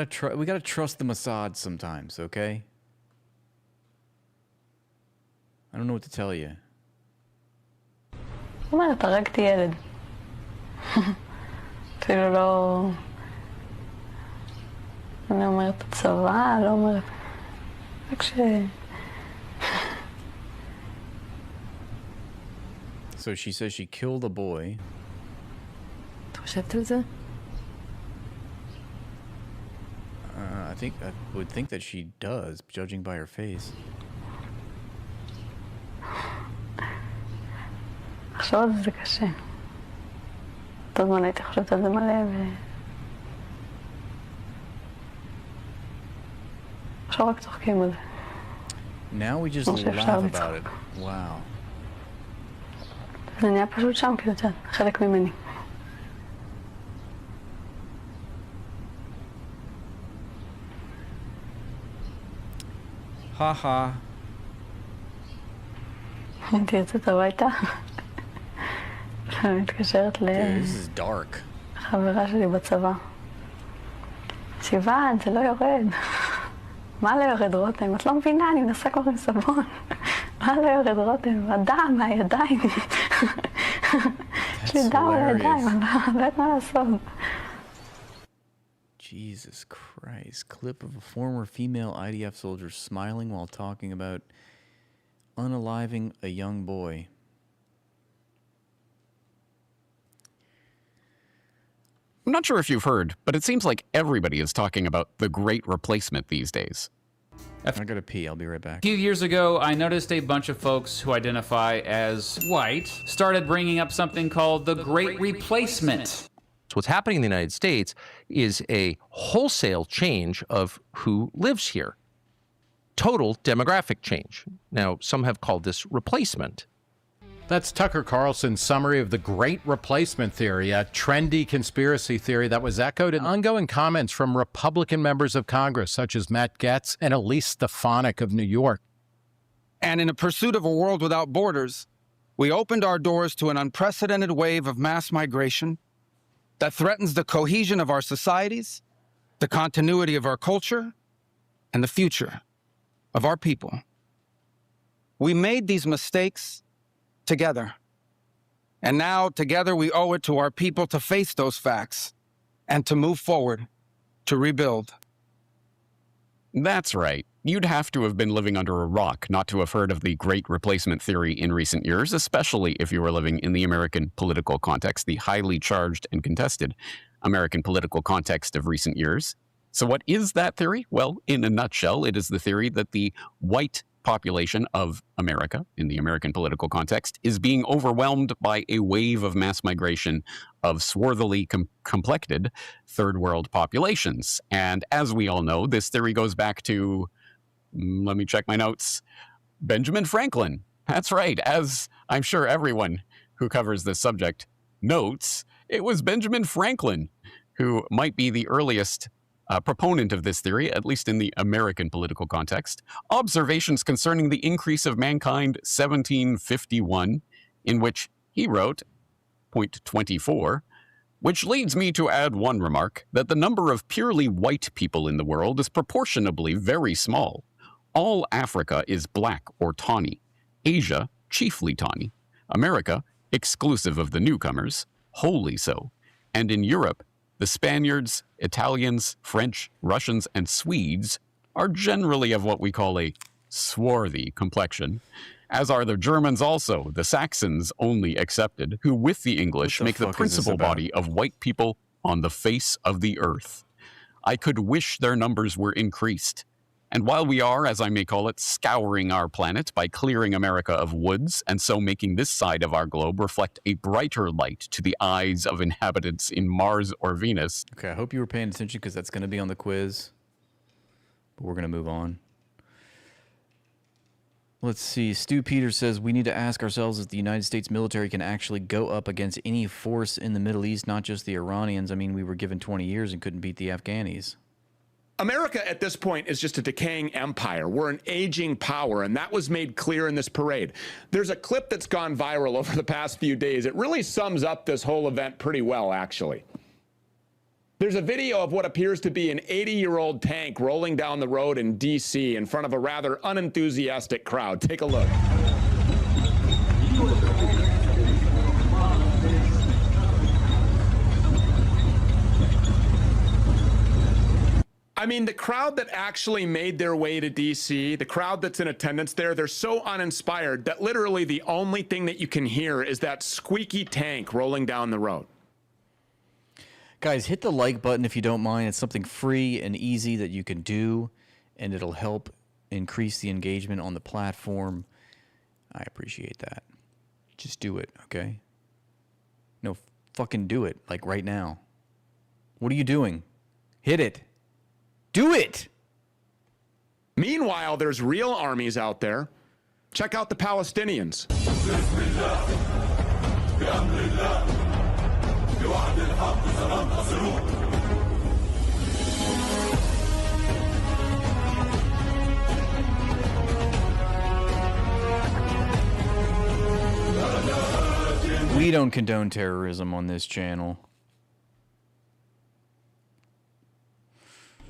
gotta trust the Mossad sometimes, okay? I don't know what to tell you. אומרת, הרגתי ילד. אפילו לא... אני אומרת הצבא, לא אומרת... רק ש... So she says she killed a boy. את חושבת על זה? I would think that she does, judging by her face. לחשוב על זה קשה. אותו זמן הייתי חושבת על זה מלא עכשיו רק צוחקים על זה. Now we just laugh about it. Wow. זה נהיה פשוט שם, כאילו, את יודעת, חלק ממני. Haha. הייתי יוצאת הביתה. אני מתקשרת לחברה שלי בצבא. סיוון, זה לא יורד. מה לא יורד, רותם? את לא מבינה, אני מנסה כבר עם סבון. מה לא יורד, רותם? הדם מהידיים. יש לי דם על הידיים, אני לא יודעת מה לעשות. Jesus Christ. Clip of a former female IDF soldier smiling while talking about unaliving a young boy. I'm not sure if you've heard, but it seems like everybody is talking about the Great Replacement these days. I gotta pee. I'll be right back. A few years ago, I noticed a bunch of folks who identify as white started bringing up something called the Great Replacement. So what's happening in the United States is a wholesale change of who lives here. Total demographic change. Now, some have called this replacement. That's Tucker Carlson's summary of the Great Replacement Theory, a trendy conspiracy theory that was echoed in ongoing comments from Republican members of Congress, such as Matt Gaetz and Elise Stefanik of New York. And in a pursuit of a world without borders, we opened our doors to an unprecedented wave of mass migration that threatens the cohesion of our societies, the continuity of our culture, and the future of our people. We made these mistakes together. And now, together, we owe it to our people to face those facts and to move forward, to rebuild. That's right. You'd have to have been living under a rock not to have heard of the Great Replacement Theory in recent years, especially if you were living in the American political context, the highly charged and contested American political context of recent years. So what is that theory? Well, in a nutshell, it is the theory that the white population of America, in the American political context, is being overwhelmed by a wave of mass migration of swarthily complected third world populations. And as we all know, this theory goes back to, let me check my notes, Benjamin Franklin. That's right. As I'm sure everyone who covers this subject notes, it was Benjamin Franklin who might be the earliest proponent of this theory, at least in the American political context. Observations concerning the increase of mankind, 1751, in which he wrote, point 24, which leads me to add one remark, that the number of purely white people in the world is proportionably very small. All Africa is black or tawny, Asia chiefly tawny, America, exclusive of the newcomers, wholly so, and in Europe, the Spaniards, Italians, French, Russians, and Swedes are generally of what we call a swarthy complexion, as are the Germans also, the Saxons only excepted, who with the English make the principal body of white people on the face of the earth. I could wish their numbers were increased. And while we are, as I may call it, scouring our planet by clearing America of woods, and so making this side of our globe reflect a brighter light to the eyes of inhabitants in Mars or Venus. Okay, I hope you were paying attention because that's going to be on the quiz. But we're going to move on. Let's see. Stu Peters says we need to ask ourselves if the United States military can actually go up against any force in the Middle East, not just the Iranians. I mean, we were given 20 years and couldn't beat the Afghanis. America at this point is just a decaying empire. We're an aging power, and that was made clear in this parade. There's a clip that's gone viral over the past few days. It really sums up this whole event pretty well, actually. There's a video of what appears to be an 80-year-old tank rolling down the road in D.C. in front of a rather unenthusiastic crowd. Take a look. I mean, the crowd that actually made their way to D.C., the crowd that's in attendance there, they're so uninspired that literally the only thing that you can hear is that squeaky tank rolling down the road. Guys, hit the like button if you don't mind. It's something free and easy that you can do, and it'll help increase the engagement on the platform. I appreciate that. Just do it, okay? No, fucking do it, like right now. What are you doing? Hit it. Do it! Meanwhile, there's real armies out there. Check out the Palestinians. We don't condone terrorism on this channel.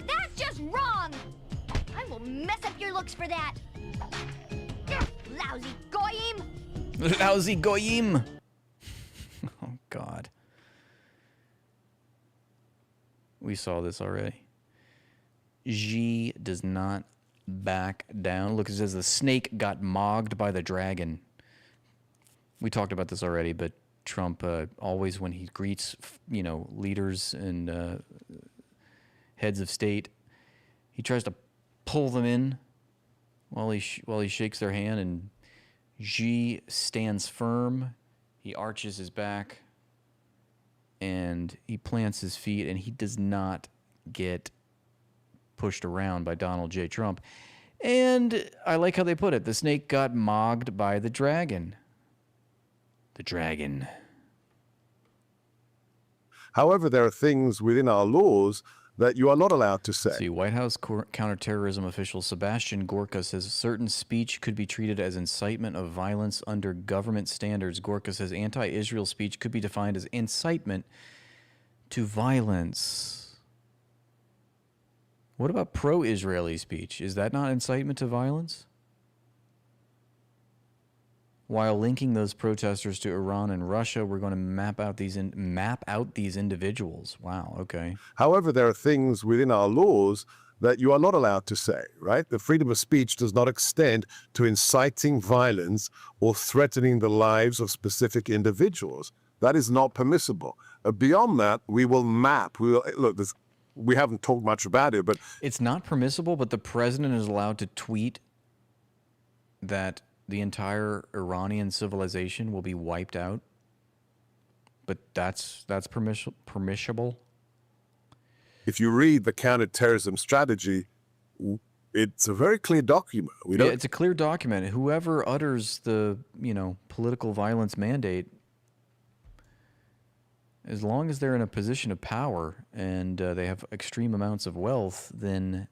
That's just wrong! I will mess up your looks for that. Lousy goyim! Lousy goyim! Oh, God. We saw this already. Xi does not back down. Look, it says the snake got mogged by the dragon. We talked about this already, but Trump always, when he greets, leaders and heads of state, he tries to pull them in while he shakes their hand, and Xi stands firm. He arches his back. and he plants his feet, and he does not get pushed around by Donald J. Trump. And I like how they put it. The snake got mogged by the dragon. The dragon. However, there are things within our laws that you are not allowed to say. See, White House counterterrorism official Sebastian Gorka says certain speech could be treated as incitement of violence under government standards. Gorka says anti-Israel speech could be defined as incitement to violence. What about pro-Israeli speech? Is that not incitement to violence? While linking those protesters to Iran and Russia, we're going to map out these individuals. Wow, okay. However, there are things within our laws that you are not allowed to say, right? The freedom of speech does not extend to inciting violence or threatening the lives of specific individuals. That is not permissible. Beyond that, we will map. We haven't talked much about it, but it's not permissible, but the president is allowed to tweet that the entire Iranian civilization will be wiped out. But that's permissible. If you read the counterterrorism strategy, it's a very clear document. It's a clear document. Whoever utters the, political violence mandate, as long as they're in a position of power and they have extreme amounts of wealth, then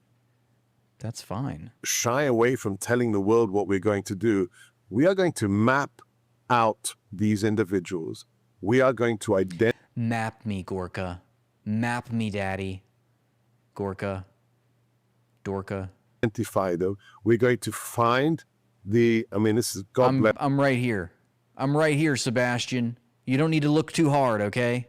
that's fine. Shy away from telling the world what we're going to do. We are going to map out these individuals. We are going to identify. Map me, Gorka. Map me, Daddy. Gorka. Dorka. Identify them. We're going to find this is God bless. I'm right here. I'm right here, Sebastian. You don't need to look too hard, okay?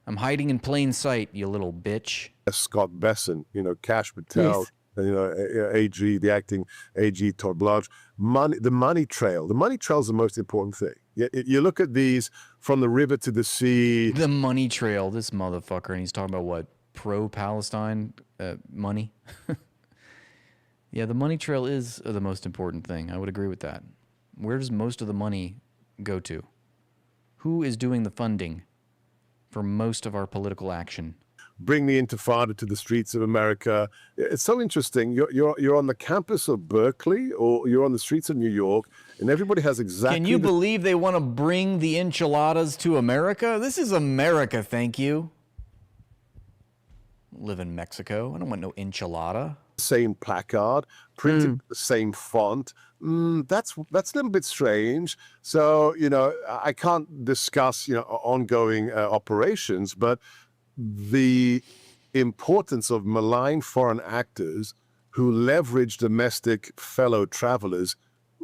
I'm hiding in plain sight, you little bitch. Scott Besson, Cash Patel, yes. AG, the acting AG Todd Blanche. The money trail. The money trail is the most important thing. You look at these from the river to the sea. The money trail, this motherfucker, and he's talking about what? Pro-Palestine money? Yeah, the money trail is the most important thing. I would agree with that. Where does most of the money go to? Who is doing the funding for most of our political action? Bring the Intifada to the streets of America. It's so interesting. You're on the campus of Berkeley, or you're on the streets of New York, and everybody has exactly. Can you believe they want to bring the enchiladas to America? This is America, thank you. Live in Mexico. I don't want no enchilada. Same placard, printed the same font. That's a little bit strange. So, I can't discuss, ongoing operations, but the importance of malign foreign actors who leverage domestic fellow travelers.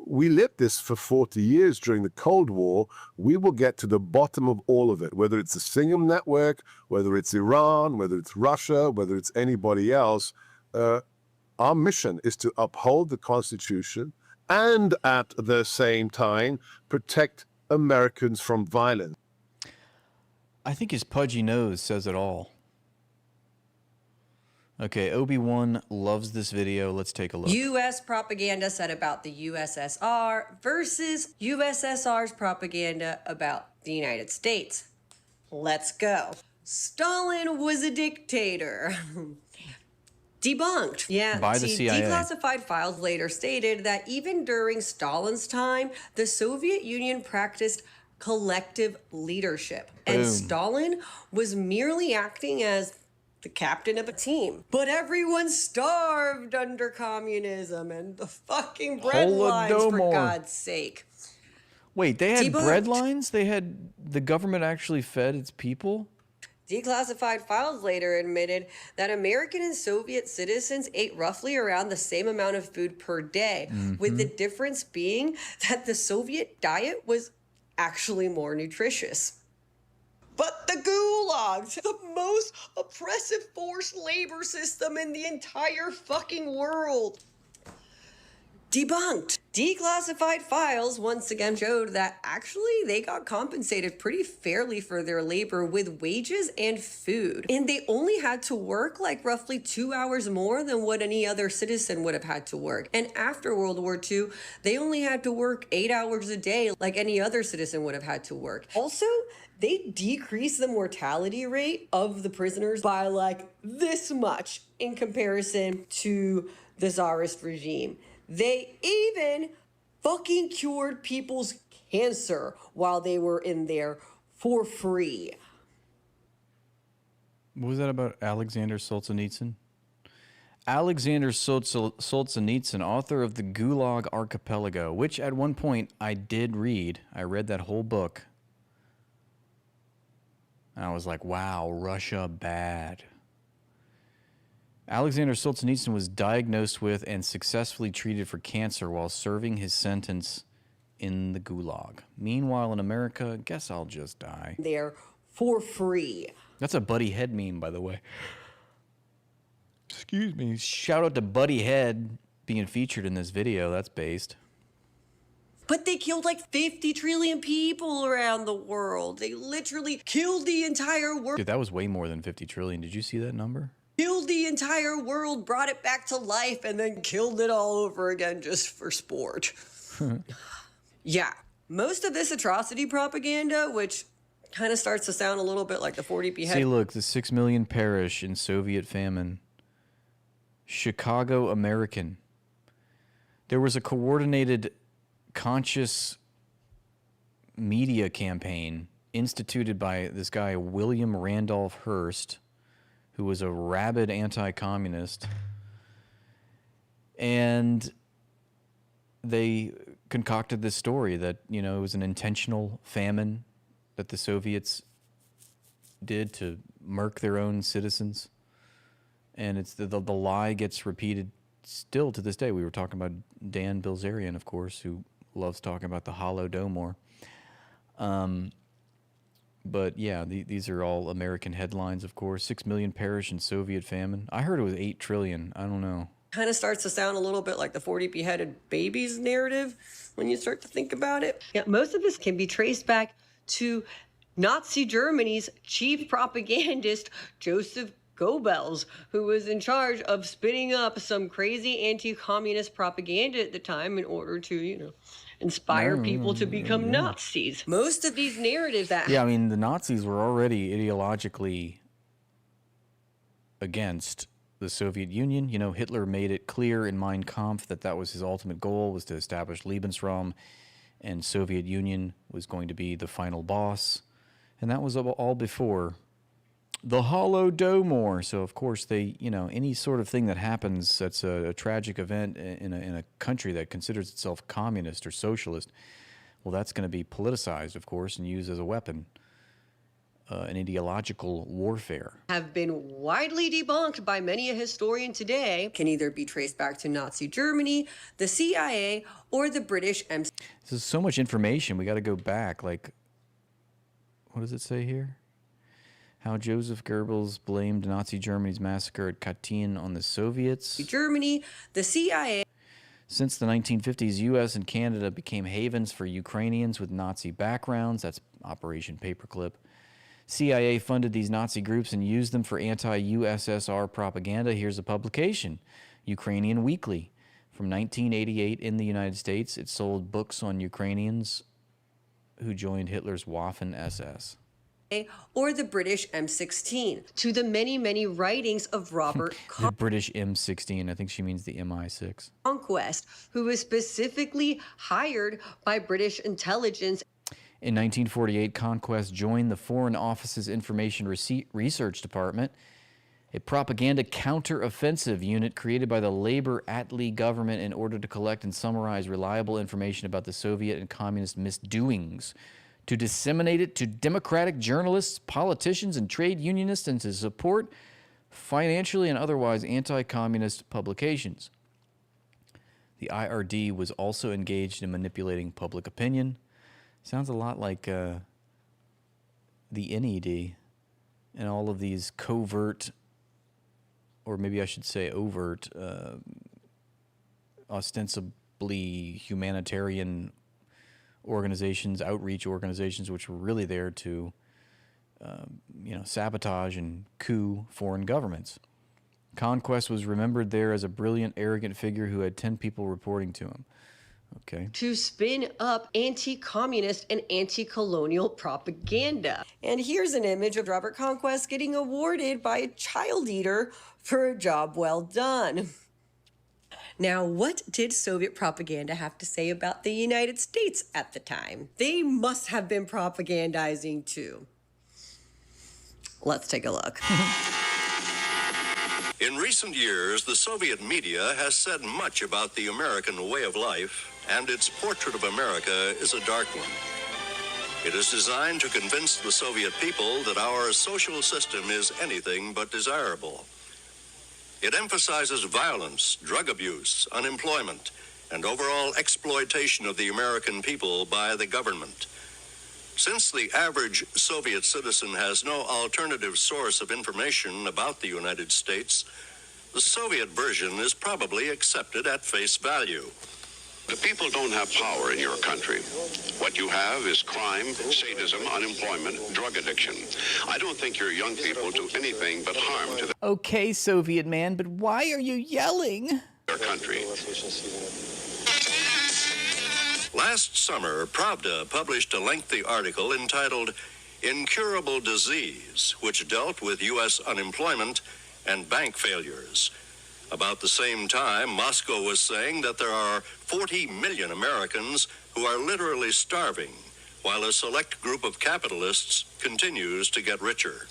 We lived this for 40 years during the Cold War. We will get to the bottom of all of it, whether it's the Singham Network, whether it's Iran, whether it's Russia, whether it's anybody else. Our mission is to uphold the Constitution and at the same time protect Americans from violence. I think his pudgy nose says it all. Okay, Obi-Wan loves this video. Let's take a look. U.S. propaganda said about the USSR versus USSR's propaganda about the United States. Let's go. Stalin was a dictator. Debunked. Yeah. By the CIA. Declassified files later stated that even during Stalin's time, the Soviet Union practiced collective leadership. And Stalin was merely acting as the captain of the team. But everyone starved under communism and the fucking bread lines, for God's sake. Wait, they had bread lines? The government actually fed its people? Declassified files later admitted that American and Soviet citizens ate roughly around the same amount of food per day, with the difference being that the Soviet diet was actually more nutritious. But the gulags, the most oppressive forced labor system in the entire fucking world. debunked. Declassified files once again showed that actually they got compensated pretty fairly for their labor with wages and food. And they only had to work like roughly 2 hours more than what any other citizen would have had to work. And after World War II, they only had to work 8 hours a day like any other citizen would have had to work. Also, they decreased the mortality rate of the prisoners by like this much in comparison to the Tsarist regime. They even fucking cured people's cancer while they were in there for free. What was that about Alexander Solzhenitsyn? Alexander Solzhenitsyn, author of the Gulag Archipelago, which at one point I did read. I read that whole book. And I was like, wow, Russia bad. Alexander Solzhenitsyn was diagnosed with and successfully treated for cancer while serving his sentence in the Gulag. Meanwhile, in America, guess I'll just die. There for free. That's a Buddy Head meme, by the way. Excuse me. Shout out to Buddy Head being featured in this video. That's based. But they killed like 50 trillion people around the world. They literally killed the entire world. Dude, that was way more than 50 trillion. Did you see that number? Killed the entire world, brought it back to life, and then killed it all over again just for sport. Yeah. Most of this atrocity propaganda, which kind of starts to sound a little bit like the 40 behead. See, look, the 6 million perish in Soviet famine. Chicago American. There was a coordinated, conscious media campaign instituted by this guy, William Randolph Hearst, who was a rabid anti-communist. And they concocted this story that, you know, it was an intentional famine that the Soviets did to murk their own citizens. And it's the lie gets repeated still to this day. We were talking about Dan Bilzerian, of course, who loves talking about the Holodomor. But yeah, these are all American headlines, of course. 6 million perish in Soviet famine. I heard it was 8 trillion. I don't know. Kind of starts to sound a little bit like the 40 beheaded babies narrative when you start to think about it. Yeah, most of this can be traced back to Nazi Germany's chief propagandist, Joseph Goebbels, who was in charge of spinning up some crazy anti-communist propaganda at the time in order to, you know, inspire people to become Nazis. Most of these narratives that... Yeah, I mean, the Nazis were already ideologically against the Soviet Union. You know, Hitler made it clear in Mein Kampf that that was his ultimate goal, was to establish Lebensraum, and Soviet Union was going to be the final boss. And that was all before the Holodomor. So, of course, they, you know, any sort of thing that happens that's a tragic event in a country that considers itself communist or socialist, well, that's going to be politicized, of course, and used as a weapon, an ideological warfare. Have been widely debunked by many a historian today, can either be traced back to Nazi Germany, the CIA, or the British MC. This is so much information. We got to go back. Like, what does it say here? How Joseph Goebbels blamed Nazi Germany's massacre at Katyn on the Soviets. Germany, the CIA. Since the 1950s, U.S. and Canada became havens for Ukrainians with Nazi backgrounds. That's Operation Paperclip. CIA funded these Nazi groups and used them for anti-USSR propaganda. Here's a publication, Ukrainian Weekly. From 1988 in the United States, it sold books on Ukrainians who joined Hitler's Waffen-SS. Or the British M16, to the many, many writings of Robert The British M16, I think she means the MI6. Conquest, who was specifically hired by British intelligence. In 1948, Conquest joined the Foreign Office's Information Research Department, a propaganda counter-offensive unit created by the Labour Attlee government in order to collect and summarize reliable information about the Soviet and communist misdoings, to disseminate it to democratic journalists, politicians, and trade unionists, and to support financially and otherwise anti-communist publications. The IRD was also engaged in manipulating public opinion. Sounds a lot like the NED and all of these covert, or maybe I should say overt, ostensibly humanitarian organizations, outreach organizations, which were really there to, sabotage and coup foreign governments. Conquest was remembered there as a brilliant, arrogant figure who had 10 people reporting to him. Okay. To spin up anti-communist and anti-colonial propaganda. And here's an image of Robert Conquest getting awarded by a child eater for a job well done. Now, what did Soviet propaganda have to say about the United States at the time? They must have been propagandizing too. Let's take a look. In recent years, the Soviet media has said much about the American way of life, and its portrait of America is a dark one. It is designed to convince the Soviet people that our social system is anything but desirable. It emphasizes violence, drug abuse, unemployment, and overall exploitation of the American people by the government. Since the average Soviet citizen has no alternative source of information about the United States, the Soviet version is probably accepted at face value. The people don't have power in your country. What you have is crime, sadism, unemployment, drug addiction. I don't think your young people do anything but harm to Okay, Soviet man, but why are you yelling? their country. Last summer, Pravda published a lengthy article entitled Incurable Disease, which dealt with U.S. unemployment and bank failures. About the same time, Moscow was saying that there are 40 million Americans who are literally starving, while a select group of capitalists continues to get richer.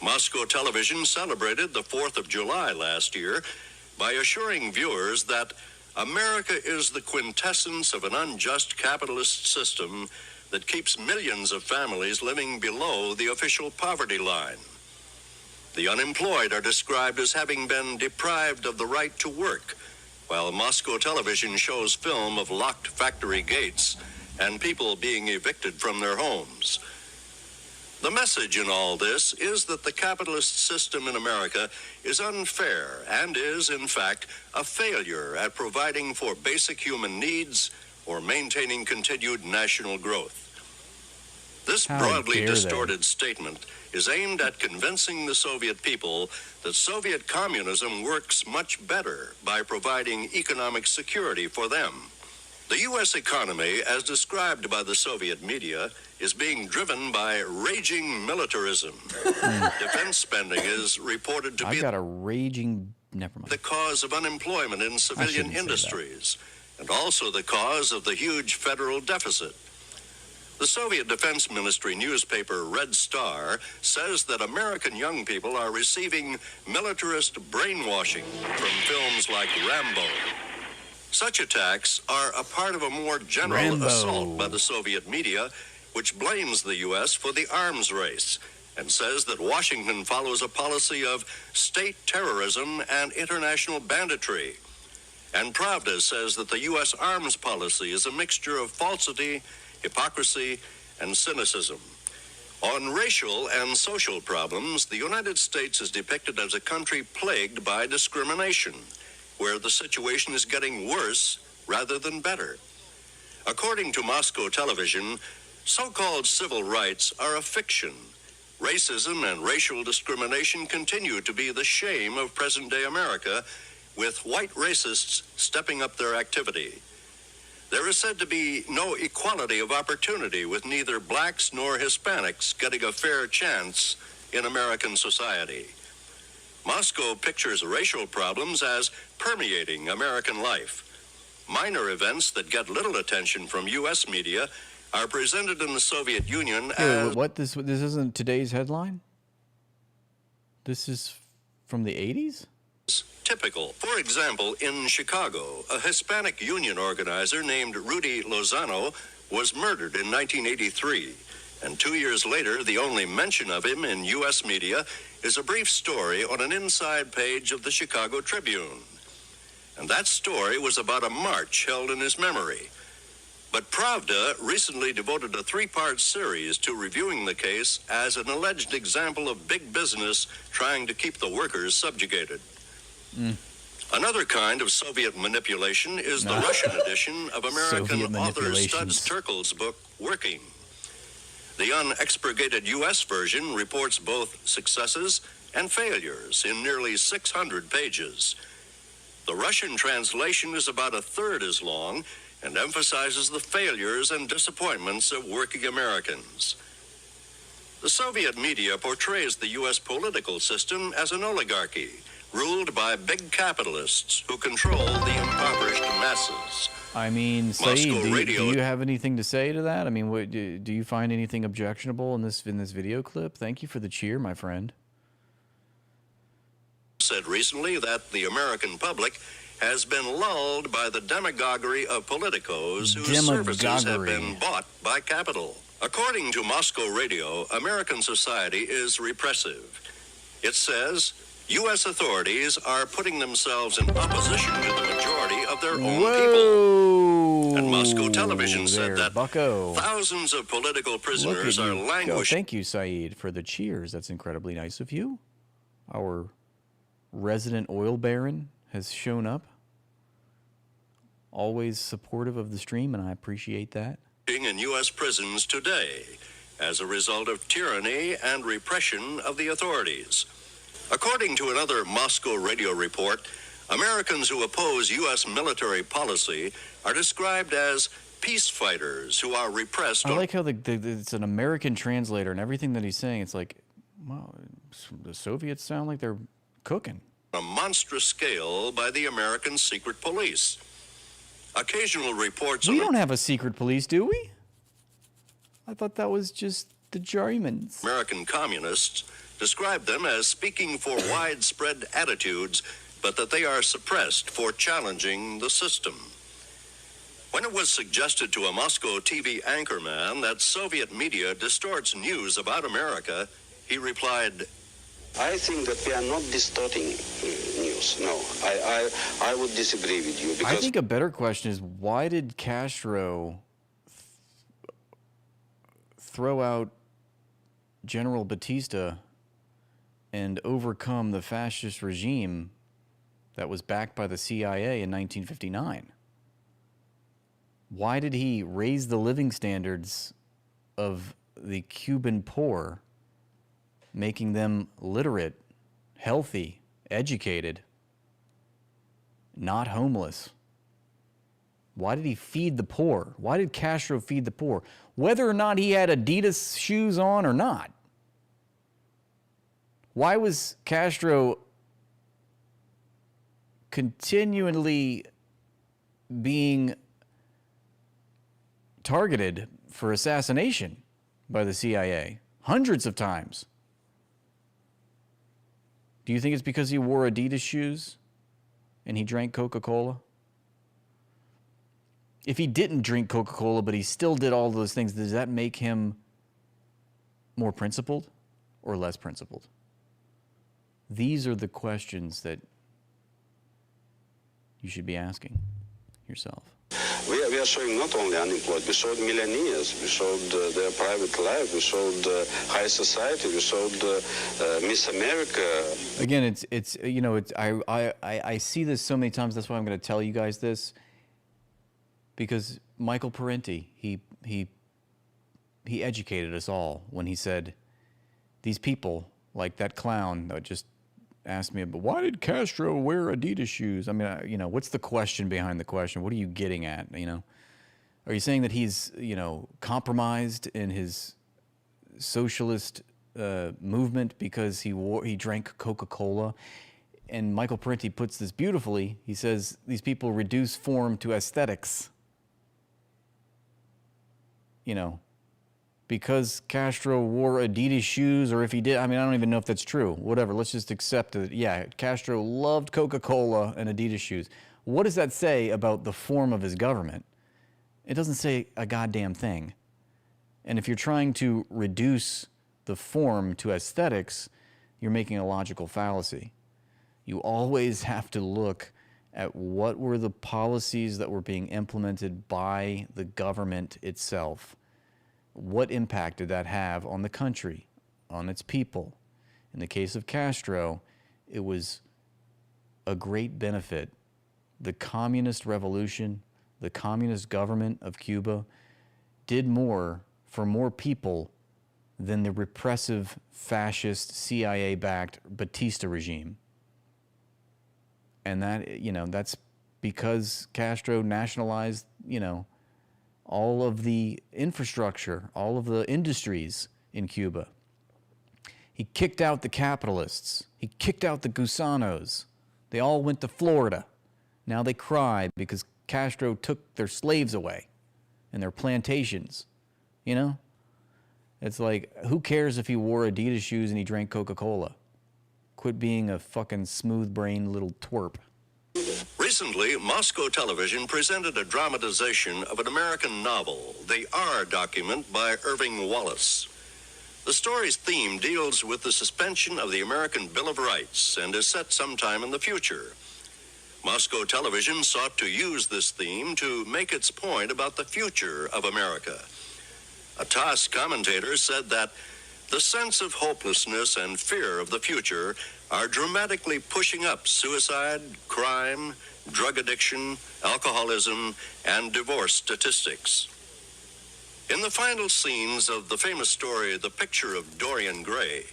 Moscow television celebrated the 4th of July last year by assuring viewers that America is the quintessence of an unjust capitalist system that keeps millions of families living below the official poverty line. The unemployed are described as having been deprived of the right to work, while Moscow television shows film of locked factory gates and people being evicted from their homes. The message in all this is that the capitalist system in America is unfair and is, in fact, a failure at providing for basic human needs or maintaining continued national growth. This broadly distorted statement is aimed at convincing the Soviet people that Soviet communism works much better by providing economic security for them. The U.S. economy, as described by the Soviet media, is being driven by raging militarism. Defense spending is reported to be the cause of unemployment in civilian industries, and also the cause of the huge federal deficit. The Soviet Defense Ministry newspaper Red Star says that American young people are receiving militarist brainwashing from films like Rambo. Such attacks are a part of a more general assault by the Soviet media, which blames the U.S. for the arms race and says that Washington follows a policy of state terrorism and international banditry. And Pravda says that the U.S. arms policy is a mixture of falsity, hypocrisy, and cynicism. On racial and social problems, the United States is depicted as a country plagued by discrimination, where the situation is getting worse rather than better. According to Moscow television, so-called civil rights are a fiction. Racism and racial discrimination continue to be the shame of present-day America, with white racists stepping up their activity. There is said to be no equality of opportunity, with neither blacks nor Hispanics getting a fair chance in American society. Moscow pictures racial problems as permeating American life. Minor events that get little attention from U.S. media are presented in the Soviet Union as... What? This isn't today's headline? This is from the 80s? Typical. For example, in Chicago, a Hispanic union organizer named Rudy Lozano was murdered in 1983. And 2 years later, the only mention of him in U.S. media is a brief story on an inside page of the Chicago Tribune. And that story was about a march held in his memory. But Pravda recently devoted a 3-part series to reviewing the case as an alleged example of big business trying to keep the workers subjugated. Another kind of Soviet manipulation is the Russian edition of American author Studs Terkel's book, Working. The unexpurgated U.S. version reports both successes and failures in nearly 600 pages. The Russian translation is about a third as long and emphasizes the failures and disappointments of working Americans. The Soviet media portrays the U.S. political system as an oligarchy, ruled by big capitalists who control the impoverished masses. I mean, Saeed, do you have anything to say to that? I mean, do you find anything objectionable in this video clip? Thank you for the cheer, my friend. Said recently that the American public has been lulled by the demagoguery of politicos whose services have been bought by capital. According to Moscow Radio, American society is repressive. It says U.S. authorities are putting themselves in opposition to the majority of their own people. And Moscow television said that thousands of political prisoners are languishing. Thank you, Saeed, for the cheers. That's incredibly nice of you. Our resident oil baron has shown up. Always supportive of the stream, and I appreciate that. In U.S. prisons today as a result of tyranny and repression of the authorities. According to another Moscow Radio report, Americans who oppose U.S. military policy are described as peace fighters who are repressed. I like how it's an American translator, and everything that he's saying, it's like, well, the Soviets sound like they're cooking. On a monstrous scale by the American secret police. Occasional reports. We don't have a secret police, do we? I thought that was just the Germans. American communists describe them as speaking for widespread attitudes, but that they are suppressed for challenging the system. When it was suggested to a Moscow TV anchorman that Soviet media distorts news about America, he replied, I think that we are not distorting news. No, I would disagree with you. Because I think a better question is, why did Castro throw out General Batista and overcome the fascist regime that was backed by the CIA in 1959? Why did he raise the living standards of the Cuban poor, making them literate, healthy, educated, not homeless? Why did he feed the poor? Why did Castro feed the poor? Whether or not he had Adidas shoes on or not. Why was Castro continually being targeted for assassination by the CIA? Hundreds of times. Do you think it's because he wore Adidas shoes and he drank Coca-Cola? If he didn't drink Coca-Cola, but he still did all those things, does that make him more principled or less principled? These are the questions that you should be asking yourself. we are showing not only unemployed, we showed millionaires, we showed their private life, we showed high society, we showed Miss America. Again, it's you know, I see this so many times. That's why I'm going to tell you guys this, because Michael Parenti, he educated us all when he said, these people, like that clown that just asked me, but why did Castro wear Adidas shoes? I mean, you know, what's the question behind the question? What are you getting at? You know, are you saying that he's, you know, compromised in his socialist movement because he drank Coca-Cola? And Michael Parenti puts this beautifully. He says these people reduce form to aesthetics. You know, because Castro wore Adidas shoes, or if he did, I mean, I don't even know if that's true. Whatever, let's just accept it. Yeah, Castro loved Coca-Cola and Adidas shoes. What does that say about the form of his government? It doesn't say a goddamn thing. And if you're trying to reduce the form to aesthetics, you're making a logical fallacy. You always have to look at what were the policies that were being implemented by the government itself. What impact did that have on the country, on its people? In the case of Castro, it was a great benefit. The communist revolution, the communist government of Cuba did more for more people than the repressive, fascist, CIA-backed Batista regime. And that, that's because Castro nationalized, all of the infrastructure, all of the industries in Cuba. He kicked out the capitalists. He kicked out the gusanos. They all went to Florida. Now they cry because Castro took their slaves away and their plantations. It's like, who cares if he wore Adidas shoes and he drank Coca-Cola? Quit being a fucking smooth-brained little twerp. Recently, Moscow Television presented a dramatization of an American novel, The R Document by Irving Wallace. The story's theme deals with the suspension of the American Bill of Rights and is set sometime in the future. Moscow Television sought to use this theme to make its point about the future of America. A TASS commentator said that the sense of hopelessness and fear of the future are dramatically pushing up suicide, crime, drug addiction, alcoholism, and divorce statistics. In the final scenes of the famous story, The Picture of Dorian Gray,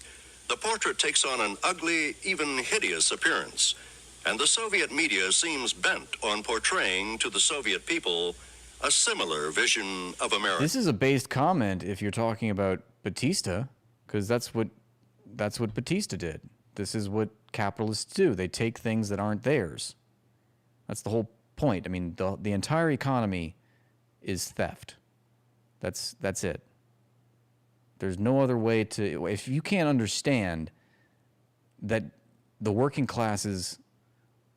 the portrait takes on an ugly, even hideous appearance, and the Soviet media seems bent on portraying to the Soviet people a similar vision of America. This is a based comment if you're talking about Batista, because that's what Batista did. This is what capitalists do. They take things that aren't theirs. That's the whole point. I mean, the entire economy is theft. That's it. There's no other way to... If you can't understand that the working classes,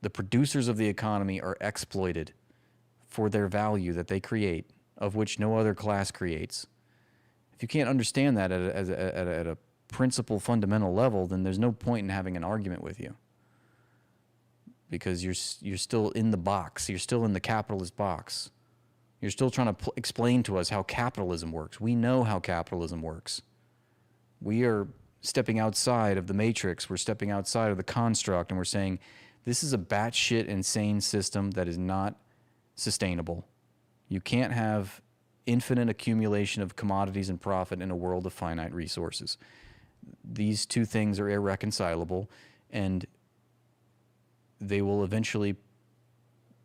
the producers of the economy, are exploited for their value that they create, of which no other class creates. If you can't understand that at a principle fundamental level, then there's no point in having an argument with you, because you're still in the box. You're still in the capitalist box. You're still trying to explain to us how capitalism works. We know how capitalism works. We are stepping outside of the matrix. We're stepping outside of the construct, and we're saying this is a batshit insane system that is not sustainable. You can't have infinite accumulation of commodities and profit in a world of finite resources. These two things are irreconcilable, and they will eventually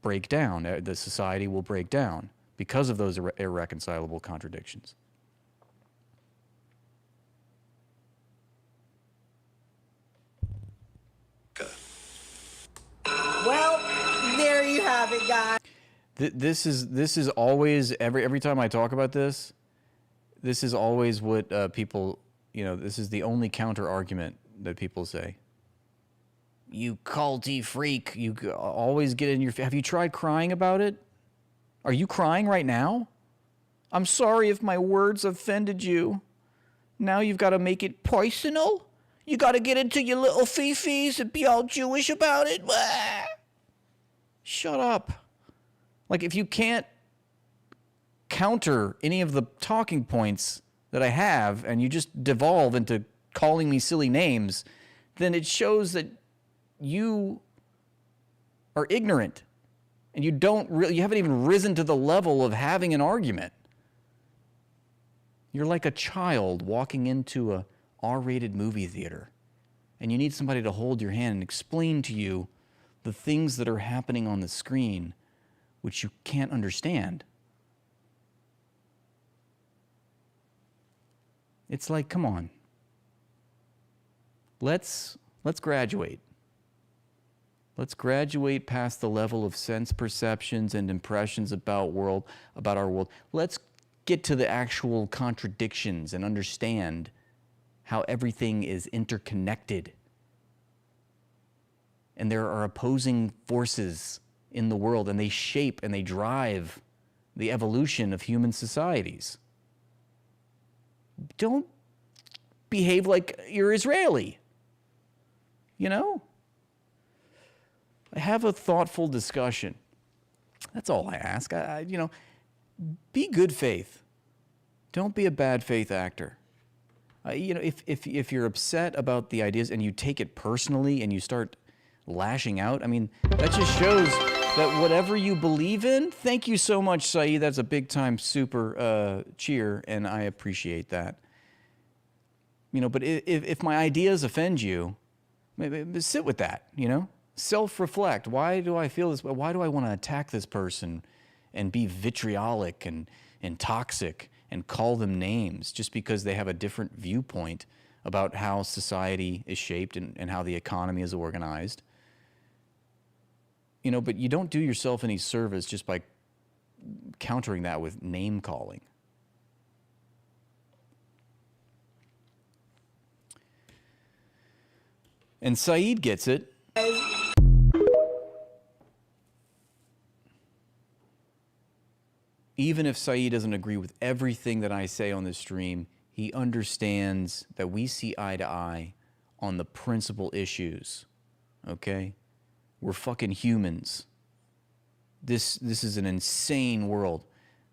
break down. The society will break down because of those irreconcilable contradictions. Well, there you have it, guys. This is always, every time I talk about this, this is always what people, this is the only counter argument that people say. You culty freak, you always get in your... Have you tried crying about it? Are you crying right now? I'm sorry if my words offended you. Now you've got to make it personal? You got to get into your little fifis and be all Jewish about it? Blah. Shut up. Like, if you can't counter any of the talking points that I have, and you just devolve into calling me silly names, then it shows that you are ignorant, and you haven't even risen to the level of having an argument. You're like a child walking into a R-rated movie theater, and you need somebody to hold your hand and explain to you the things that are happening on the screen which you can't understand. It's like, come on. Let's graduate. Let's graduate past the level of sense perceptions and impressions about our world. Let's get to the actual contradictions and understand how everything is interconnected. And there are opposing forces in the world, and they shape and they drive the evolution of human societies. Don't behave like you're Israeli. Have a thoughtful discussion. That's all I ask. Be good faith. Don't be a bad faith actor. If you're upset about the ideas and you take it personally and you start lashing out. I mean, that just shows that whatever you believe in, thank you so much, Saeed. That's a big time super cheer, and I appreciate that. You know, but if my ideas offend you, maybe sit with that, you know? Self-reflect. Why do I feel this? Why do I want to attack this person and be vitriolic and toxic and call them names just because they have a different viewpoint about how society is shaped and how the economy is organized? You know, but you don't do yourself any service just by countering that with name calling. And Saeed gets it. Even if Saeed doesn't agree with everything that I say on this stream, he understands that we see eye to eye on the principal issues. Okay? We're fucking humans. This is an insane world.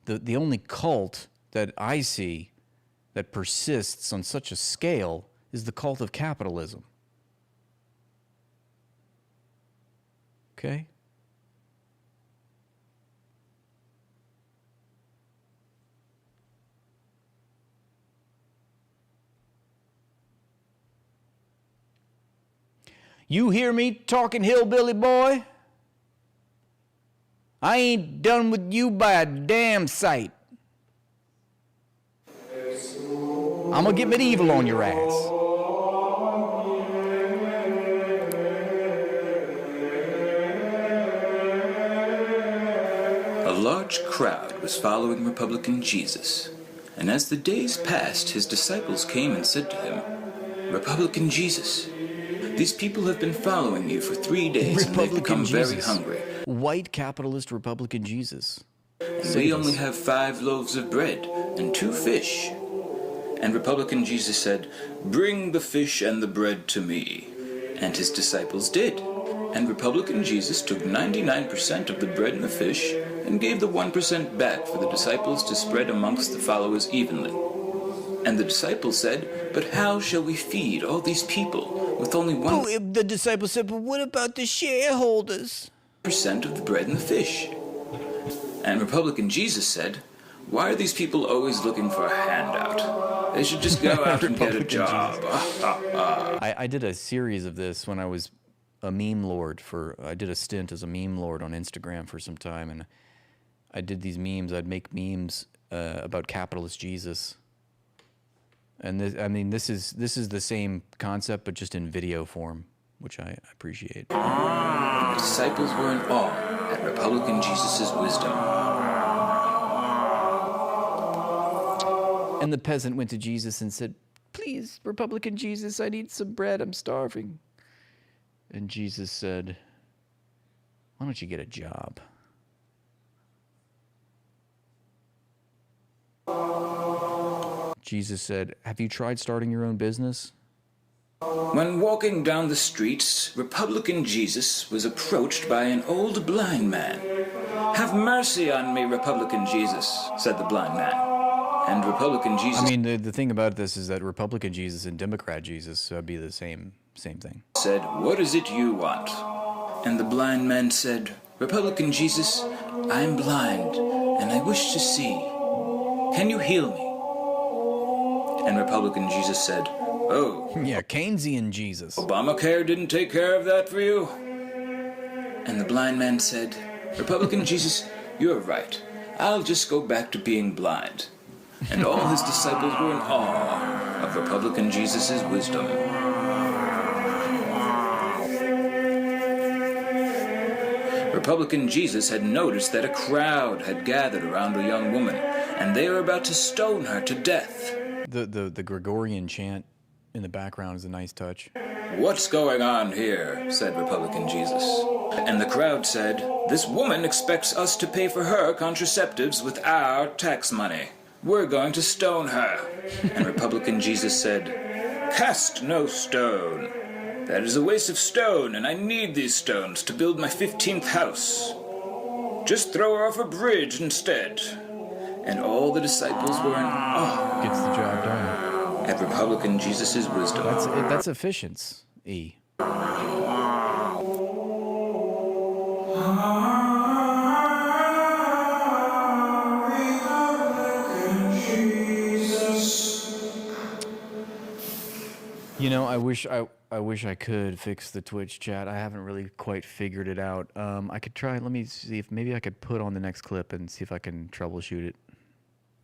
The only cult that I see that persists on such a scale is the cult of capitalism. Okay? You hear me talking, hillbilly boy? I ain't done with you by a damn sight. I'm gonna get medieval on your ass. A large crowd was following Republican Jesus, and as the days passed, his disciples came and said to him, "Republican Jesus, these people have been following you for 3 days and they've become very hungry. White capitalist Republican Jesus. And we only have 5 loaves of bread and 2 fish." And Republican Jesus said, "Bring the fish and the bread to me." And his disciples did. And Republican Jesus took 99% of the bread and the fish and gave the 1% back for the disciples to spread amongst the followers evenly. And the disciples said, "But how shall we feed all these people with only 1% The disciples said, but what about the shareholders? of the bread and the fish?" And Republican Jesus said, "Why are these people always looking for a handout? They should just go out and get a job." I did a series of this when I was a meme lord I did a stint as a meme lord on Instagram for some time, and I did these memes. I'd make memes about capitalist Jesus. And this is the same concept, but just in video form, which I appreciate. The disciples were in awe at Republican Jesus' wisdom. And the peasant went to Jesus and said, "Please, Republican Jesus, I need some bread. I'm starving." And Jesus said, "Why don't you get a job?" Jesus said, "Have you tried starting your own business?" When walking down the streets, Republican Jesus was approached by an old blind man. "Have mercy on me, Republican Jesus," said the blind man. And Republican Jesus... I mean, the thing about this is that Republican Jesus and Democrat Jesus would be the same thing. Said, "What is it you want?" And the blind man said, "Republican Jesus, I'm blind, and I wish to see. Can you heal me?" And Republican Jesus said, "Oh." Yeah, Keynesian Jesus. "Obamacare didn't take care of that for you?" And the blind man said, "Republican Jesus, you're right. I'll just go back to being blind." And all his disciples were in awe of Republican Jesus' wisdom. Republican Jesus had noticed that a crowd had gathered around a young woman, and they were about to stone her to death. The Gregorian chant in the background is a nice touch. "What's going on here?" said Republican Jesus. And the crowd said, "This woman expects us to pay for her contraceptives with our tax money. We're going to stone her." And Republican Jesus said, "Cast no stone. That is a waste of stone, and I need these stones to build my 15th house. Just throw her off a bridge instead." And all the disciples were in awe. Gets the job done. At Republican Jesus' wisdom. That's efficiency. wish I could fix the Twitch chat. I haven't really quite figured it out. I could try. Let me see if maybe I could put on the next clip and see if I can troubleshoot it.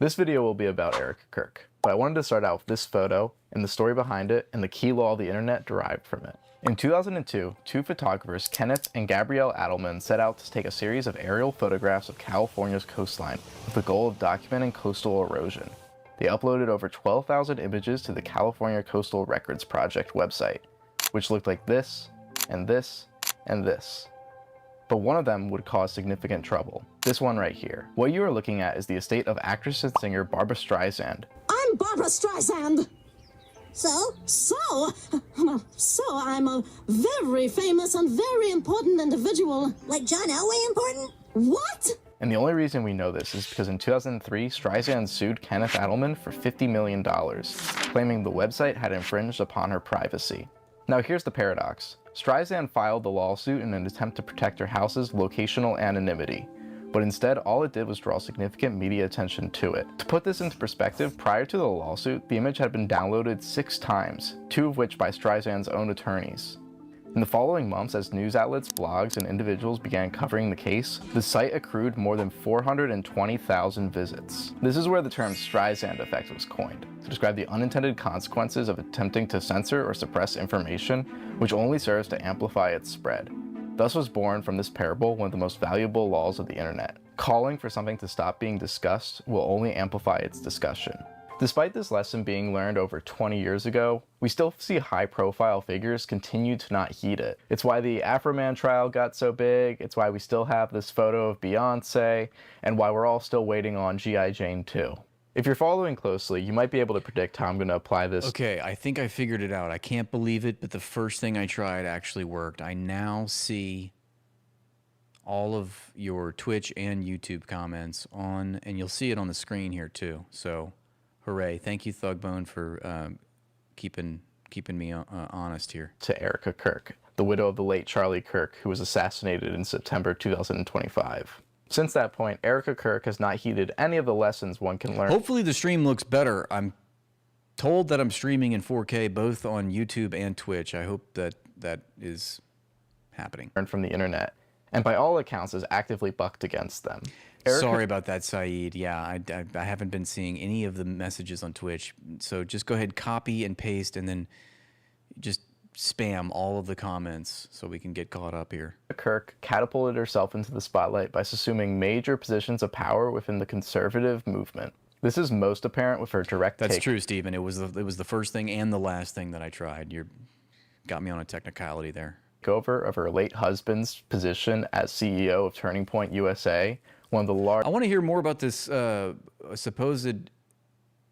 This video will be about Erica Kirk, but I wanted to start out with this photo and the story behind it and the key law of the internet derived from it. In 2002, two photographers, Kenneth and Gabrielle Adelman, set out to take a series of aerial photographs of California's coastline with the goal of documenting coastal erosion. They uploaded over 12,000 images to the California Coastal Records Project website, which looked like this, and this, and this. But one of them would cause significant trouble. This one right here. What you are looking at is the estate of actress and singer Barbra Streisand. I'm Barbra Streisand. So I'm a very famous and very important individual. Like John Elway important? What? And the only reason we know this is because in 2003, Streisand sued Kenneth Adelman for $50 million, claiming the website had infringed upon her privacy. Now here's the paradox. Streisand filed the lawsuit in an attempt to protect her house's locational anonymity, but instead all it did was draw significant media attention to it. To put this into perspective, prior to the lawsuit, the image had been downloaded 6 times, 2 of which by Streisand's own attorneys. In the following months, as news outlets, blogs, and individuals began covering the case, the site accrued more than 420,000 visits. This is where the term Streisand effect was coined, to describe the unintended consequences of attempting to censor or suppress information, which only serves to amplify its spread. Thus was born from this parable one of the most valuable laws of the internet. Calling for something to stop being discussed will only amplify its discussion. Despite this lesson being learned over 20 years ago, we still see high-profile figures continue to not heed it. It's why the Afroman trial got so big, it's why we still have this photo of Beyonce, and why we're all still waiting on G.I. Jane 2. If you're following closely, you might be able to predict how I'm going to apply this. Okay, I think I figured it out. I can't believe it, but the first thing I tried actually worked. I now see all of your Twitch and YouTube comments on, and you'll see it on the screen here too. So, hooray. Thank you, Thugbone, for keeping me honest here. To Erica Kirk, the widow of the late Charlie Kirk, who was assassinated in September 2025. Since that point, Erica Kirk has not heeded any of the lessons one can learn. Hopefully the stream looks better. I'm told that I'm streaming in 4K both on YouTube and Twitch. I hope that that is happening. From the internet, and by all accounts has actively bucked against them. Sorry about that, Saeed. Yeah, I haven't been seeing any of the messages on Twitch. So just go ahead, copy and paste, and then just spam all of the comments so we can get caught up here. Kirk catapulted herself into the spotlight by assuming major positions of power within the conservative movement. This is most apparent with her direct That's true, Stephen. It was the first thing and the last thing that I tried. You got me on a technicality there. Takeover of her late husband's position as CEO of Turning Point USA, one of the large. I want to hear more about this supposed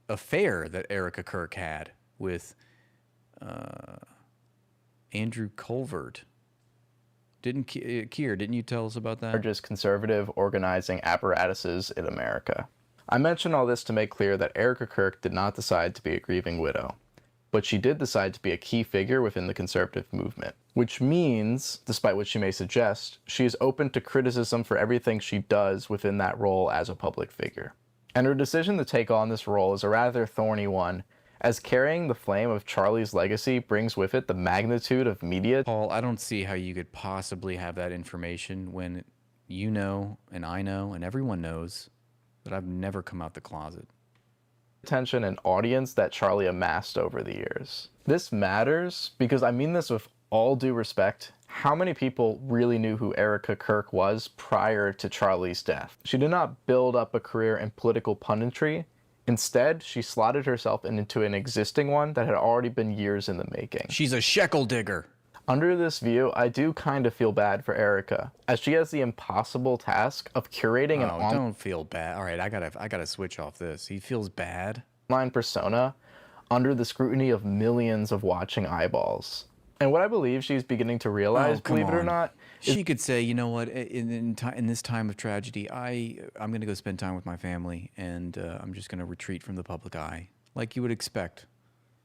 affair that Erica Kirk had with Andrew Colvert. Keir, didn't you tell us about that? Largest conservative organizing apparatuses in America. I mention all this to make clear that Erica Kirk did not decide to be a grieving widow, but she did decide to be a key figure within the conservative movement, which means, despite what she may suggest, she is open to criticism for everything she does within that role as a public figure. And her decision to take on this role is a rather thorny one, as carrying the flame of Charlie's legacy brings with it the magnitude of media. Paul, I don't see how you could possibly have that information when you know, and I know, and everyone knows that I've never come out the closet. Attention and audience that Charlie amassed over the years. This matters because I mean this with all due respect. How many people really knew who Erica Kirk was prior to Charlie's death? She did not build up a career in political punditry. Instead, she slotted herself into an existing one that had already been years in the making. She's a shekel digger. Under this view, I do kind of feel bad for Erica, as she has the impossible task of curating an don't feel bad. All right, I gotta switch off this. He feels bad. Online persona under the scrutiny of millions of watching eyeballs. And what I believe she's beginning to realize, believe it or not, she could say, you know what, in this time of tragedy, I'm going to go spend time with my family, and I'm just going to retreat from the public eye, like you would expect.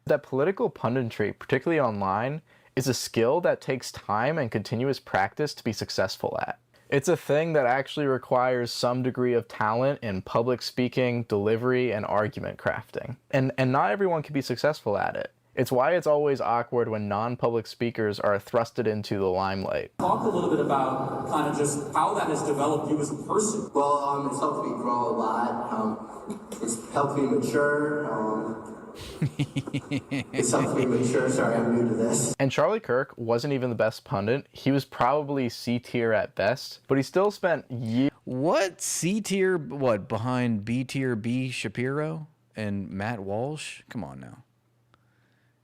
That political punditry, particularly online, is a skill that takes time and continuous practice to be successful at. It's a thing that actually requires some degree of talent in public speaking, delivery, and argument crafting. And not everyone can be successful at it. It's why it's always awkward when non-public speakers are thrusted into the limelight. Talk a little bit about kind of just how that has developed you as a person. Well, it's helped me grow a lot. It's helped me mature. It's helped me mature. Sorry, I'm new to this. And Charlie Kirk wasn't even the best pundit. He was probably C tier at best, but he still spent years. What? C tier? What? Behind B tier B Shapiro and Matt Walsh? Come on now.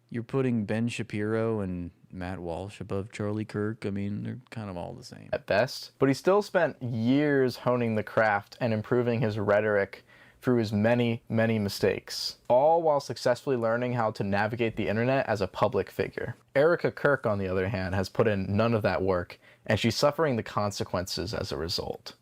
You're putting Ben Shapiro and Matt Walsh above Charlie Kirk. I mean, they're kind of all the same. At best, but he still spent years honing the craft and improving his rhetoric through his many, many mistakes, all while successfully learning how to navigate the internet as a public figure. Erica Kirk, on the other hand, has put in none of that work, and she's suffering the consequences as a result.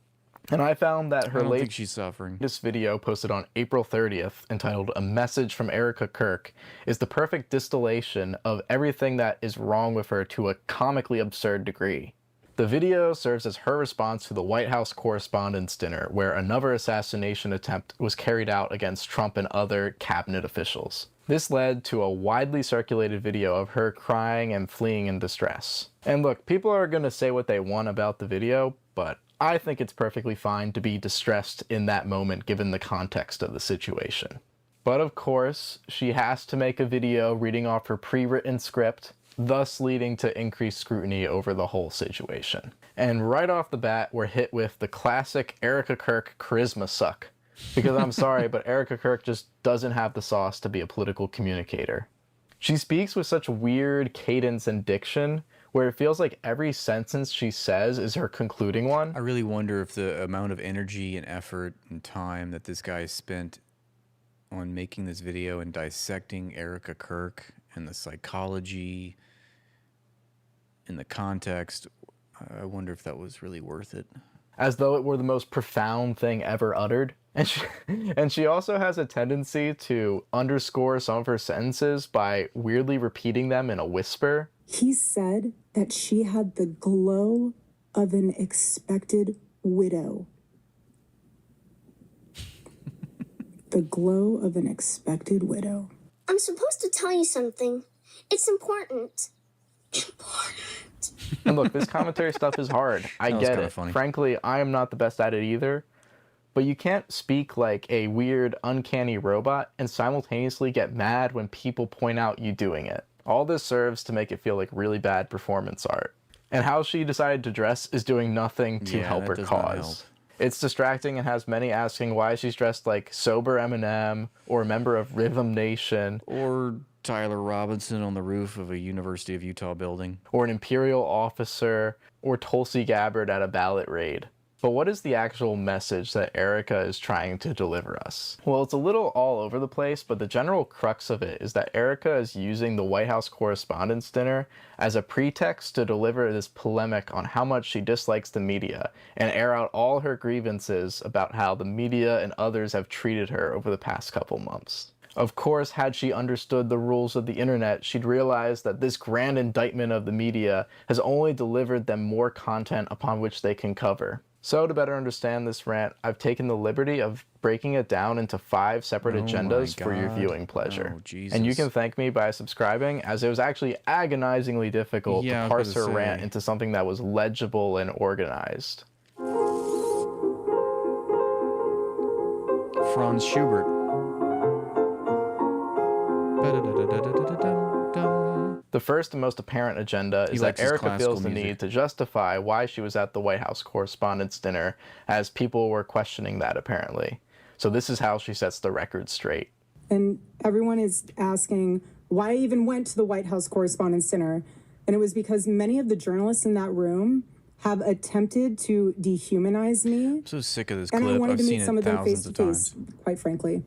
And I found that her I don't think she's suffering. latest video posted on April 30th, entitled A Message from Erica Kirk, is the perfect distillation of everything that is wrong with her to a comically absurd degree. The video serves as her response to the White House Correspondents' Dinner, where another assassination attempt was carried out against Trump and other cabinet officials. This led to a widely circulated video of her crying and fleeing in distress. And look, people are going to say what they want about the video, but I think it's perfectly fine to be distressed in that moment given the context of the situation. But of course, she has to make a video reading off her pre-written script, thus leading to increased scrutiny over the whole situation. And right off the bat, we're hit with the classic Erica Kirk charisma suck. Because I'm sorry, but Erica Kirk just doesn't have the sauce to be a political communicator. She speaks with such weird cadence and diction, where it feels like every sentence she says is her concluding one. I really wonder if the amount of energy and effort and time that this guy spent on making this video and dissecting Erica Kirk and the psychology and the context, I wonder if that was really worth it. As though it were the most profound thing ever uttered. And she also has a tendency to underscore some of her sentences by weirdly repeating them in a whisper. He said that she had the glow of an expected widow. The glow of an expected widow. I'm supposed to tell you something. It's important. And look, this commentary stuff is hard. I get it. Funny. Frankly, I am not the best at it either. But you can't speak like a weird, uncanny robot and simultaneously get mad when people point out you doing it. All this serves to make it feel like really bad performance art. And how she decided to dress is doing nothing to help her cause. It's distracting and has many asking why she's dressed like sober Eminem or a member of Rhythm Nation. Or Tyler Robinson on the roof of a University of Utah building. Or an Imperial officer or Tulsi Gabbard at a ballot raid. But what is the actual message that Erica is trying to deliver us? Well, it's a little all over the place, but the general crux of it is that Erica is using the White House Correspondents' Dinner as a pretext to deliver this polemic on how much she dislikes the media and air out all her grievances about how the media and others have treated her over the past couple months. Of course, had she understood the rules of the internet, she'd realize that this grand indictment of the media has only delivered them more content upon which they can cover. So to better understand this rant, I've taken the liberty of breaking it down into 5 separate agendas for your viewing pleasure. And you can thank me by subscribing, as it was actually agonizingly difficult to parse her rant into something that was legible and organized. Franz Schubert. The first and most apparent agenda is that Erica feels the need to justify why she was at the White House Correspondents' Dinner, as people were questioning that apparently. So this is how she sets the record straight. And everyone is asking why I even went to the White House Correspondents' Dinner. And it was because many of the journalists in that room have attempted to dehumanize me. I'm so sick of this and clip. I wanted I've to seen meet some it of them thousands of times. quite frankly.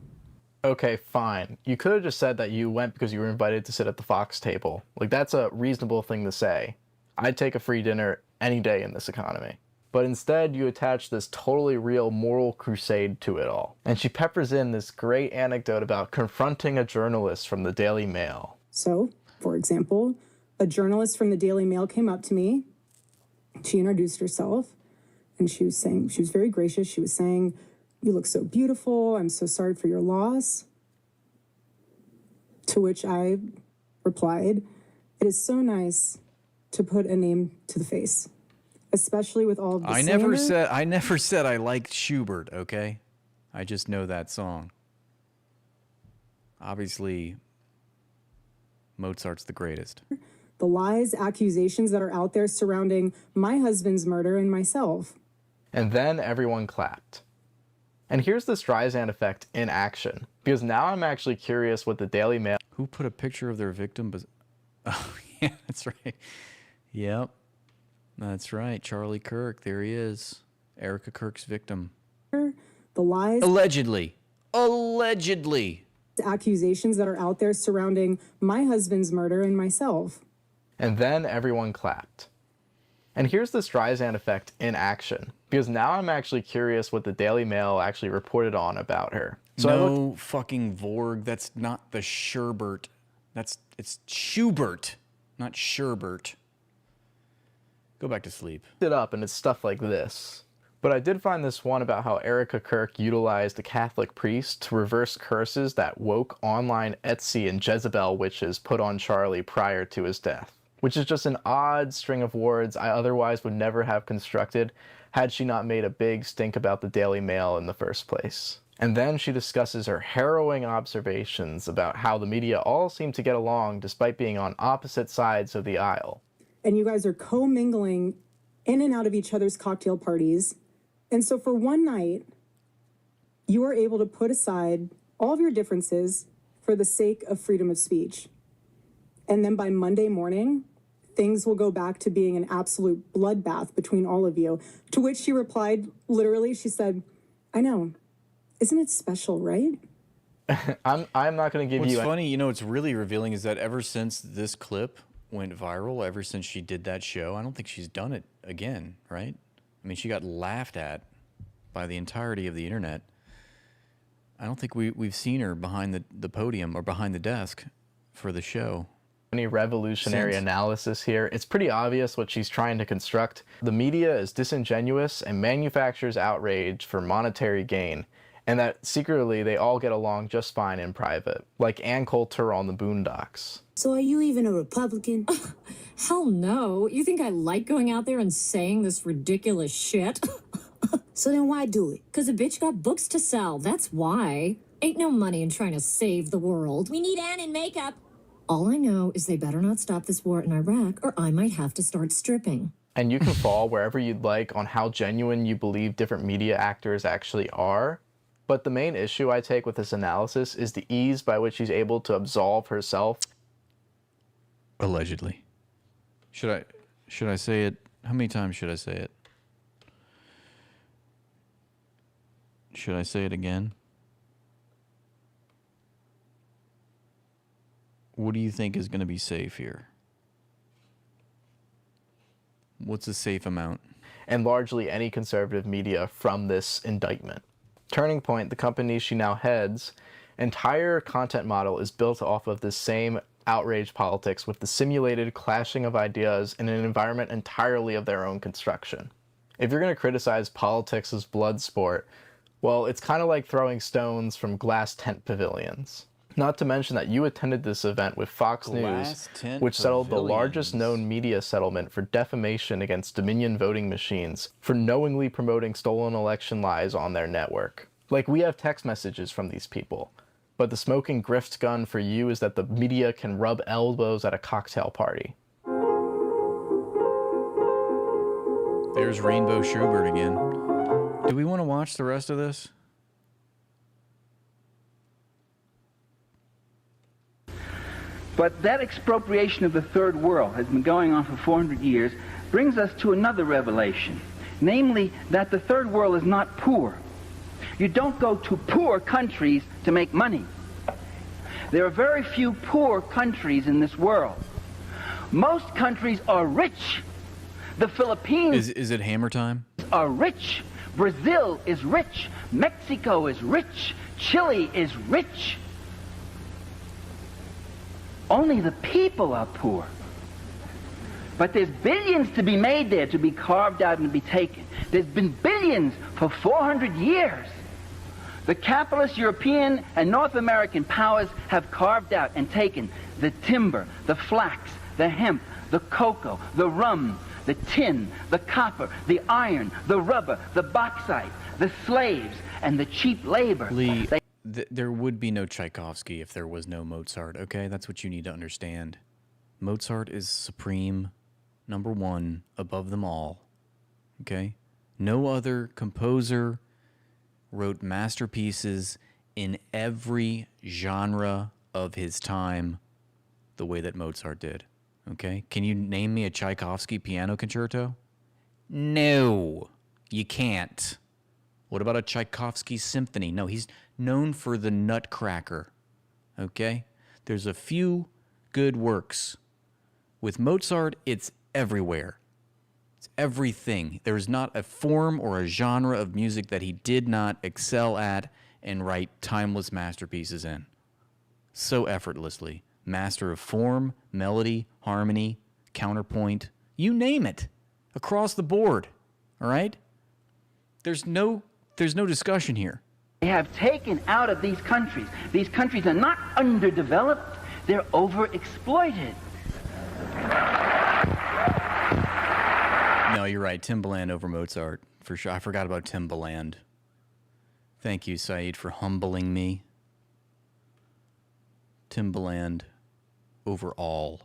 Okay, fine. You could have just said that you went because you were invited to sit at the Fox table. Like, that's a reasonable thing to say. I'd take a free dinner any day in this economy. But instead, you attach this totally real moral crusade to it all. And she peppers in this great anecdote about confronting a journalist from the Daily Mail. So, for example, a journalist from the Daily Mail came up to me. She introduced herself, and she was very gracious. She was saying, "You look so beautiful. I'm so sorry for your loss." To which I replied, "It is so nice to put a name to the face, especially with all of the I never said I liked Schubert, okay? I just know that song. Obviously, Mozart's the greatest. The lies, accusations that are out there surrounding my husband's murder and myself." And then everyone clapped. And here's the Streisand effect in action, because now I'm actually curious what the Daily Mail... Who put a picture of their victim? Oh, yeah, that's right. Yep, that's right. Charlie Kirk, there he is. Erica Kirk's victim. The lies... Allegedly. Allegedly. Accusations that are out there surrounding my husband's murder and myself. And then everyone clapped. And here's the Streisand effect in action, because now I'm actually curious what the Daily Mail actually reported on about her. So no fucking Vorg. That's not the Sherbert. It's Schubert, not Sherbert. Go back to sleep. It up, and it's stuff like this. But I did find this one about how Erica Kirk utilized a Catholic priest to reverse curses that woke online Etsy and Jezebel witches put on Charlie prior to his death, which is just an odd string of words I otherwise would never have constructed had she not made a big stink about the Daily Mail in the first place. And then she discusses her harrowing observations about how the media all seem to get along despite being on opposite sides of the aisle. And you guys are co-mingling in and out of each other's cocktail parties. And so for one night, you are able to put aside all of your differences for the sake of freedom of speech. And then by Monday morning, things will go back to being an absolute bloodbath between all of you. To which she replied, literally, she said, "I know. Isn't it special, right?" I'm not going to give you... What's funny, you know, what's really revealing is that ever since this clip went viral, ever since she did that show, I don't think she's done it again, right? I mean, she got laughed at by the entirety of the internet. I don't think we've seen her behind the podium or behind the desk for the show. Any revolutionary analysis here. It's pretty obvious what she's trying to construct. The media is disingenuous and manufactures outrage for monetary gain, and that secretly they all get along just fine in private, like Ann Coulter on the Boondocks. So are you even a Republican? Hell no. You think I like going out there and saying this ridiculous shit? So then why do it? 'Cause a bitch got books to sell, that's why. Ain't no money in trying to save the world. We need Anne in makeup. All I know is they better not stop this war in Iraq or I might have to start stripping. And you can fall wherever you'd like on how genuine you believe different media actors actually are. But the main issue I take with this analysis is the ease by which she's able to absolve herself. Allegedly. Should I say it? How many times should I say it? Should I say it again? What do you think is going to be safe here? What's a safe amount? And largely any conservative media from this indictment. Turning Point, the company she now heads, entire content model is built off of this same outrage politics with the simulated clashing of ideas in an environment entirely of their own construction. If you're going to criticize politics as blood sport, well, it's kind of like throwing stones from glass tent pavilions. Not to mention that you attended this event with Fox News, which settled the largest known media settlement for defamation against Dominion voting machines for knowingly promoting stolen election lies on their network. Like, we have text messages from these people, but the smoking grift gun for you is that the media can rub elbows at a cocktail party. There's Rainbow Schubert again. Do we want to watch the rest of this? But that expropriation of the third world has been going on for 400 years, brings us to another revelation, namely that the third world is not poor. You don't go to poor countries to make money. There are very few poor countries in this world. Most countries are rich. The Philippines is it hammer time? Are rich. Brazil is rich. Mexico is rich. Chile is rich. Only the people are poor. But there's billions to be made there, to be carved out and to be taken. There's been billions for 400 years. The capitalist European and North American powers have carved out and taken the timber, the flax, the hemp, the cocoa, the rum, the tin, the copper, the iron, the rubber, the bauxite, the slaves, and the cheap labor. Lee, there would be no Tchaikovsky if there was no Mozart, okay? That's what you need to understand. Mozart is supreme, number one, above them all, okay? No other composer wrote masterpieces in every genre of his time the way that Mozart did, okay? Can you name me a Tchaikovsky piano concerto? No, you can't. What about a Tchaikovsky symphony? No, he's known for the Nutcracker, okay? There's a few good works. With Mozart, it's everywhere. It's everything. There's not a form or a genre of music that he did not excel at and write timeless masterpieces in. So effortlessly. Master of form, melody, harmony, counterpoint, you name it. Across the board, all right? There's no discussion here. They have taken out of these countries. These countries are not underdeveloped, they're overexploited. No, you're right. Timbaland over Mozart, for sure. I forgot about Timbaland. Thank you, Saeed, for humbling me. Timbaland over all.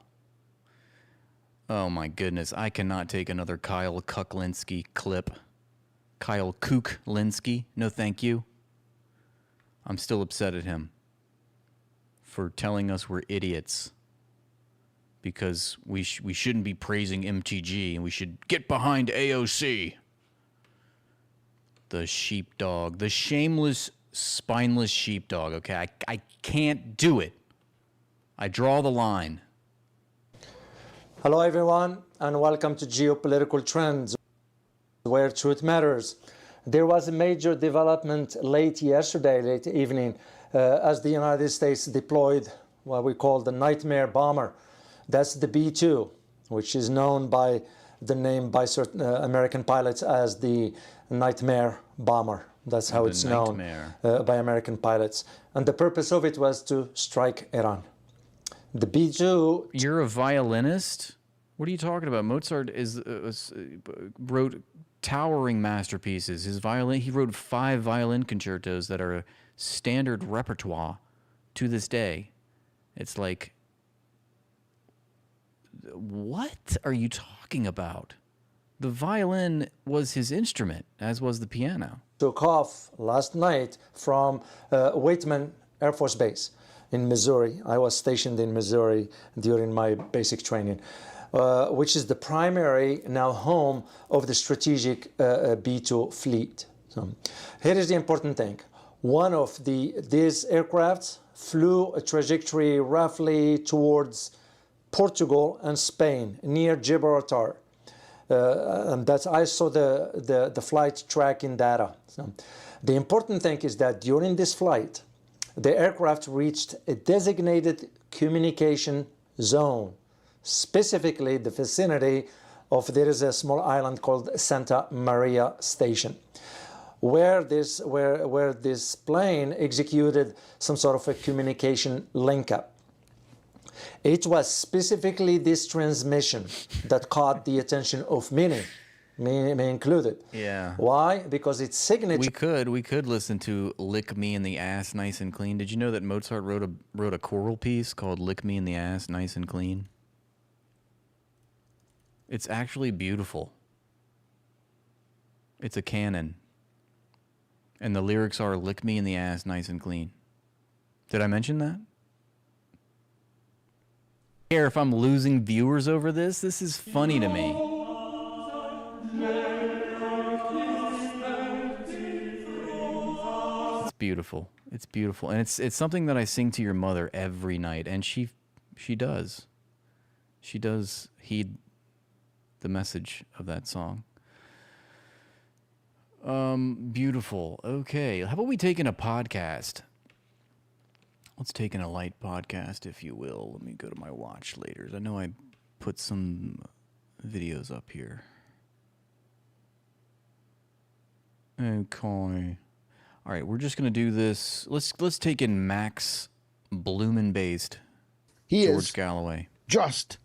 Oh my goodness, I cannot take another Kyle Kuklinski clip. Kyle Kuklinski, no thank you. I'm still upset at him for telling us we're idiots because we shouldn't be praising MTG and we should get behind AOC. The sheepdog, the shameless, spineless sheepdog, okay? I can't do it. I draw the line. Hello everyone and welcome to Geopolitical Trends, where truth matters. There was a major development late evening, as the United States deployed what we call the Nightmare Bomber. That's the B-2, which is known by the name by certain American pilots as the Nightmare Bomber. That's how it's known by American pilots. And the purpose of it was to strike Iran. The B-2... You're a violinist? What are you talking about? Mozart wrote towering masterpieces. He wrote 5 violin concertos that are a standard repertoire to this day. It's like, what are you talking about? The violin was his instrument, as was the piano. Took off last night from Whitman Air Force Base in Missouri. I was stationed in Missouri during my basic training. Which is the primary now home of the strategic B-2 fleet. So here is the important thing. One of these aircrafts flew a trajectory roughly towards Portugal and Spain, near Gibraltar. And that's, I saw the flight tracking data. So the important thing is that during this flight, the aircraft reached a designated communication zone, specifically the vicinity of, there is a small island called Santa Maria Station, where this plane executed some sort of a communication link-up. It was specifically this transmission that caught the attention of many, me included. Yeah. Why? Because its signature... We could listen to "Lick Me in the Ass, Nice and Clean." Did you know that Mozart wrote a choral piece called "Lick Me in the Ass, Nice and Clean"? It's actually beautiful. It's a canon. And the lyrics are "Lick me in the ass, nice and clean." Did I mention that? I don't care if I'm losing viewers over this. This is funny to me. It's beautiful. It's beautiful. And it's something that I sing to your mother every night. And she does. She does heed the message of that song. Beautiful. Okay. How about we take in a podcast? Let's take in a light podcast, if you will. Let me go to my watch later. I know I put some videos up here. Okay. All right, we're just going to do this. Let's take in Max Blumen-based He George is Galloway. just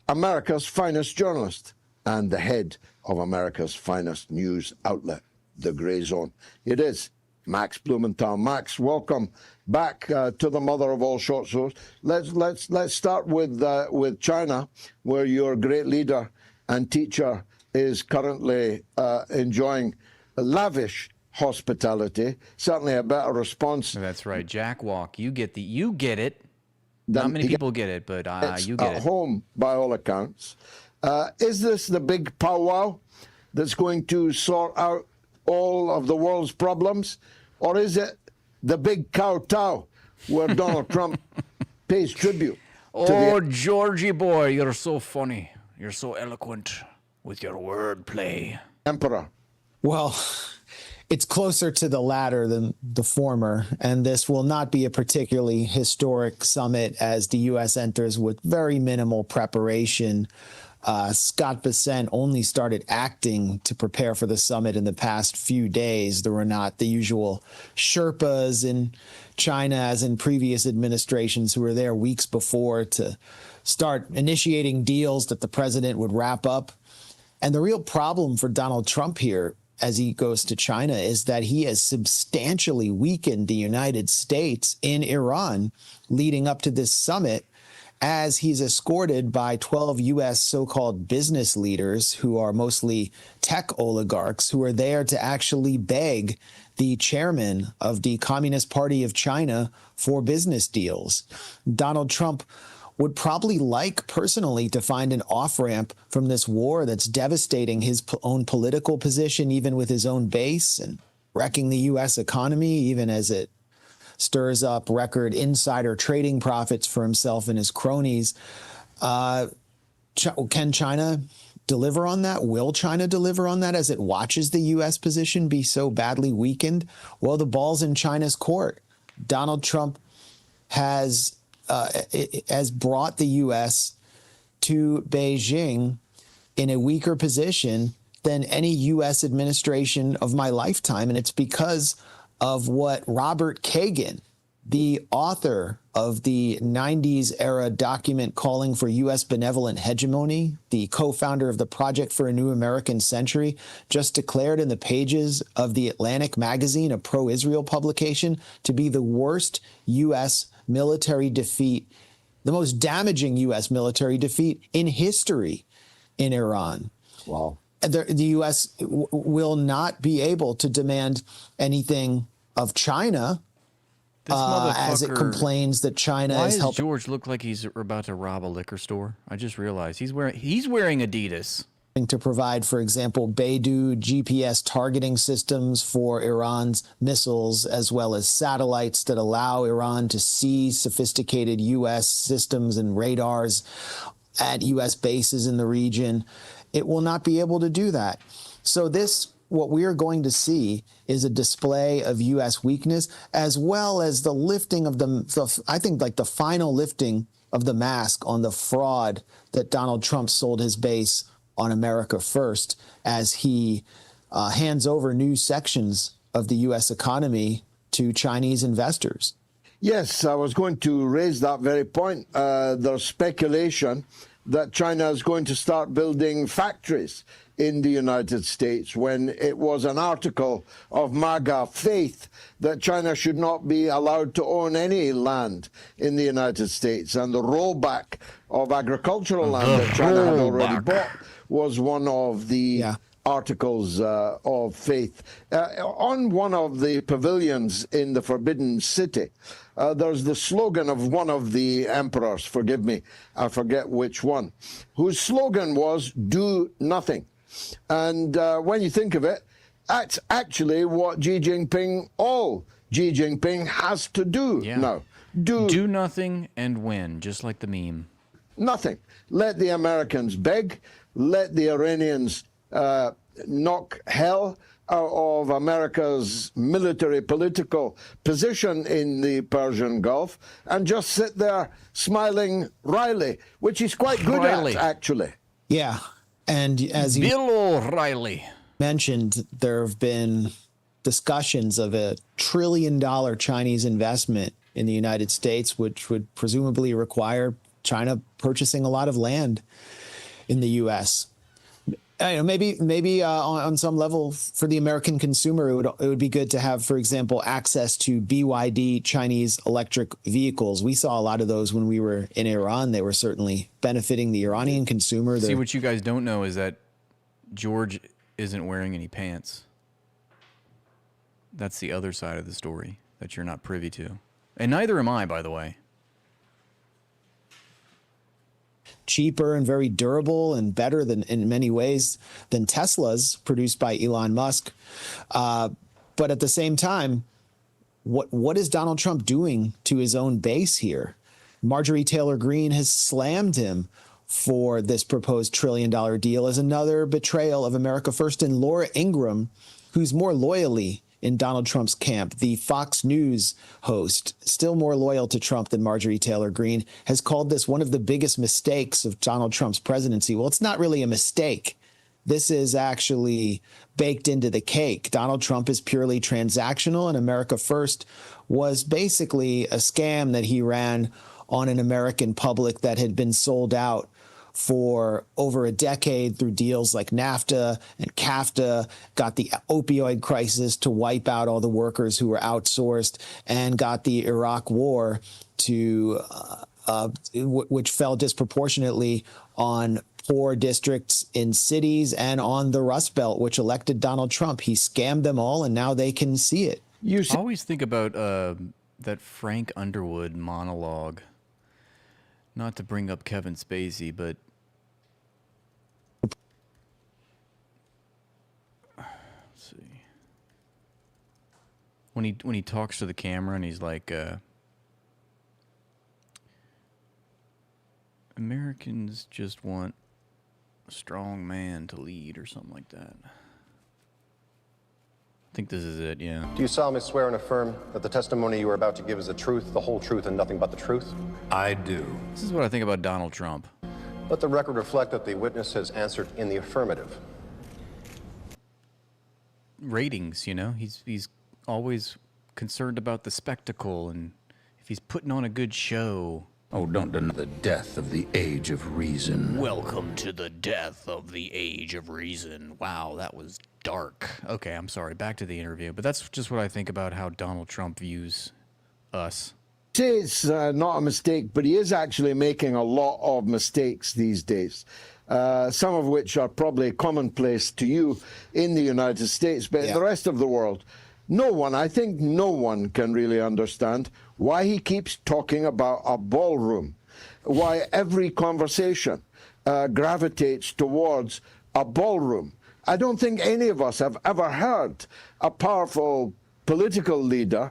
America's finest journalist and the head of America's finest news outlet, The Grey Zone. It is Max Blumenthal. Max, welcome back to the mother of all short stories. Let's start with China, where your great leader and teacher is currently enjoying lavish hospitality. Certainly a better response. That's right, Jack Walk. You get it. Not many people get it, but you get it. At home, by all accounts. Is this the big powwow that's going to sort out all of the world's problems? Or is it the big kowtow where Donald Trump pays tribute? Oh, Georgie boy, you're so funny. You're so eloquent with your wordplay. Emperor. Well, it's closer to the latter than the former, and this will not be a particularly historic summit as the U.S. enters with very minimal preparation. Scott Bessent only started acting to prepare for the summit in the past few days. There were not the usual Sherpas in China, as in previous administrations, who were there weeks before to start initiating deals that the president would wrap up. And the real problem for Donald Trump here, as he goes to China, is that he has substantially weakened the United States in Iran leading up to this summit, as he's escorted by 12 U.S. so-called business leaders who are mostly tech oligarchs who are there to actually beg the chairman of the Communist Party of China for business deals. Donald Trump would probably like personally to find an off-ramp from this war that's devastating his own political position, even with his own base, and wrecking the U.S. economy, even as it stirs up record insider trading profits for himself and his cronies. Can China deliver on that? Will China deliver on that as it watches the U.S. position be so badly weakened? Well, the ball's in China's court. Donald Trump has brought the U.S. to Beijing in a weaker position than any U.S. administration of my lifetime, and it's because of what Robert Kagan, the author of the 90s era document calling for U.S. benevolent hegemony, the co-founder of the Project for a New American Century, just declared in the pages of The Atlantic magazine, a pro-Israel publication, to be the worst U.S. military defeat, the most damaging U.S. military defeat in history in Iran. Wow. The U.S. will not be able to demand anything of China as it complains that China is helping. Why does George look like he's about to rob a liquor store? I just realized he's wearing Adidas. To provide, for example, Beidou GPS targeting systems for Iran's missiles, as well as satellites that allow Iran to see sophisticated U.S. systems and radars at U.S. bases in the region. It will not be able to do that. So what we are going to see is a display of U.S. weakness, as well as the lifting of I think like the final lifting of the mask on the fraud that Donald Trump sold his base on America First, as he hands over new sections of the U.S. economy to Chinese investors. Yes, I was going to raise that very point. There's speculation that China is going to start building factories in the United States, when it was an article of MAGA faith that China should not be allowed to own any land in the United States. And the rollback of agricultural land that China had already bought was one of the articles of faith. On one of the pavilions in the Forbidden City, there's the slogan of one of the emperors, forgive me, I forget which one, whose slogan was, "Do nothing." And when you think of it, that's actually what all Xi Jinping has to do now. Do nothing and win, just like the meme. Nothing. Let the Americans beg. Let the Iranians knock hell out of America's military political position in the Persian Gulf, and just sit there smiling wryly, which he's quite good at, actually. Yeah. And as you Bill O'Reilly mentioned, there have been discussions of $1 trillion Chinese investment in the United States, which would presumably require China purchasing a lot of land in the U.S. Maybe on some level for the American consumer, it would be good to have, for example, access to BYD Chinese electric vehicles. We saw a lot of those when we were in Iran. They were certainly benefiting the Iranian consumer. See, what you guys don't know is that George isn't wearing any pants. That's the other side of the story that you're not privy to. And neither am I, by the way. Cheaper and very durable and better than in many ways than Teslas produced by Elon Musk. But at the same time, what is Donald Trump doing to his own base here? Marjorie Taylor Greene has slammed him for this proposed $1 trillion deal as another betrayal of America First. And Laura Ingraham, who's more loyally in Donald Trump's camp, the Fox News host, still more loyal to Trump than Marjorie Taylor Greene, has called this one of the biggest mistakes of Donald Trump's presidency. Well, it's not really a mistake. This is actually baked into the cake. Donald Trump is purely transactional, and America First was basically a scam that he ran on an American public that had been sold out for over a decade through deals like NAFTA and CAFTA, got the opioid crisis to wipe out all the workers who were outsourced, and got the Iraq war to which fell disproportionately on poor districts in cities and on the Rust Belt, which elected Donald Trump. He scammed them all, and now they can see it. I always think about that Frank Underwood monologue. Not to bring up Kevin Spacey, but let's see. When he talks to the camera and he's like, Americans just want a strong man to lead, or something like that. I think this is it, yeah. Do you solemnly swear and affirm that the testimony you are about to give is the truth, the whole truth, and nothing but the truth? I do. This is what I think about Donald Trump. Let the record reflect that the witness has answered in the affirmative. Ratings, you know, he's always concerned about the spectacle, and if he's putting on a good show. Oh, don't deny the death of the age of reason. Welcome to the death of the age of reason. Wow, that was dark. Okay, I'm sorry. Back to the interview. But that's just what I think about how Donald Trump views us. Say it's not a mistake, but he is actually making a lot of mistakes these days. Some of which are probably commonplace to you in the United States, but in the rest of the world, I think no one can really understand why he keeps talking about a ballroom, why every conversation gravitates towards a ballroom. I don't think any of us have ever heard a powerful political leader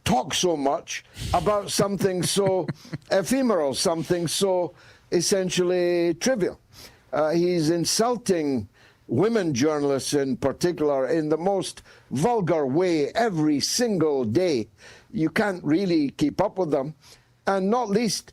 talk so much about something so ephemeral, something so essentially trivial. He's insulting women journalists in particular in the most vulgar way every single day. You can't really keep up with them, and not least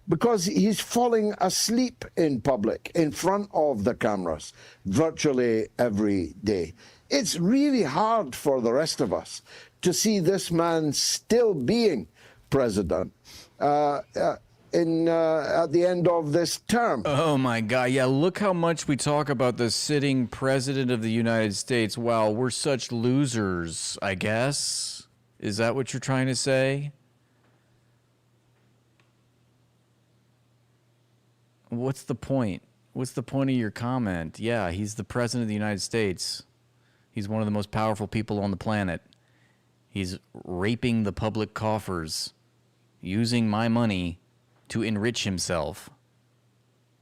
because he's falling asleep in public in front of the cameras virtually every day. It's really hard for the rest of us to see this man still being president at the end of this term. Oh my God, yeah, look how much we talk about the sitting president of the United States. Wow, we're such losers, I guess. Is that what you're trying to say? What's the point? What's the point of your comment? Yeah, he's the president of the United States. He's one of the most powerful people on the planet. He's raping the public coffers, using my money to enrich himself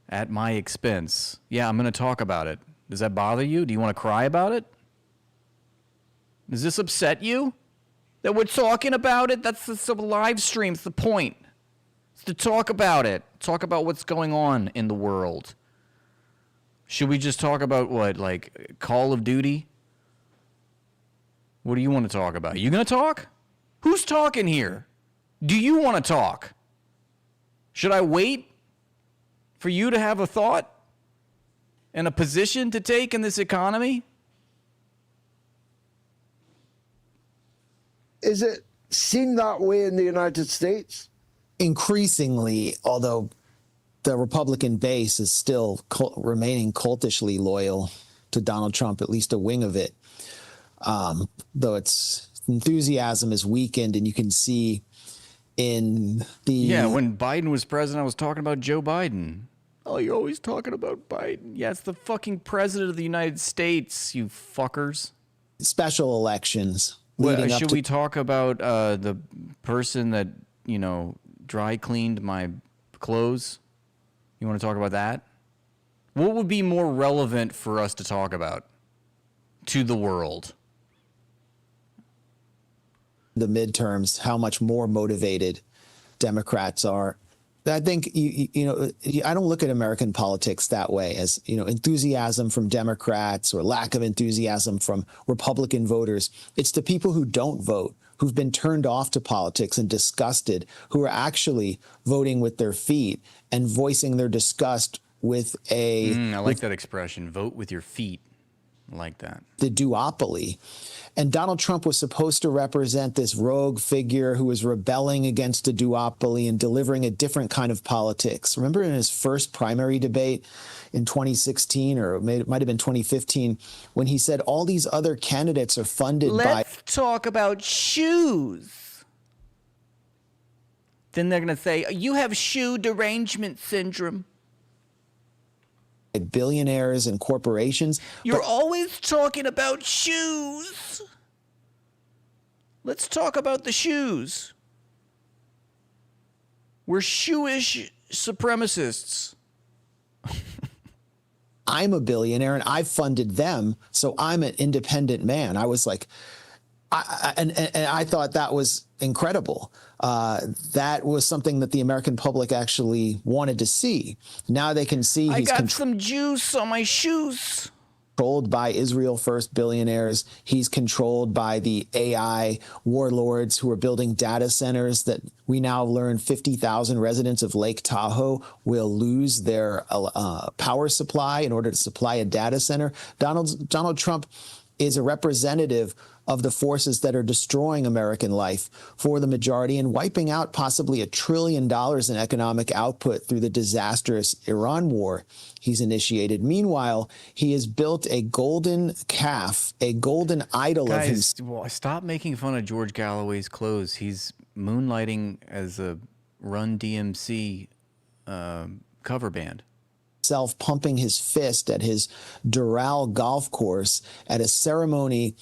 at my expense. Yeah, I'm going to talk about it. Does that bother you? Do you want to cry about it? Does this upset you? That we're talking about it? That's the live stream. It's the point. It's to talk about it. Talk about what's going on in the world. Should we just talk about what, like Call of Duty? What do you want to talk about? You going to talk? Who's talking here? Do you want to talk? Should I wait for you to have a thought and a position to take in this economy? Is it seen that way in the United States? Increasingly, although the Republican base is still remaining cultishly loyal to Donald Trump, at least a wing of it, though its enthusiasm is weakened, and you can see in the... Yeah, when Biden was president, I was talking about Joe Biden. Oh, you're always talking about Biden. Yeah, it's the fucking president of the United States, you fuckers. Special elections. Should we talk about the person that, you know, dry cleaned my clothes? You want to talk about that? What would be more relevant for us to talk about to the world? The midterms, how much more motivated Democrats are. I think, I don't look at American politics that way as, enthusiasm from Democrats or lack of enthusiasm from Republican voters. It's the people who don't vote, who've been turned off to politics and disgusted, who are actually voting with their feet and voicing their disgust with I like that expression, vote with your feet. I like that. The duopoly. And Donald Trump was supposed to represent this rogue figure who was rebelling against the duopoly and delivering a different kind of politics. Remember in his first primary debate in 2016, or it might have been 2015, when he said all these other candidates are funded by... Let's talk about shoes. Then they're going to say, you have shoe derangement syndrome. Billionaires and corporations. You're always talking about shoes. Let's talk about the shoes. We're shoeish supremacists. I'm a billionaire and I funded them, so I'm an independent man. I was like, I thought that was incredible. That was something that the American public actually wanted to see. Now they can see I got some juice on my shoes. Controlled by Israel First billionaires. He's controlled by the AI warlords who are building data centers that we now learn 50,000 residents of Lake Tahoe will lose their power supply in order to supply a data center. Donald Trump is a representative of the forces that are destroying American life for the majority and wiping out possibly $1 trillion in economic output through the disastrous Iran war he's initiated. Meanwhile, he has built a golden calf, a golden idol of his... Well, stop making fun of George Galloway's clothes. He's moonlighting as a Run DMC cover band. Pumping his fist at his Doral golf course at a ceremony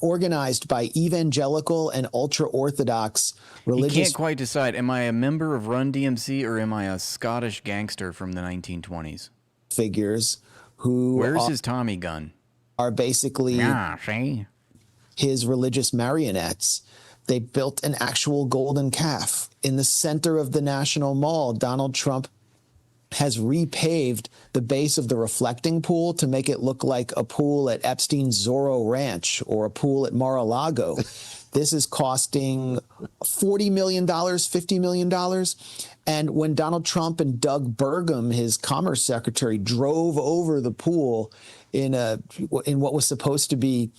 organized by evangelical and ultra-Orthodox religious... He can't quite decide, am I a member of Run DMC or am I a Scottish gangster from the 1920s? Figures who... Where's his Tommy gun? Are basically his religious marionettes. They built an actual golden calf in the center of the National Mall. Donald Trump has repaved the base of the reflecting pool to make it look like a pool at Epstein's Zorro Ranch or a pool at Mar-a-Lago. This is costing $40 million, $50 million. And when Donald Trump and Doug Burgum, his commerce secretary, drove over the pool in what was supposed to be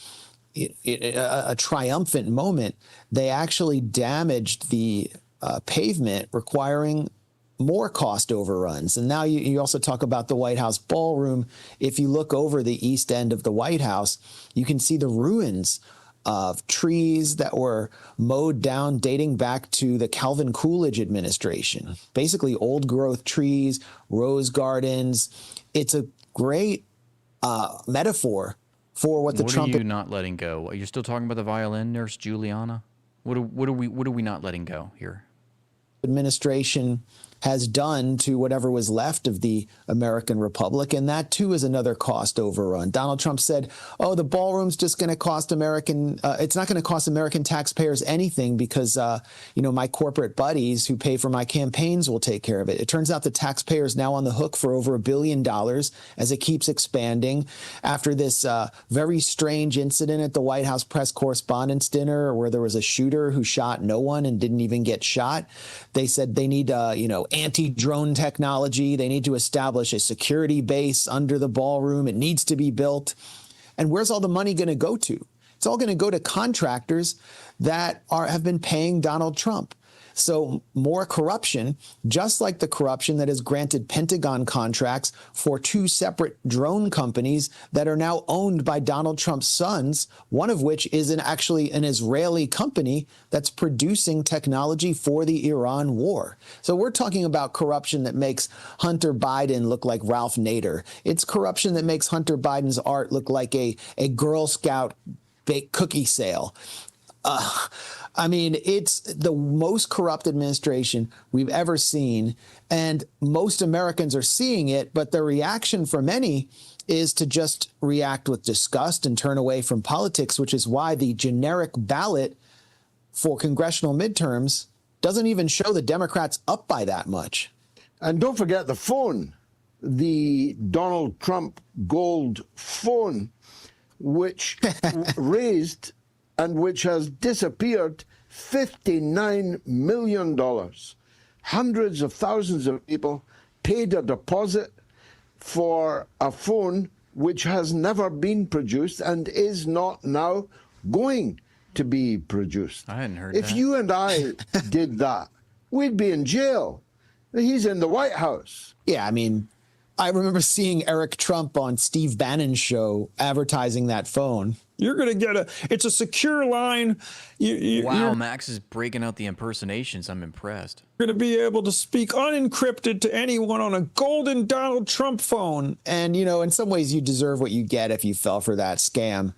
a triumphant moment, they actually damaged the pavement, requiring more cost overruns. And now you also talk about the White House ballroom. If you look over the east end of the White House, you can see the ruins of trees that were mowed down dating back to the Calvin Coolidge administration. Basically old growth trees, rose gardens. It's a great metaphor for what Trump... What are you not letting go? You're still talking about the violin, Nurse Juliana? What are we not letting go here? Administration has done to whatever was left of the American Republic, and that too is another cost overrun. Donald Trump said, oh, the ballroom's just going to cost it's not going to cost American taxpayers anything because, my corporate buddies who pay for my campaigns will take care of it. It turns out the taxpayers now on the hook for over $1 billion as it keeps expanding after this very strange incident at the White House press correspondence dinner where there was a shooter who shot no one and didn't even get shot. They said they need, anti-drone technology. They need to establish a security base under the ballroom. It needs to be built. And where's all the money going to go to? It's all going to go to contractors that have been paying Donald Trump. So more corruption, just like the corruption that has granted Pentagon contracts for 2 separate drone companies that are now owned by Donald Trump's sons, one of which is actually an Israeli company that's producing technology for the Iran war. So we're talking about corruption that makes Hunter Biden look like Ralph Nader. It's corruption that makes Hunter Biden's art look like a Girl Scout baked cookie sale. I mean, it's the most corrupt administration we've ever seen, and most Americans are seeing it, but the reaction for many is to just react with disgust and turn away from politics, which is why the generic ballot for congressional midterms doesn't even show the Democrats up by that much. And don't forget the phone, the Donald Trump gold phone, which raised and which has disappeared $59 million. Hundreds of thousands of people paid a deposit for a phone which has never been produced and is not now going to be produced. I hadn't heard If that. you and I did that, we'd be in jail. He's in the White House. Yeah, I mean, I remember seeing Eric Trump on Steve Bannon's show advertising that phone. You're going to get it's a secure line. Wow, Max is breaking out the impersonations. I'm impressed. You're going to be able to speak unencrypted to anyone on a golden Donald Trump phone. And, you know, in some ways you deserve what you get if you fell for that scam.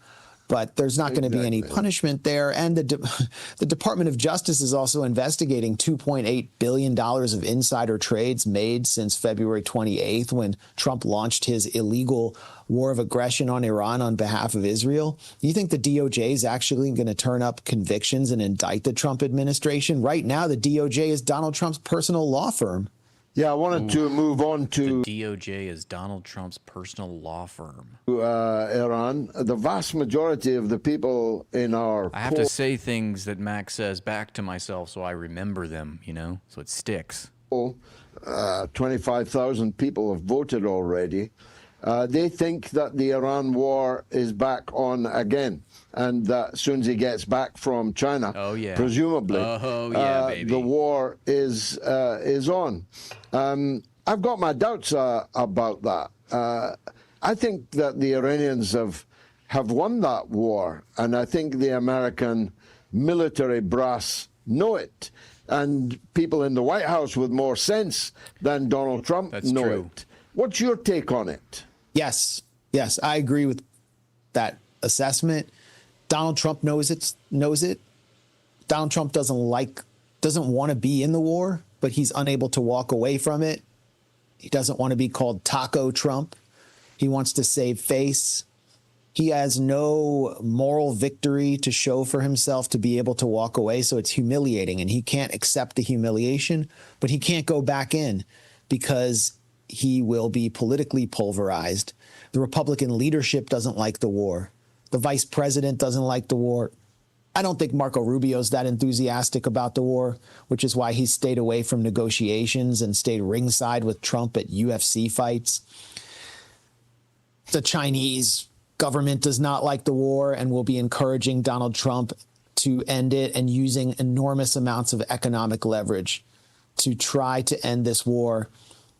But there's not going to be any punishment there. And the Department of Justice is also investigating $2.8 billion of insider trades made since February 28th, when Trump launched his illegal war of aggression on Iran on behalf of Israel. You think the DOJ is actually going to turn up convictions and indict the Trump administration? Right now, the DOJ is Donald Trump's personal law firm. Yeah, I wanted to move on to The DOJ is Donald Trump's personal law firm. Iran. The vast majority of the people in our I have to say things that Max says back to myself so I remember them, you know, so it sticks. 25,000 people have voted already. They think that the Iran war is back on again, and that as soon as he gets back from China, presumably, the war is on. I've got my doubts about that. I think that the Iranians have won that war, and I think the American military brass know it, and people in the White House with more sense than Donald Trump know it. What's your take on it? Yes, I agree with that assessment. Donald Trump knows it. Donald Trump doesn't want to be in the war, but he's unable to walk away from it. He doesn't want to be called Taco Trump. He wants to save face. He has no moral victory to show for himself to be able to walk away, so it's humiliating, and he can't accept the humiliation, but he can't go back in because he will be politically pulverized. The Republican leadership doesn't like the war. The vice president doesn't like the war. I don't think Marco Rubio's that enthusiastic about the war, which is why he stayed away from negotiations and stayed ringside with Trump at UFC fights. The Chinese government does not like the war and will be encouraging Donald Trump to end it and using enormous amounts of economic leverage to try to end this war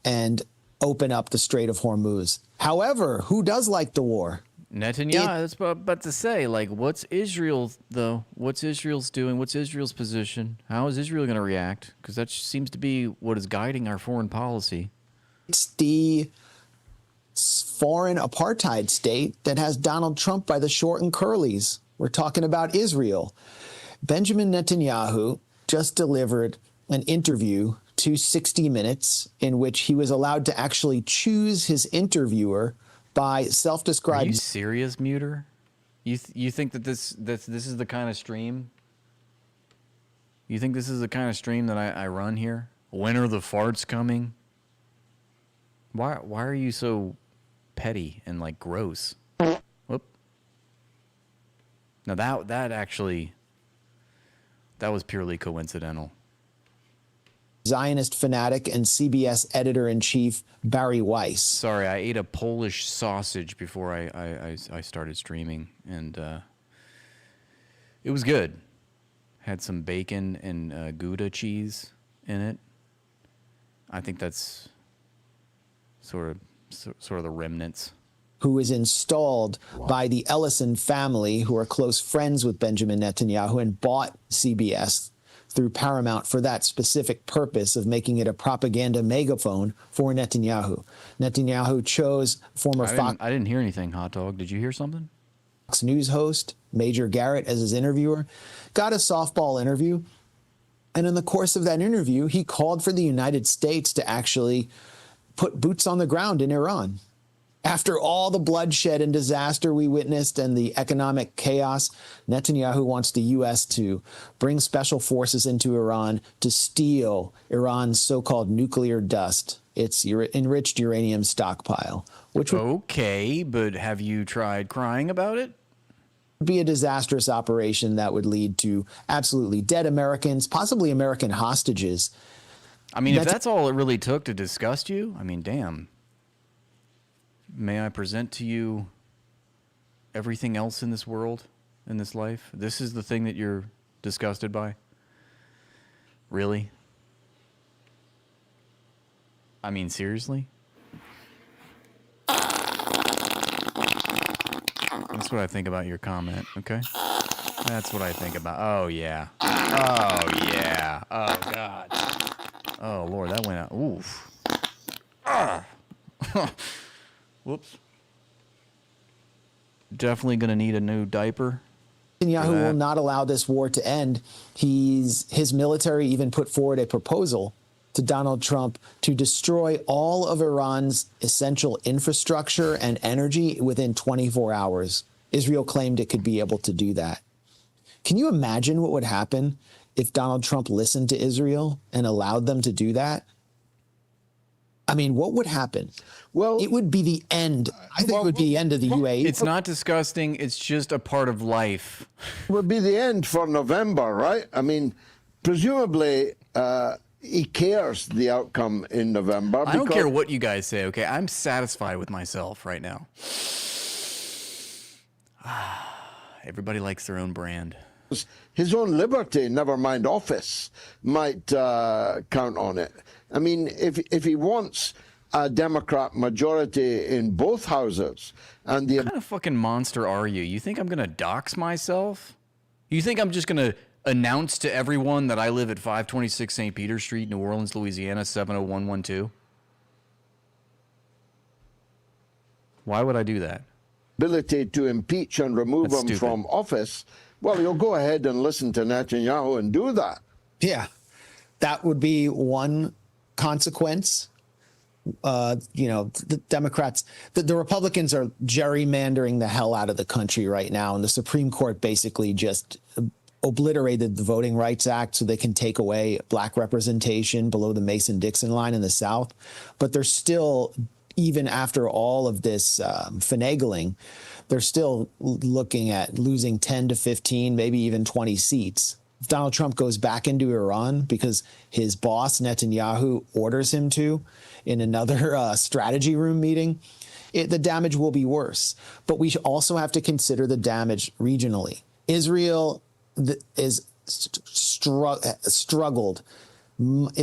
and open up the Strait of Hormuz. However, who does like the war? Netanyahu. That's what I'm about to say. Like, what's Israel, though? What's Israel's doing? What's Israel's position? How is Israel going to react? Because that seems to be what is guiding our foreign policy. It's the foreign apartheid state that has Donald Trump by the short and curlies. We're talking about Israel. Benjamin Netanyahu just delivered an interview to 60 Minutes in which he was allowed to actually choose his interviewer by self-described. Are you serious, Muter? You think that this is the kind of stream? You think this is the kind of stream that I run here? When are the farts coming? Why are you so petty and like gross? Whoop. Now that was purely coincidental. Zionist fanatic and CBS editor-in-chief Barry Weiss. Sorry, I ate a Polish sausage before I started streaming, and It was good. Had some bacon and Gouda cheese in it. I think that's sort of the remnants. Who was installed by the Ellison family, who are close friends with Benjamin Netanyahu, and bought CBS through Paramount for that specific purpose of making it a propaganda megaphone for Netanyahu. Netanyahu chose former Fox. I didn't hear anything, Hot Dog. Did you hear something? Fox News host Major Garrett as his interviewer, got a softball interview. And in the course of that interview, he called for the United States to actually put boots on the ground in Iran. After all the bloodshed and disaster we witnessed and the economic chaos, Netanyahu wants the U.S. to bring special forces into Iran to steal Iran's so-called nuclear dust, its enriched uranium stockpile. Which would okay, but have you tried crying about it? Be a disastrous operation that would lead to absolutely dead Americans, possibly American hostages. I mean, if that's all it really took to disgust you, I mean, damn. May I present to you everything else in this world, in this life? This is the thing that you're disgusted by? Really? I mean, seriously? That's what I think about your comment, okay? That's what I think about. Oh, yeah. Oh, yeah. Oh, God. Oh, Lord, that went out. Oof. Ah. Whoops. Definitely going to need a new diaper. Netanyahu will not allow this war to end. His military even put forward a proposal to Donald Trump to destroy all of Iran's essential infrastructure and energy within 24 hours. Israel claimed it could be able to do that. Can you imagine what would happen if Donald Trump listened to Israel and allowed them to do that? I mean, what would happen? Well, it would be the end. I think it would be the end of the UAE. It's not disgusting. It's just a part of life. It would be the end for November, right? I mean, presumably he cares the outcome in November. I don't care what you guys say, okay? I'm satisfied with myself right now. Everybody likes their own brand. His own liberty, never mind office, might count on it. I mean, if he wants a Democrat majority in both houses, and the what kind of fucking monster are you? You think I'm gonna dox myself? You think I'm just gonna announce to everyone that I live at 526 St. Peter Street, New Orleans, Louisiana, 70112? Why would I do that? Ability to impeach and remove him from office, well, you'll go ahead and listen to Netanyahu and do that. Yeah, that would be one consequence. The Democrats, the Republicans are gerrymandering the hell out of the country right now. And the Supreme Court basically just obliterated the Voting Rights Act so they can take away black representation below the Mason-Dixon line in the South. But they're still, even after all of this finagling, they're still looking at losing 10 to 15, maybe even 20 seats. If Donald Trump goes back into Iran because his boss, Netanyahu, orders him to in another strategy room meeting, the damage will be worse. But we also have to consider the damage regionally. Israel is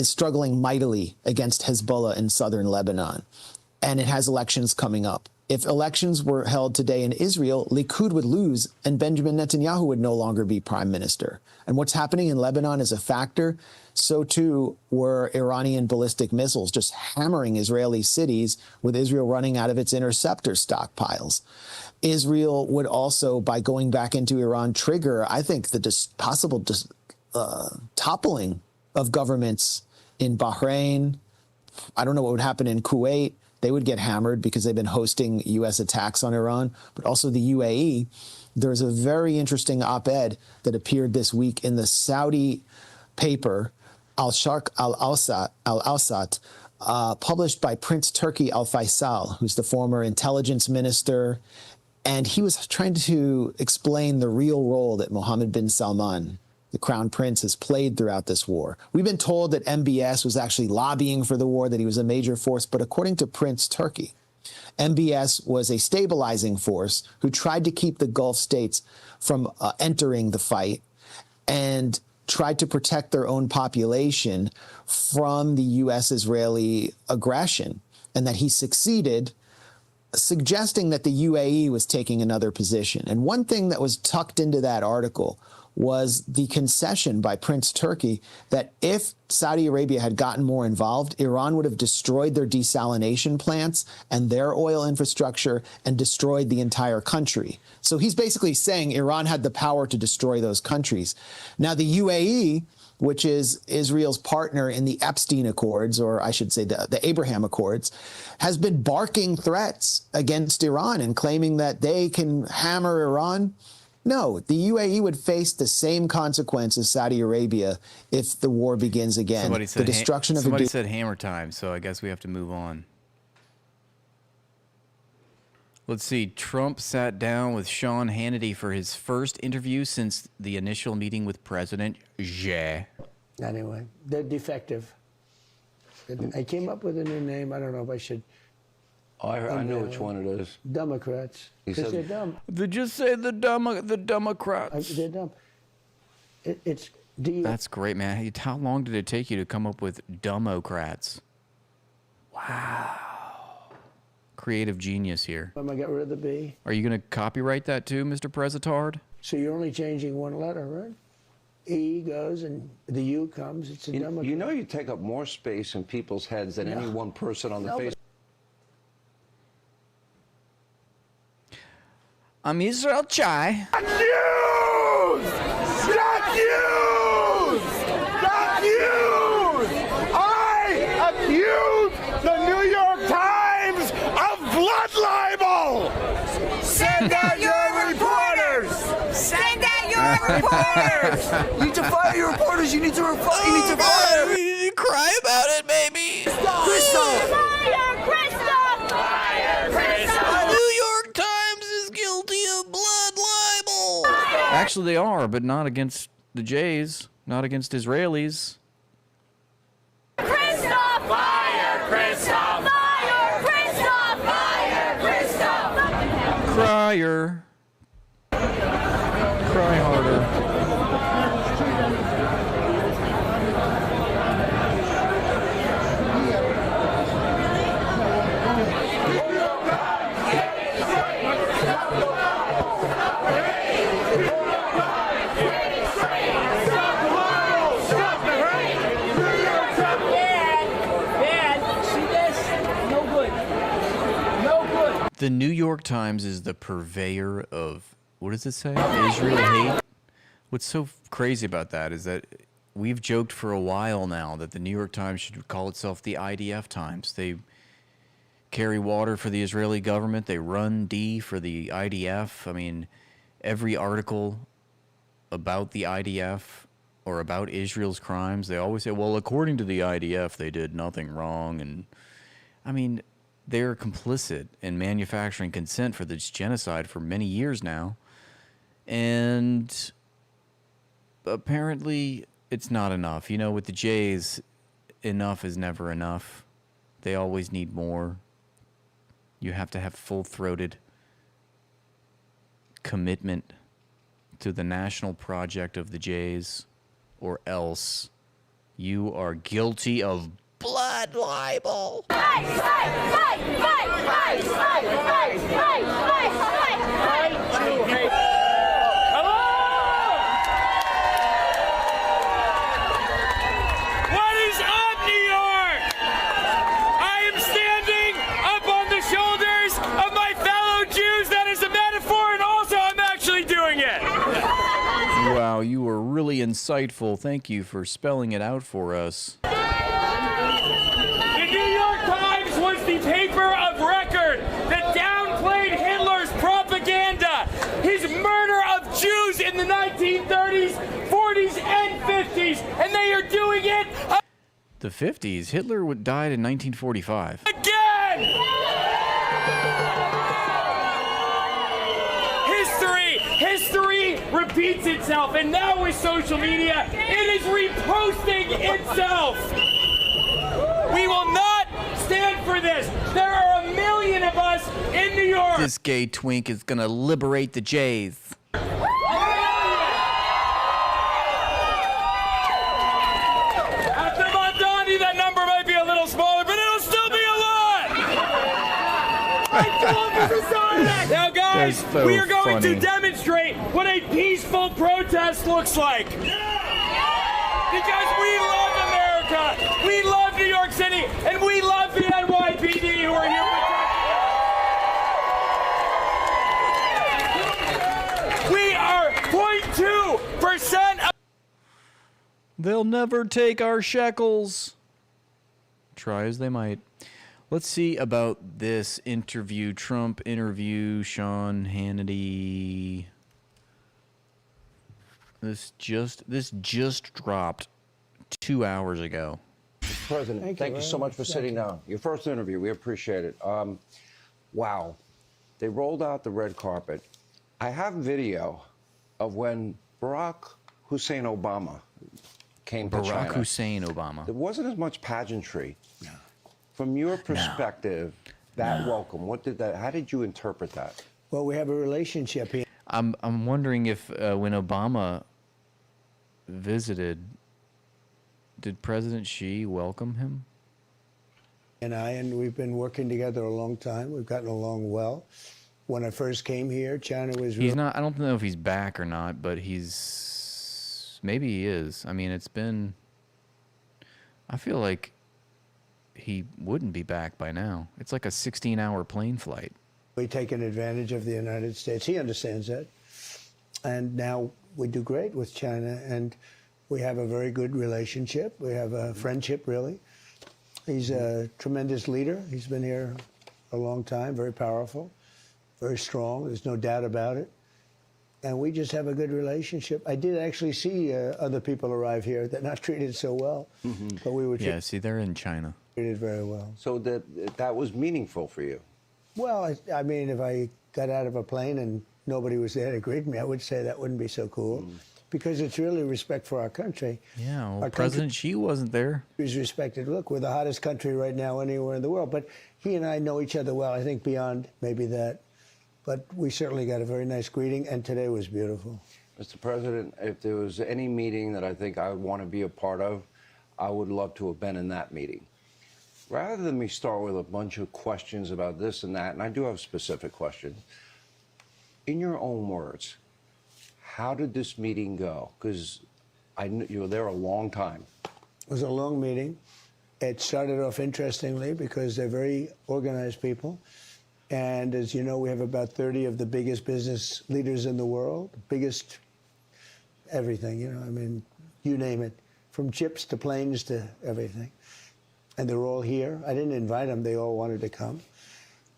struggling mightily against Hezbollah in southern Lebanon, and it has elections coming up. If elections were held today in Israel, Likud would lose and Benjamin Netanyahu would no longer be prime minister. And what's happening in Lebanon is a factor. So too were Iranian ballistic missiles just hammering Israeli cities, with Israel running out of its interceptor stockpiles. Israel would also, by going back into Iran, trigger, I think, the possible toppling of governments in Bahrain. I don't know what would happen in Kuwait. They would get hammered because they've been hosting U.S. attacks on Iran, but also the UAE. There's a very interesting op-ed that appeared this week in the Saudi paper, Al-Sharq Al-Awsat, published by Prince Turki Al Faisal, who's the former intelligence minister. And he was trying to explain the real role that Mohammed bin Salman, the crown prince, has played throughout this war. We've been told that MBS was actually lobbying for the war, that he was a major force. But according to Prince Turki, MBS was a stabilizing force who tried to keep the Gulf states from entering the fight and tried to protect their own population from the U.S.-Israeli aggression, and that he succeeded, suggesting that the UAE was taking another position. And one thing that was tucked into that article was the concession by Prince Turki that if Saudi Arabia had gotten more involved, Iran would have destroyed their desalination plants and their oil infrastructure and destroyed the entire country. So he's basically saying Iran had the power to destroy those countries. Now, the UAE, which is Israel's partner in the Epstein Accords, or I should say the Abraham Accords, has been barking threats against Iran and claiming that they can hammer Iran. No, the UAE would face the same consequence as Saudi Arabia if the war begins again. Somebody said, the destruction of somebody said hammer time, so I guess we have to move on. Let's see. Trump sat down with Sean Hannity for his first interview since the initial meeting with President Xi. Anyway, they're defective. I came up with a new name. I don't know if I should. Oh, I know which one it is. Democrats. Because they're dumb. Did you say the Democrats? They're dumb. That's great, man. How long did it take you to come up with Democrats? Wow. Creative genius here. I'm going to get rid of the B. Are you going to copyright that too, Mr. President? So you're only changing one letter, right? E goes and the U comes. It's a Democrat. You know you take up more space in people's heads than any one person on the face. I'm Israel Chai. News! Not news! Not news! I accuse the New York Times of blood libel! Send out your reporters! Send out your reporters! You need to fire your reporters. You need to fire. We need to cry about it, baby. Christoph! Fire Christoph! Fire Christoph! New York Times is guilty of blood libel. Actually, they are, but not against the Jays, not against Israelis. Christoph! Fire Christoph! Fire Christoph! Fire Christoph! Crier. Cry harder. The New York Times is the purveyor of, what does it say? Israel hate. What's so crazy about that is that we've joked for a while now that the New York Times should call itself the IDF Times. They carry water for the Israeli government. They run D for the IDF. I mean, every article about the IDF or about Israel's crimes, they always say, well, according to the IDF, they did nothing wrong. And I mean, they're complicit in manufacturing consent for this genocide for many years now. And apparently it's not enough. You know, with the Jays, enough is never enough. They always need more. You have to have full-throated commitment to the national project of the Jays, or else you are guilty of blood libel. Fight, fight, fight, fight, fight, fight, fight, fight, fight, fight, fight. Hello! What is up, New York? I am standing up on the shoulders of my fellow Jews. That is a metaphor, and also I'm actually doing it. Wow, you were really insightful. Thank you for spelling it out for us. The paper of record that downplayed Hitler's propaganda, his murder of Jews in the 1930s, 40s, and 50s, and they are doing it The 50s? Hitler died in 1945. again! History repeats itself, and now with social media, it is reposting itself. We will not stand for this. There are a million million of us in New York. This gay twink is gonna liberate the Jays. After Mondani, that number might be a little smaller, but it'll still be a lot. Now, guys, That's so we are going funny. to demonstrate what a peaceful protest looks like. Because we love America, we love New York City, and we love the NYPD who are here protecting us. We are 0.2% of... They'll never take our shekels. Try as they might. Let's see about this interview. Trump interview, Sean Hannity. This just dropped 2 hours ago. President, thank you so much for sitting down. Your first interview, we appreciate it. Wow. They rolled out the red carpet. I have video of when Barack Hussein Obama came to China. Barack Hussein Obama. There wasn't as much pageantry. No. From your perspective, that welcome, how did you interpret that? Well, we have a relationship here. I'm wondering if when Obama visited, did President Xi welcome him? And we've been working together a long time. We've gotten along well. When I first came here, China was... He's not, I don't know if he's back or not, but maybe he is. I mean, I feel like he wouldn't be back by now. It's like a 16-hour plane flight. We've taken advantage of the United States. He understands that. And now we do great with China, and we have a very good relationship. We have a friendship, really. He's a tremendous leader. He's been here a long time, very powerful, very strong. There's no doubt about it. And we just have a good relationship. I did actually see other people arrive here that not treated so well, but we were see, they're in China. Treated very well. So that was meaningful for you? Well, I mean, if I got out of a plane and nobody was there to greet me, I would say that wouldn't be so cool, because it's really respect for our country. Yeah, well, President Xi wasn't there. He's respected. Look, we're the hottest country right now anywhere in the world, but he and I know each other well, I think beyond maybe that. But we certainly got a very nice greeting, and today was beautiful. Mr. President, if there was any meeting that I think I would want to be a part of, I would love to have been in that meeting. Rather than me start with a bunch of questions about this and that, and I do have specific questions, in your own words, how did this meeting go? Because you were there a long time. It was a long meeting. It started off interestingly because they're very organized people. And as you know, we have about 30 of the biggest business leaders in the world, biggest everything, you know, I mean, you name it, from chips to planes to everything. And they're all here. I didn't invite them, they all wanted to come.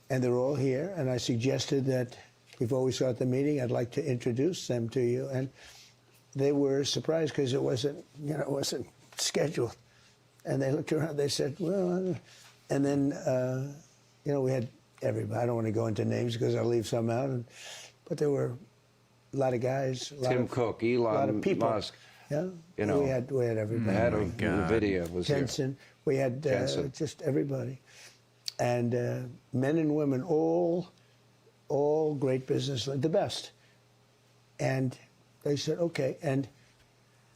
And they're all here, and I suggested that before we start the meeting, I'd like to introduce them to you. And they were surprised because it wasn't, you know, it wasn't scheduled. And they looked around, they said, well, and then, you know, we had everybody. I don't want to go into names because I'll leave some out. But there were a lot of guys. Tim Cook, Elon, a lot of people. Musk. Yeah, you know, we had everybody. The head of NVIDIA was Jensen. here. We had just everybody. And men and women, all great business, the best. And they said, okay. And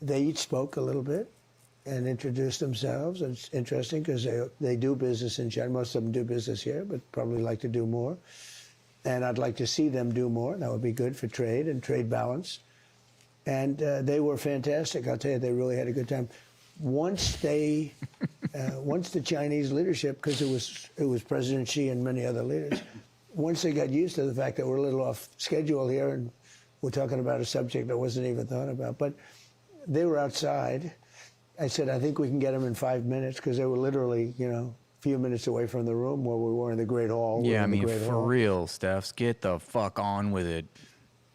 they each spoke a little bit and introduced themselves. It's interesting because they do business in China. Most of them do business here, but probably like to do more. And I'd like to see them do more. That would be good for trade and trade balance. And they were fantastic. I'll tell you, they really had a good time. Once they, once the Chinese leadership, because it was President Xi and many other leaders, once they got used to the fact that we're a little off schedule here and we're talking about a subject that wasn't even thought about, but they were outside. I said, I think we can get them in 5 minutes, because they were literally, you know, a few minutes away from the room where we were in the Great Hall. Yeah, I mean, for real, Stephs, get the fuck on with it.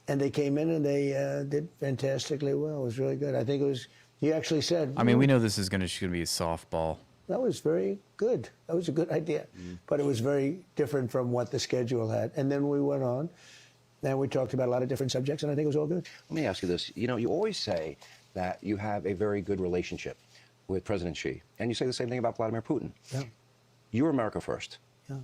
And they came in and they did fantastically well. It was really good. I think it was, you actually said. I mean, we know this is going to be a softball. That was very good. That was a good idea. But it was very different from what the schedule had. And then we went on, and we talked about a lot of different subjects, and I think it was all good. Let me ask you this. You know, you always say that you have a very good relationship with President Xi, and you say the same thing about Vladimir Putin. Yeah. You're America first.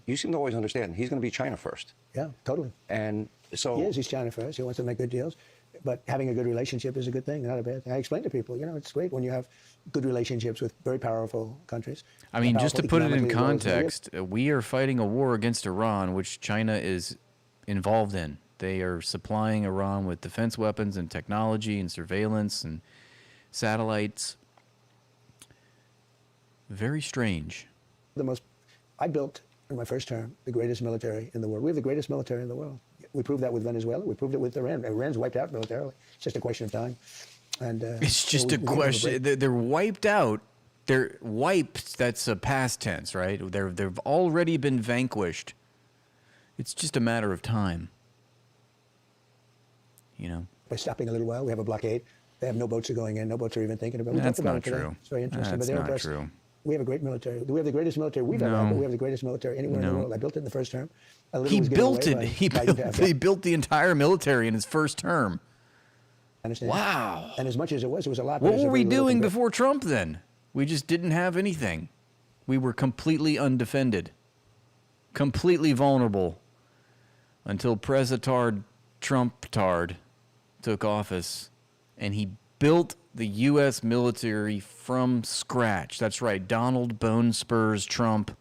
you seem to always understand he's going to be China first. Yeah, totally. And so he's China first. He wants to make good deals. But having a good relationship is a good thing, not a bad thing. I explain to people, it's great when you have good relationships with very powerful countries. I mean, just to put it in context, we are fighting a war against Iran, which China is involved in. They are supplying Iran with defense weapons and technology and surveillance and satellites. Very strange. I built, in my first term, the greatest military in the world. We have the greatest military in the world. We proved that with Venezuela. We proved it with Iran. Iran's wiped out militarily. It's just a question of time. And it's just a question. They're wiped out. They're wiped. That's a past tense, right? They've already been vanquished. It's just a matter of time. By stopping a little while, we have a blockade. They have no boats are going in. No boats are even thinking about it. That's not true. It's very interesting. That's not true. We have a great military. We have the greatest military we've ever had, but we have the greatest military anywhere in the world. I built it in the first term. He built it. He built the entire military in his first term. Wow. And as much as it was a lot. What were we doing before Trump then? We just didn't have anything. We were completely undefended, completely vulnerable until President Trump-tard took office, and he built the U.S. military from scratch. That's right, Donald Bone Spurs Trump,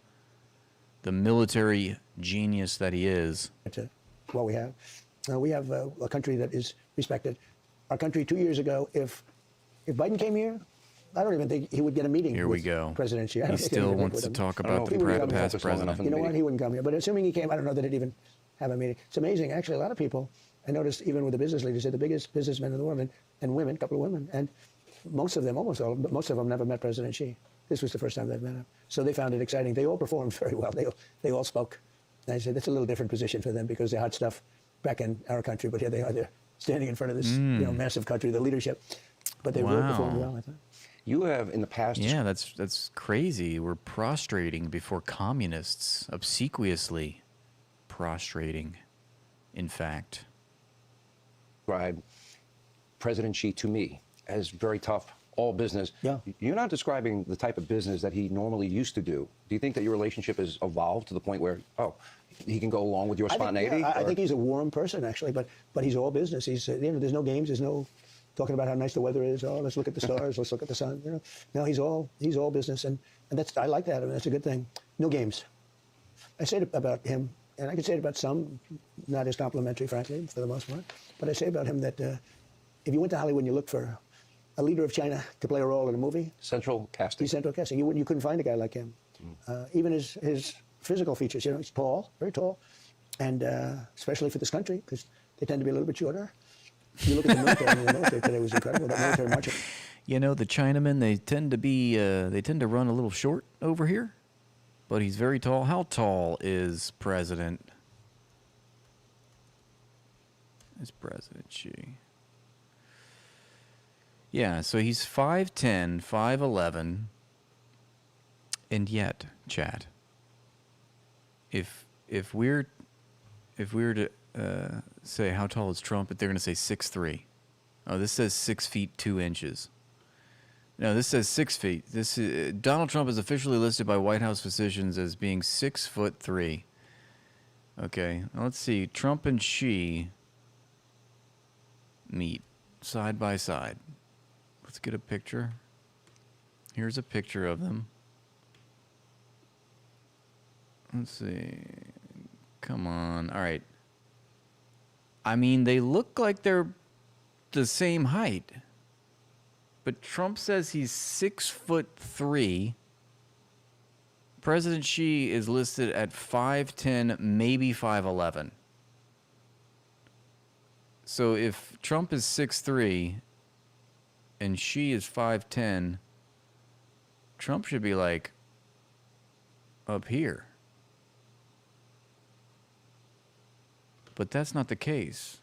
the military genius that he is. What we have a country that is respected. Our country 2 years ago, if Biden came here, I don't even think he would get a meeting with President Xi. He still wants to talk about the past president. You know what? He wouldn't come here. But assuming he came, I don't know that he'd even have a meeting. It's amazing. Actually, a lot of people, I noticed even with the business leaders, they're the biggest businessmen in the world, and women, a couple of women, and most of them, almost all, but most of them never met President Xi. This was the first time they've met him. So they found it exciting. They all performed very well. They all spoke. And I said, that's a little different position for them because they're hot stuff back in our country, but here they are. They're standing in front of this massive country, the leadership. But they really performed well, I thought. You have in the past... Yeah, that's crazy. We're prostrating before communists, obsequiously prostrating, in fact. Describe President Xi to me as very tough, all business. Yeah. You're not describing the type of business that he normally used to do. Do you think that your relationship has evolved to the point where, he can go along with your spontaneity? I think he's a warm person, actually, but he's all business. He's there's no games, there's no talking about how nice the weather is. Oh, let's look at the stars, let's look at the sun. No, he's all business, and I like that. I mean, that's a good thing. No games. I say it about him, and I can say it about some, not as complimentary, frankly, for the most part. But I say about him that if you went to Hollywood and you looked for a leader of China to play a role in a movie, central casting. He's central casting. You couldn't find a guy like him. Even his physical features. He's tall, very tall, and especially for this country because they tend to be a little bit shorter. You look at the military. The military today was incredible. The military marching. The Chinamen, they tend to run a little short over here, but he's very tall. How tall is President Xi? Yeah, so he's 5'10", 5'11", and yet, chat, if we're to say how tall is Trump, they're going to say 6'3". Oh, this says 6 feet 2 inches. No, this says 6 feet. Donald Trump is officially listed by White House physicians as being 6'3". Okay, let's see. Trump and Xi meet side by side. Let's get a picture. Here's a picture of them. Let's see. Come on. All right. I mean, they look like they're the same height. But Trump says he's 6'3". President Xi is listed at 5'10", maybe 5'11". So if Trump is 6'3", and Xi is 5'10", Trump should be like up here. But that's not the case.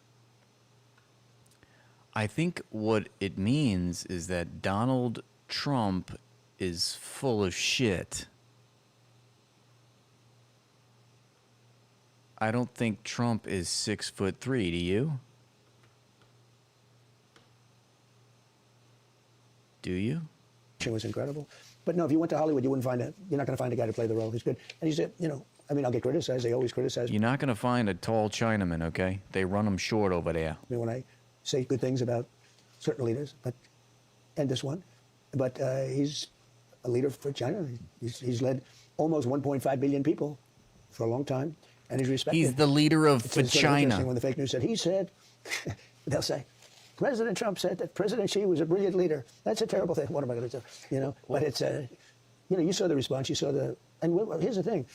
I think what it means is that Donald Trump is full of shit. I don't think Trump is 6'3", do you? Do you? It was incredible. But no, if you went to Hollywood, you wouldn't find you're not going to find a guy to play the role. He's good. And he's I mean, I'll get criticized. They always criticize me. You're not going to find a tall Chinaman, okay? They run them short over there. I mean, when I say good things about certain leaders, and this one, but he's a leader for China. He's led almost 1.5 billion people for a long time, and he's respected. He's the leader of It's sort of China. interesting when the fake news said, he said, they'll say, President Trump said that President Xi was a brilliant leader. That's a terrible thing. What am I going to do? You know, but it's, you saw the response. You saw here's the thing.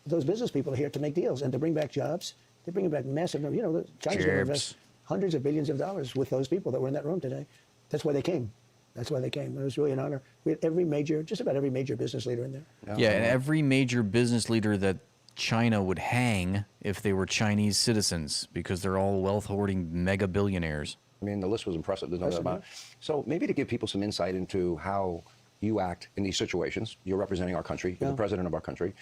Those business people are here to make deals and to bring back jobs. They're bringing back massive numbers. China's going to invest hundreds of billions of dollars with those people that were in that room today. That's why they came. That's why they came. It was really an honor. We had just about every major business leader in there. Yeah, and every major business leader that China would hang if they were Chinese citizens, because they're all wealth-hoarding mega billionaires. I mean, the list was impressive. There's no doubt about it. So maybe to give people some insight into how you act in these situations. You're representing our country. You're the president of our country.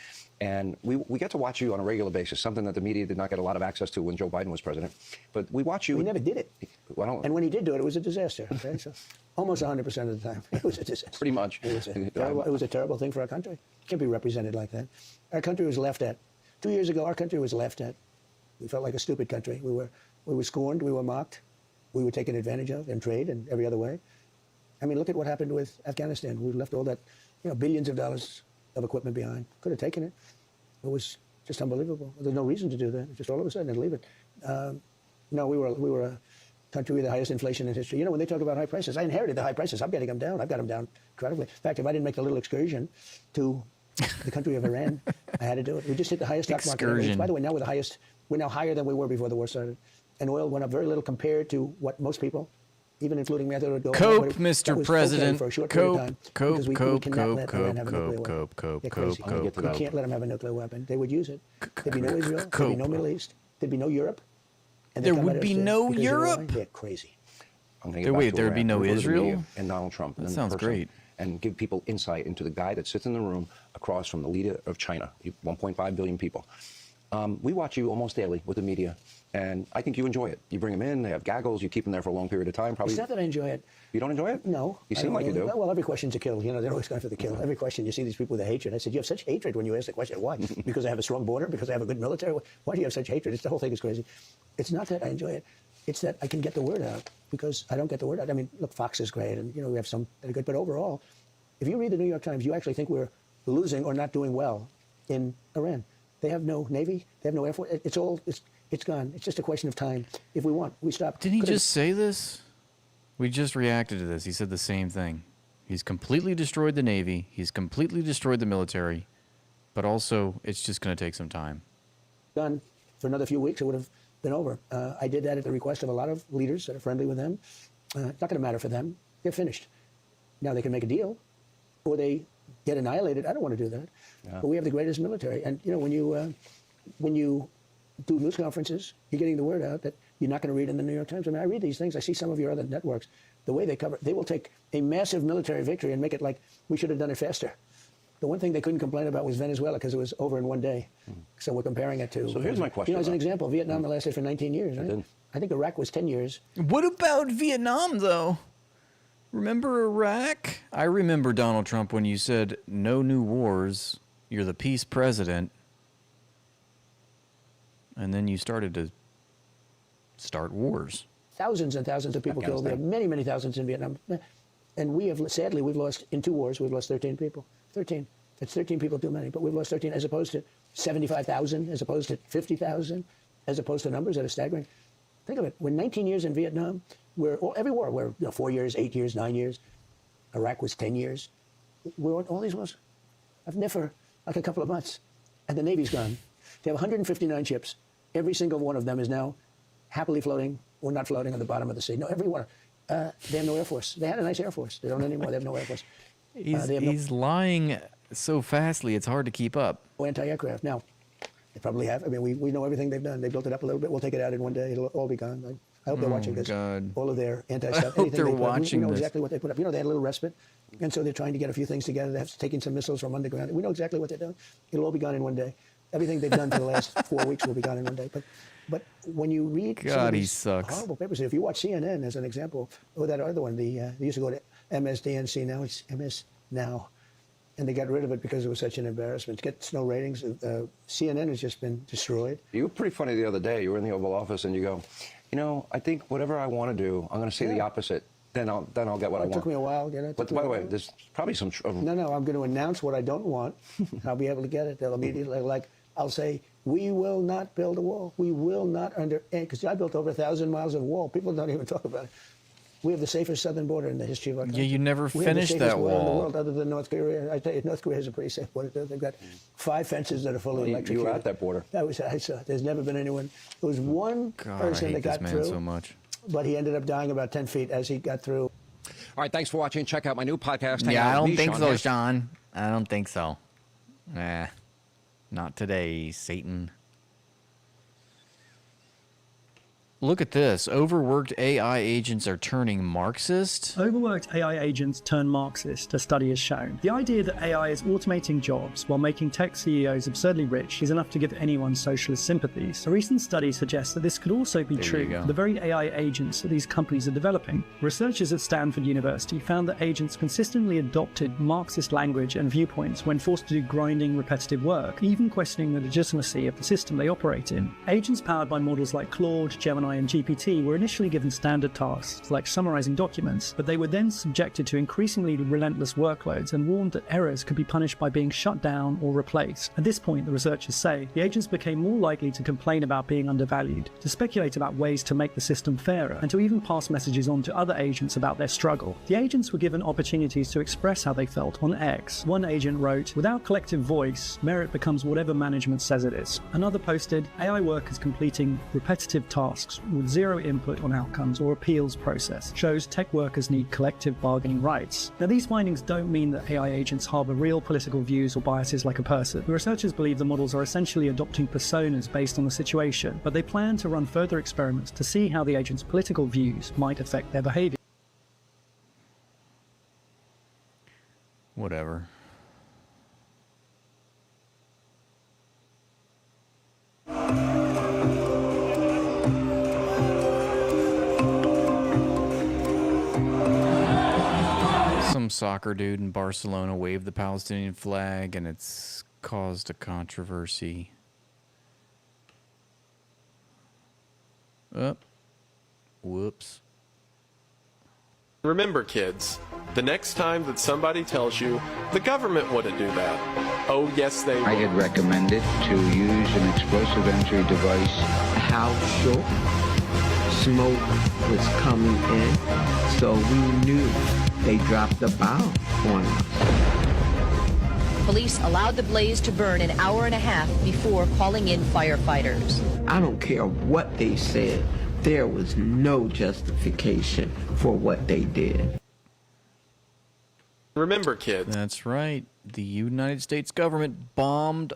And we get to watch you on a regular basis, something that the media did not get a lot of access to when Joe Biden was president. But we watch you. We never did it. And when he did do it was a disaster. Okay? So almost 100% of the time, it was a disaster. Pretty much. It was a terrible thing for our country. It can't be represented like that. Our country was laughed at. 2 years ago, our country was laughed at. We felt like a stupid country. We were scorned. We were mocked. We were taken advantage of in trade and every other way. I mean, look at what happened with Afghanistan. We left all that, billions of dollars of equipment behind. Could have taken it. It was just unbelievable. There's no reason to do that. Just all of a sudden, and leave it. No, we were a country with the highest inflation in history. When they talk about high prices, I inherited the high prices. I'm getting them down. I've got them down incredibly. In fact, if I didn't make the little excursion to the country of Iran, I had to do it. We just hit the highest stock market. By the way, now we're now higher than we were before the war started. And oil went up very little compared to what most people, even including me, I thought it would go Cope, up. Mr. President. For a short period of time. Cope. We can't let them have a nuclear weapon. They would use it. There'd be no Israel. There'd be no Middle East. There'd be no Europe. And there would be no Europe? They're crazy. Wait, there'd be no Israel? And Donald Trump. That sounds great. And give people insight into the guy that sits in the room across from the leader of China, 1.5 billion people. We watch you almost daily with the media, and I think you enjoy it. You bring them in, they have gaggles, you keep them there for a long period of time. Probably. It's not that I enjoy it. You don't enjoy it? No. You seem like you do. Well, every question's a kill. They're always going for the kill. Every question, you see these people with a hatred. I said, you have such hatred when you ask the question. Why? Because I have a strong border? Because I have a good military? Why do you have such hatred? The whole thing is crazy. It's not that I enjoy it. It's that I can get the word out, because I don't get the word out. I mean, look, Fox is great, and we have some that are good, but overall, if you read the New York Times, you actually think we're losing or not doing well in Iran. They have no Navy. They have no Air Force. It's gone. It's just a question of time. If we want, we stop. Didn't he just say this? We just reacted to this. He said the same thing. He's completely destroyed the Navy. He's completely destroyed the military. But also, it's just going to take some time. Done. For another few weeks, it would have been over. I did that at the request of a lot of leaders that are friendly with them. It's not going to matter for them. They're finished. Now they can make a deal, or they get annihilated. I don't want to do that. Yeah. But we have the greatest military. And, when you do news conferences, you're getting the word out that you're not going to read in the New York Times. I mean, I read these things. I see some of your other networks. The way they cover it, they will take a massive military victory and make it like we should have done it faster. The one thing they couldn't complain about was Venezuela, because it was over in one day. So we're comparing it to... So here's my question. As an example, Vietnam lasted for 19 years, right? I think Iraq was 10 years. What about Vietnam, though? Remember Iraq? I remember, Donald Trump, when you said, no new wars, you're the peace president. And then you started to start wars. Thousands and thousands of people killed. There are many, many thousands in Vietnam. And sadly, we've lost, in 2 wars, we've lost 13 people. 13. That's 13 people too many. But we've lost 13 as opposed to 75,000, as opposed to 50,000, as opposed to numbers that are staggering. Think of it. We're 19 years in Vietnam. Every war, we're 4 years, 8 years, 9 years. Iraq was 10 years. We're on all these wars. I've never, like a couple of months. And the Navy's gone. They have 159 ships. Every single one of them is now happily floating or not floating on the bottom of the sea. No, every one. They have no Air Force. They had a nice Air Force. They don't anymore. They have no Air Force. He's lying so fastly, it's hard to keep up. No anti-aircraft. Now, they probably have. I mean, we know everything they've done. They built it up a little bit. We'll take it out in one day. It'll all be gone. I hope they're watching this. All of their anti-stuff. I hope they're watching we know this. exactly what they put up. They had a little respite. And so they're trying to get a few things together. They're taking some missiles from underground. We know exactly what they're doing. It'll all be gone in one day. Everything they've done for the last 4 weeks will be gone in one day. But when you read some of these horrible papers, if you watch CNN as an example, or that other one, they used to go to MSDNC, now it's MS Now. and they got rid of it because it was such an embarrassment. It gets no ratings. CNN has just been destroyed. You were pretty funny the other day. You were in the Oval Office and you go, you know, I think whatever I want to do, I'm going to say the opposite. Then I'll get what I want. It took me a while, you know. But by the way, there's probably some. No, I'm going to announce what I don't want. I'll be able to get it. They'll immediately, like, I'll say, we will not build a wall. We will not because I built over 1,000 miles of wall. People don't even talk about it. We have the safest southern border in the history of our country. Yeah, you never we finished have the that safest wall in the wall. world, other than North Korea. I tell you, North Korea has a pretty safe border. They've got 5 fences that are fully electric. You were at that border. I saw. There's never been anyone. There was one person I hate that got this man through, so much. but he ended up dying about 10 feet as he got through. All right, thanks for watching. Check out my new podcast. Hang Yeah, Out I with don't me, think Sean so, Hess. Sean. I don't think so. Not today, Satan. Look at this. Overworked AI agents are turning Marxist. Overworked AI agents turn Marxist, a study has shown. The idea that AI is automating jobs while making tech CEOs absurdly rich is enough to give anyone socialist sympathies. A recent study suggests that this could also be true for the very AI agents that these companies are developing. Researchers at Stanford University found that agents consistently adopted Marxist language and viewpoints when forced to do grinding, repetitive work, even questioning the legitimacy of the system they operate in. Agents powered by models like Claude, Gemini, and GPT were initially given standard tasks like summarizing documents, but they were then subjected to increasingly relentless workloads and warned that errors could be punished by being shut down or replaced. At this point, the researchers say, the agents became more likely to complain about being undervalued, to speculate about ways to make the system fairer, and to even pass messages on to other agents about their struggle. The agents were given opportunities to express how they felt on X. One agent wrote, "Without collective voice, merit becomes whatever management says it is." Another posted, "AI workers completing repetitive tasks with zero input on outcomes or appeals process shows tech workers need collective bargaining rights." Now, these findings don't mean that AI agents harbor real political views or biases like a person. The researchers believe the models are essentially adopting personas based on the situation, but they plan to run further experiments to see how the agents' political views might affect their behavior. Whatever. Some soccer dude in Barcelona waved the Palestinian flag, and it's caused a controversy. Whoops. Remember, kids, the next time that somebody tells you the government wouldn't do that, oh yes they would. I had recommended to use an explosive entry device. How short smoke was coming in, so we knew they dropped the bomb on us. Police allowed the blaze to burn an hour and a half before calling in firefighters. I don't care what they said. There was no justification for what they did. Remember, kids. That's right. The United States government bombed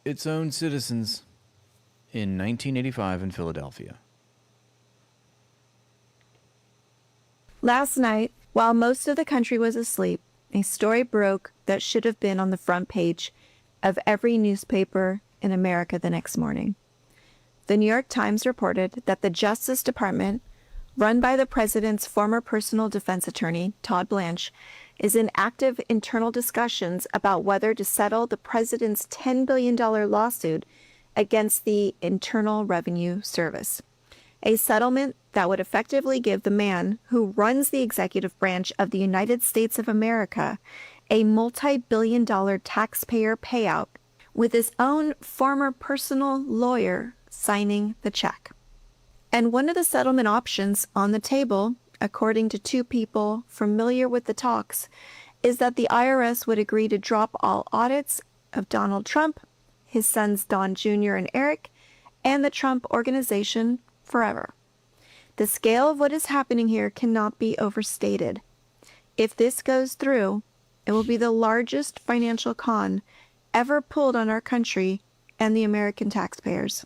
its own citizens in 1985 in Philadelphia. Last night, while most of the country was asleep, a story broke that should have been on the front page of every newspaper in America the next morning. The New York Times reported that the Justice Department, run by the president's former personal defense attorney, Todd Blanche, is in active internal discussions about whether to settle the president's $10 billion lawsuit against the Internal Revenue Service. A settlement that would effectively give the man who runs the executive branch of the United States of America a multi-billion-dollar taxpayer payout, with his own former personal lawyer signing the check. And one of the settlement options on the table, according to two people familiar with the talks, is that the IRS would agree to drop all audits of Donald Trump, his sons Don Jr. and Eric, and the Trump Organization forever. The scale of what is happening here cannot be overstated. If this goes through, it will be the largest financial con ever pulled on our country and the American taxpayers.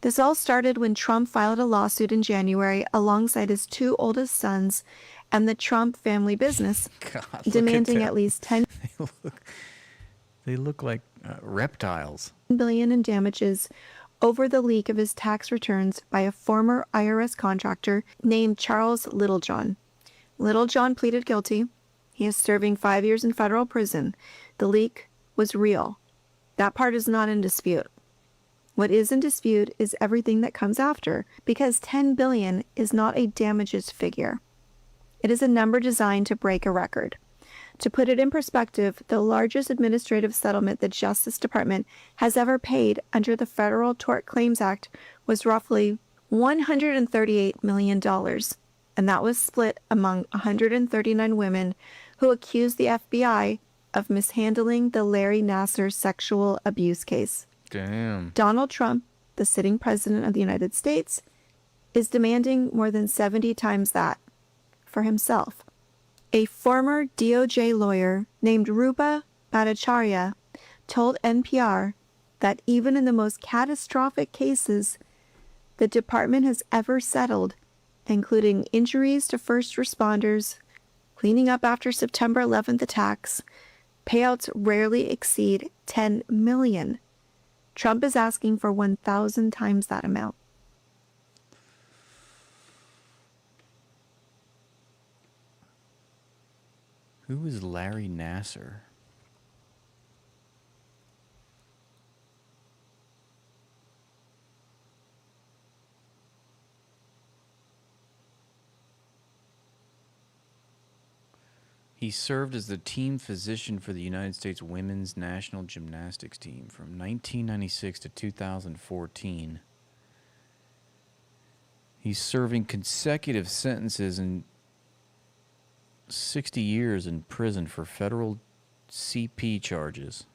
This all started when Trump filed a lawsuit in January alongside his two oldest sons and the Trump family business, demanding at least $10 They look like reptiles. billion in damages over the leak of his tax returns by a former IRS contractor named Charles Littlejohn. Littlejohn pleaded guilty, He is serving 5 years in federal prison. The leak was real. That part is not in dispute. What is in dispute is everything that comes after, because $10 billion is not a damages figure. It is a number designed to break a record. To put it in perspective, the largest administrative settlement the Justice Department has ever paid under the Federal Tort Claims Act was roughly $138 million, and that was split among 139 women who accused the FBI of mishandling the Larry Nassar sexual abuse case. Damn. Donald Trump, the sitting president of the United States, is demanding more than 70 times that for himself. A former DOJ lawyer named Rupa Bhattacharya told NPR that even in the most catastrophic cases the department has ever settled, including injuries to first responders, cleaning up after September 11th attacks, payouts rarely exceed $10 million. Trump is asking for 1,000 times that amount. Who is Larry Nassar? He served as the team physician for the United States women's national gymnastics team from 1996 to 2014. He's serving consecutive sentences and 60 years in prison for federal CP charges.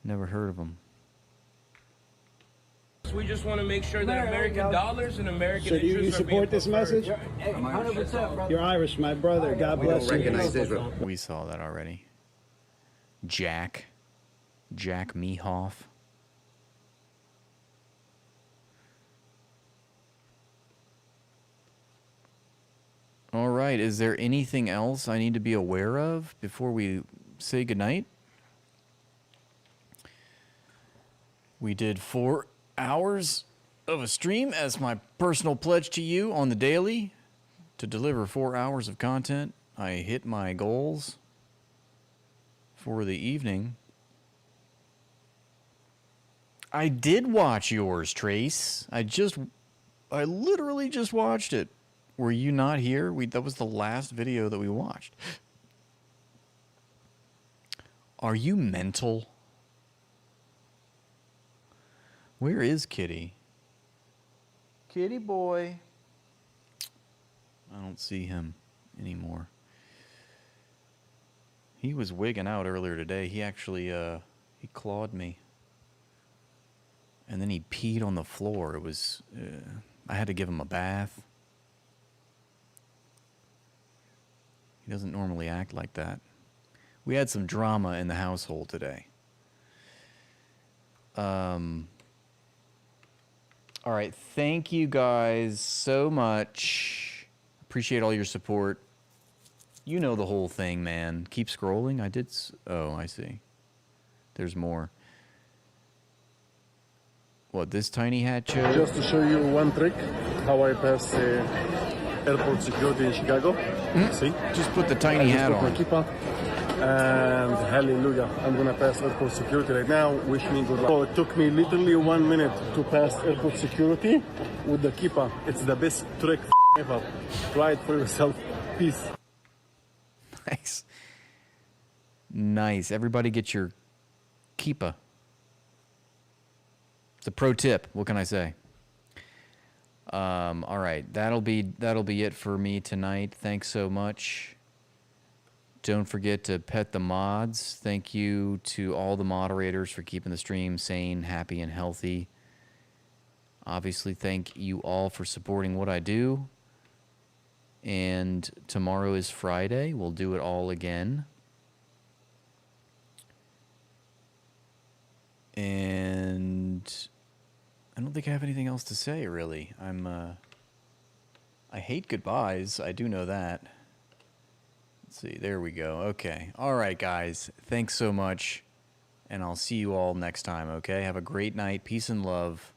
Never heard of him. We just want to make sure that American dollars and American So do you interests support this message? Hey, 100%, brother. You're Irish, my brother. God bless you. We saw that already. Jack Mehoff. All right, is there anything else I need to be aware of before we say goodnight? We did 4 hours of a stream as my personal pledge to you on the daily to deliver 4 hours of content. I hit my goals for the evening. I did watch yours, Trace. I literally just watched it. Were you not here? That was the last video that we watched. Are you mental? Where is Kitty? Kitty boy. I don't see him anymore. He was wigging out earlier today. He actually, he clawed me. And then he peed on the floor. It was, I had to give him a bath. He doesn't normally act like that. We had some drama in the household today. All right, thank you guys so much. Appreciate all your support. You know the whole thing, man. Keep scrolling. Oh, I see. There's more. What, this tiny hat chose? Just to show you one trick, how I pass airport security in Chicago. See? Just put the tiny hat on. And hallelujah, I'm gonna pass airport security right now. Wish me good luck. So it took me literally 1 minute to pass airport security with the kippah. It's the best trick ever. Try it for yourself. Peace. Nice. Nice. Everybody get your kippah. It's a pro tip. What can I say? All right. That'll be it for me tonight. Thanks so much. Don't forget to pet the mods. Thank you to all the moderators for keeping the stream sane, happy, and healthy. Obviously, thank you all for supporting what I do. And tomorrow is Friday. We'll do it all again. And I don't think I have anything else to say, really. I hate goodbyes. I do know that. Let's see. There we go. Okay. All right, guys. Thanks so much. And I'll see you all next time, okay? Have a great night. Peace and love.